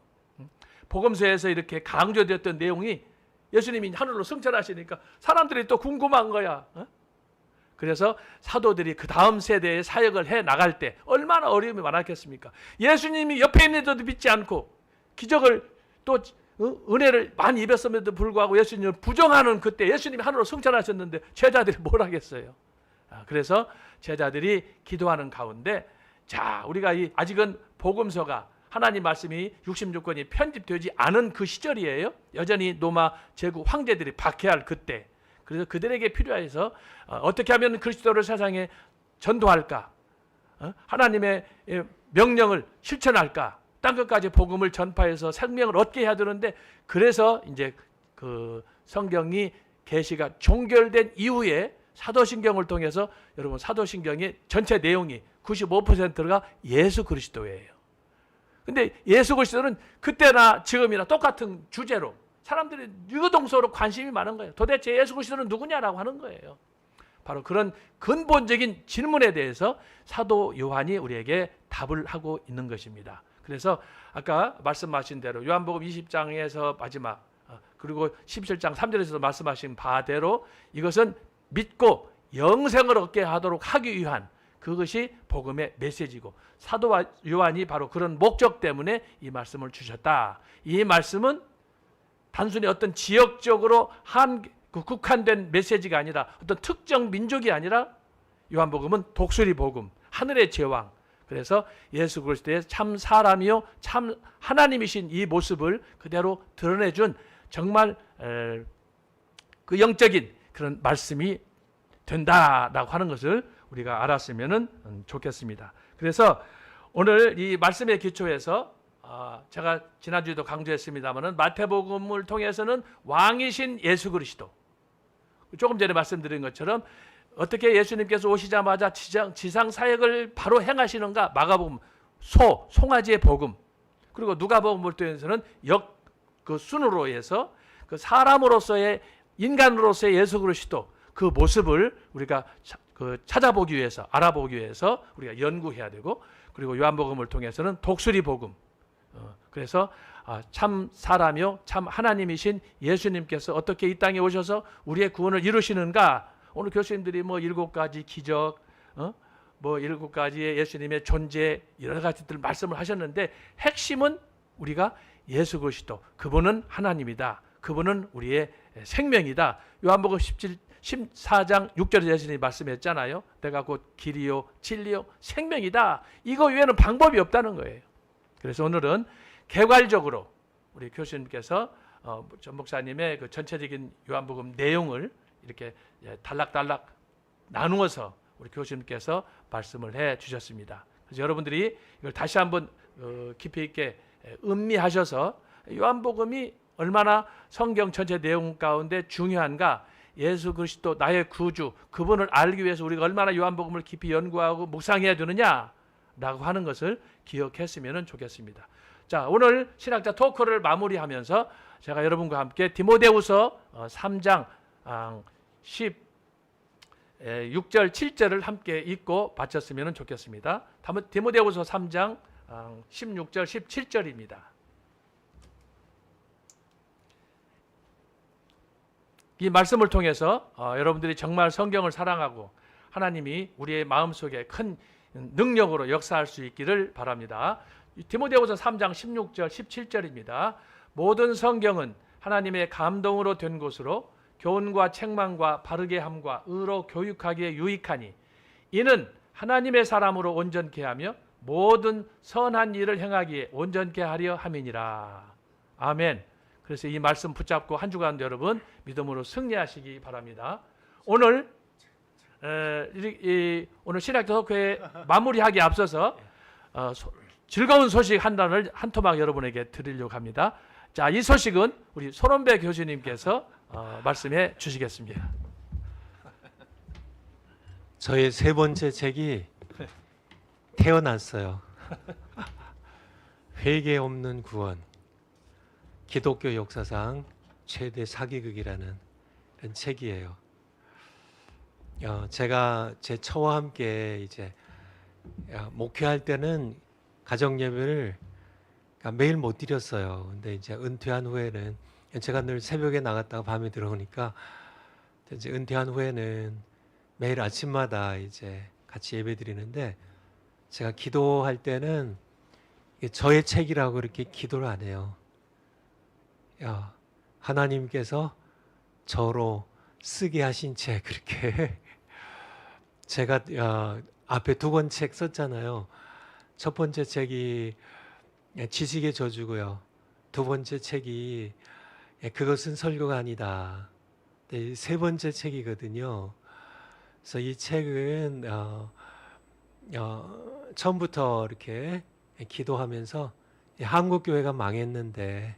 복음서에서 이렇게 강조되었던 내용이 예수님이 하늘로 승천하시니까 사람들이 또 궁금한 거야. 그래서 사도들이 그 다음 세대의 사역을 해 나갈 때 얼마나 어려움이 많았겠습니까? 예수님이 옆에 있는 데도 믿지 않고 기적을 또 은혜를 많이 입었음에도 불구하고 예수님을 부정하는 그때 예수님이 하늘로 승천하셨는데 제자들이 뭘 하겠어요? 그래서 제자들이 기도하는 가운데 자, 우리가 아직은 복음서가 하나님 말씀이 66권이 편집되지 않은 그 시절이에요. 여전히 로마 제국 황제들이 박해할 그때. 그래서 그들에게 필요해서 어떻게 하면 그리스도를 세상에 전도할까? 하나님의 명령을 실천할까? 땅 끝까지 복음을 전파해서 생명을 얻게 해야 되는데 그래서 이제 그 성경이 계시가 종결된 이후에 사도신경을 통해서 여러분 사도신경의 전체 내용이 95%가 예수 그리스도예요. 근데 예수 그리스도는 그때나 지금이나 똑같은 주제로 사람들이 유동적으로 관심이 많은 거예요. 도대체 예수 그리스도는 누구냐라고 하는 거예요. 바로 그런 근본적인 질문에 대해서 사도 요한이 우리에게 답을 하고 있는 것입니다. 그래서 아까 말씀하신 대로 요한복음 20장에서 마지막 그리고 17장 3절에서도 말씀하신 바대로 이것은 믿고 영생을 얻게 하도록 하기 위한 그것이 복음의 메시지고 사도 요한이 바로 그런 목적 때문에 이 말씀을 주셨다. 이 말씀은 단순히 어떤 지역적으로 국한된 메시지가 아니라 어떤 특정 민족이 아니라 요한복음은 독수리 복음, 하늘의 제왕. 그래서 예수 그리스도의 참 사람이요 참 하나님이신 이 모습을 그대로 드러내준 정말 그 영적인 그런 말씀이 된다라고 하는 것을 우리가 알았으면 좋겠습니다. 그래서 오늘 이 말씀의 기초에서 제가 지난주에도 강조했습니다마는 마태복음을 통해서는 왕이신 예수 그리스도, 조금 전에 말씀드린 것처럼 어떻게 예수님께서 오시자마자 지상 사역을 바로 행하시는가? 마가복음 송아지의 복음, 그리고 누가복음을 통해서는 그 순으로 해서 그 사람으로서의 인간으로서의 예수 그리스도 그 모습을 우리가 찾아보기 위해서 알아보기 위해서 우리가 연구해야 되고, 그리고 요한복음을 통해서는 독수리 복음. 그래서 참 사람이요 참 하나님이신 예수님께서 어떻게 이 땅에 오셔서 우리의 구원을 이루시는가? 오늘 교수님들이 뭐 7가지 기적, 뭐 7가지의 예수님의 존재 여러 가지들 말씀을 하셨는데 핵심은 우리가 예수 그리스도, 그분은 하나님이다. 그분은 우리의 생명이다. 요한복음 14장 6절에 예수님이 말씀했잖아요. 내가 곧 길이요 진리요 생명이다. 이거 외에는 방법이 없다는 거예요. 그래서 오늘은 개괄적으로 우리 교수님께서 전 목사님의 그 전체적인 요한복음 내용을 이렇게 단락단락 나누어서 우리 교수님께서 말씀을 해 주셨습니다. 그래서 여러분들이 이걸 다시 한번 깊이 있게 음미하셔서 요한복음이 얼마나 성경 전체 내용 가운데 중요한가, 예수 그리스도 나의 구주, 그분을 알기 위해서 우리가 얼마나 요한복음을 깊이 연구하고 묵상해야 되느냐라고 하는 것을 기억했으면 좋겠습니다. 자, 오늘 신학자 토크를 마무리하면서 제가 여러분과 함께 디모데후서 3장 16절 7절을 함께 읽고 바쳤으면 좋겠습니다. 디모데후서 3장 16절 17절입니다. 이 말씀을 통해서 여러분들이 정말 성경을 사랑하고 하나님이 우리의 마음속에 큰 능력으로 역사할 수 있기를 바랍니다. 디모데후서 3장 16절 17절입니다. 모든 성경은 하나님의 감동으로 된 것으로 교훈과 책망과 바르게 함과 의로 교육하기에 유익하니 이는 하나님의 사람으로 온전케 하며 모든 선한 일을 행하기에 온전케 하려 함이니라. 아멘. 그래서 이 말씀 붙잡고 한 주간 여러분 믿음으로 승리하시기 바랍니다. 오늘 오늘 신학교 토크회 마무리하기 앞서서 즐거운 소식 한 토막 여러분에게 드리려고 합니다. 자, 이 소식은 우리 손원배 교수님께서 말씀해 주시겠습니다. 저의 세 번째 책이 태어났어요. 회개 없는 구원, 기독교 역사상 최대 사기극이라는 이런 책이에요. 제가 제 처와 함께 이제 목회할 때는 가정 예배를 매일 못 드렸어요. 근데 이제 은퇴한 후에는 제가 늘 새벽에 나갔다가 밤에 들어오니까 이제 은퇴한 후에는 매일 아침마다 이제 같이 예배 드리는데, 제가 기도할 때는 저의 책이라고 이렇게 기도를 안 해요. 하나님께서 저로 쓰게 하신 책, 그렇게 제가 앞에 두 권 책 썼잖아요. 첫 번째 책이 지식의 저주고요. 두 번째 책이 그것은 설교가 아니다. 세 번째 책이거든요. 그래서 이 책은 처음부터 이렇게 기도하면서 한국 교회가 망했는데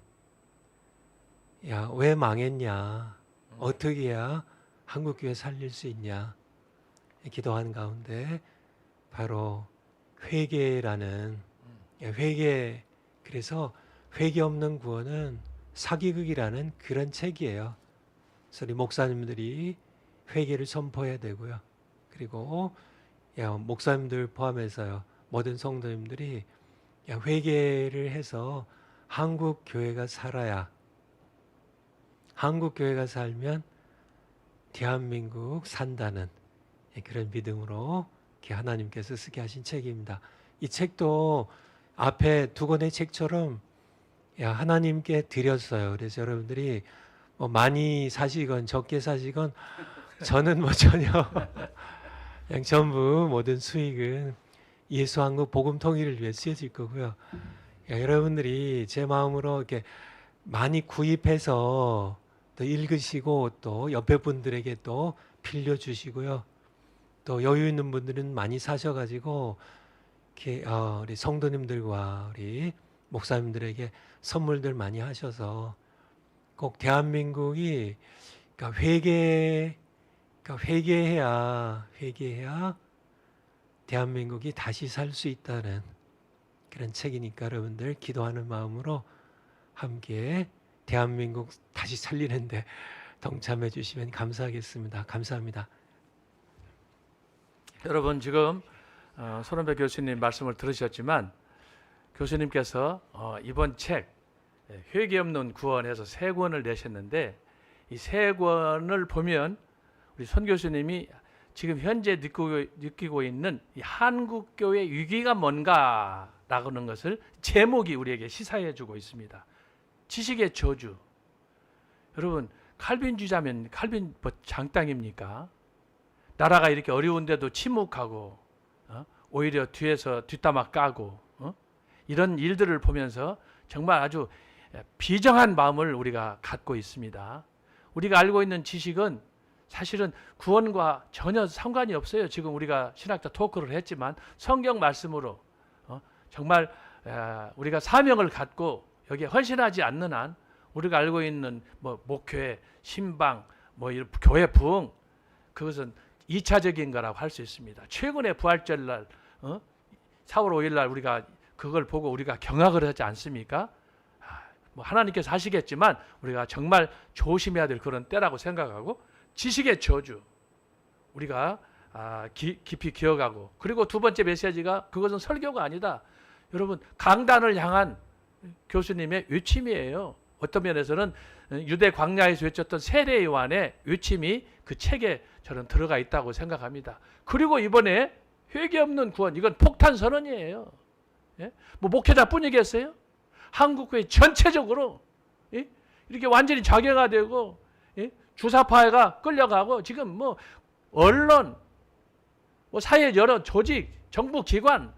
왜 망했냐? 어떻게 해야 한국 교회 살릴 수 있냐? 기도하는 가운데 바로 회개라는 회개, 그래서 회개 없는 구원은 사기극이라는 그런 책이에요. 그래서 우리 목사님들이 회개를 선포해야 되고요. 그리고 목사님들 포함해서요, 모든 성도님들이 회개를 해서 한국 교회가 살아야, 한국 교회가 살면 대한민국 산다는 그런 믿음으로 이렇게 하나님께서 쓰게 하신 책입니다. 이 책도 앞에 두 권의 책처럼 하나님께 드렸어요. 그래서 여러분들이 뭐 많이 사시건 적게 사시건 저는 뭐 전혀 그냥 전부 모든 수익은 예수 한국 복음 통일을 위해 쓰여질 거고요. 여러분들이 제 마음으로 이렇게 많이 구입해서 또 읽으시고 또 옆에 분들에게 또 빌려주시고요. 또 여유 있는 분들은 많이 사셔가지고 이렇게 우리 성도님들과 우리 목사님들에게 선물들 많이 하셔서 꼭 대한민국이 그러니까 회개해야 대한민국이 다시 살 수 있다는 그런 책이니까 여러분들 기도하는 마음으로 함께 대한민국 다시 살리는데 동참해 주시면 감사하겠습니다. 감사합니다. 여러분 지금 손원배 교수님 말씀을 들으셨지만 교수님께서 이번 책 회개 없는 구원에서 3권을 내셨는데 이 3권을 보면 우리 손 교수님이 지금 현재 느끼고 있는 이 한국교회 위기가 뭔가라는 것을 제목이 우리에게 시사해 주고 있습니다. 지식의 저주. 여러분 칼빈주의자면 칼빈 뭐 장땅입니까? 나라가 이렇게 어려운데도 침묵하고 오히려 뒤에서 뒷담화 까고 이런 일들을 보면서 정말 아주 비정한 마음을 우리가 갖고 있습니다. 우리가 알고 있는 지식은 사실은 구원과 전혀 상관이 없어요. 지금 우리가 신학자 토크를 했지만 성경 말씀으로 정말 우리가 사명을 갖고 여기에 헌신하지 않는 한 우리가 알고 있는 뭐 목회, 신방, 뭐 이런 교회 부흥 그것은 2차적인 거라고 할 수 있습니다. 최근에 부활절 날 4월 5일 날 우리가 그걸 보고 우리가 경악을 하지 않습니까? 뭐 하나님께서 하시겠지만 우리가 정말 조심해야 될 그런 때라고 생각하고 지식의 저주 우리가 깊이 기억하고 그리고 두 번째 메시지가 그것은 설교가 아니다. 여러분 강단을 향한 교수님의 외침이에요. 어떤 면에서는 유대 광야에서 외쳤던 세례 요한의 외침이 그 책에 저는 들어가 있다고 생각합니다. 그리고 이번에 회개 없는 구원 이건 폭탄 선언이에요. 예? 뭐 목회자뿐이겠어요? 한국교회 전체적으로 이렇게 완전히 자결화되고 주사파가 끌려가고 지금 뭐 언론, 뭐 사회 여러 조직, 정부 기관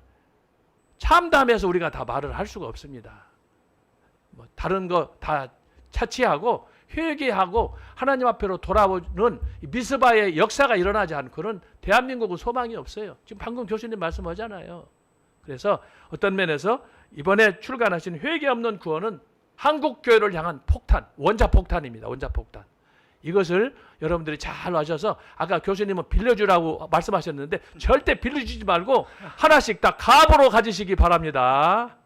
참담해서 우리가 다 말을 할 수가 없습니다. 뭐 다른 거 다 차치하고 회개하고 하나님 앞으로 돌아오는 미스바의 역사가 일어나지 않은 그런 대한민국은 소망이 없어요. 지금 방금 교수님 말씀하잖아요. 그래서 어떤 면에서 이번에 출간하신 회개 없는 구원은 한국교회를 향한 폭탄, 원자폭탄입니다. 원자폭탄. 이것을 여러분들이 잘 아셔서 아까 교수님은 빌려주라고 말씀하셨는데 절대 빌려주지 말고 하나씩 다 갑으로 가지시기 바랍니다.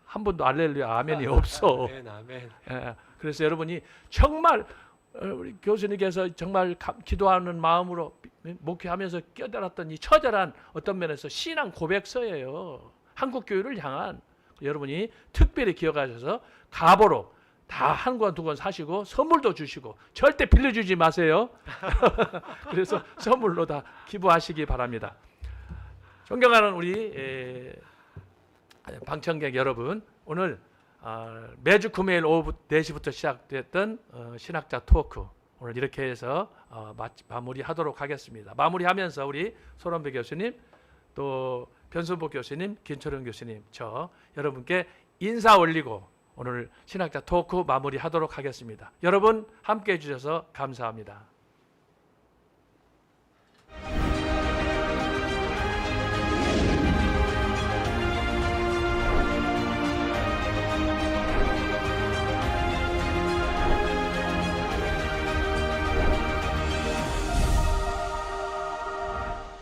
한 분도 알렐루야 아멘이 없어. 아멘, 아멘. 예, 그래서 여러분이 정말 우리 교수님께서 정말 기도하는 마음으로 목회하면서 깨달았던 이 처절한 어떤 면에서 신앙 고백서예요. 한국 교회를 향한 여러분이 특별히 기억하셔서 갑으로 다 한 권 두 권 사시고 선물도 주시고 절대 빌려주지 마세요. 그래서 선물로 다 기부하시기 바랍니다. 존경하는 우리 방청객 여러분, 오늘 매주 금요일 오후 4시부터 시작됐던 신학자 토크 오늘 이렇게 해서 마무리하도록 하겠습니다. 마무리하면서 우리 손원배 교수님 또 변순복 교수님, 김철영 교수님 저 여러분께 인사 올리고 오늘 신학자 토크 마무리하도록 하겠습니다. 여러분 함께해 주셔서 감사합니다.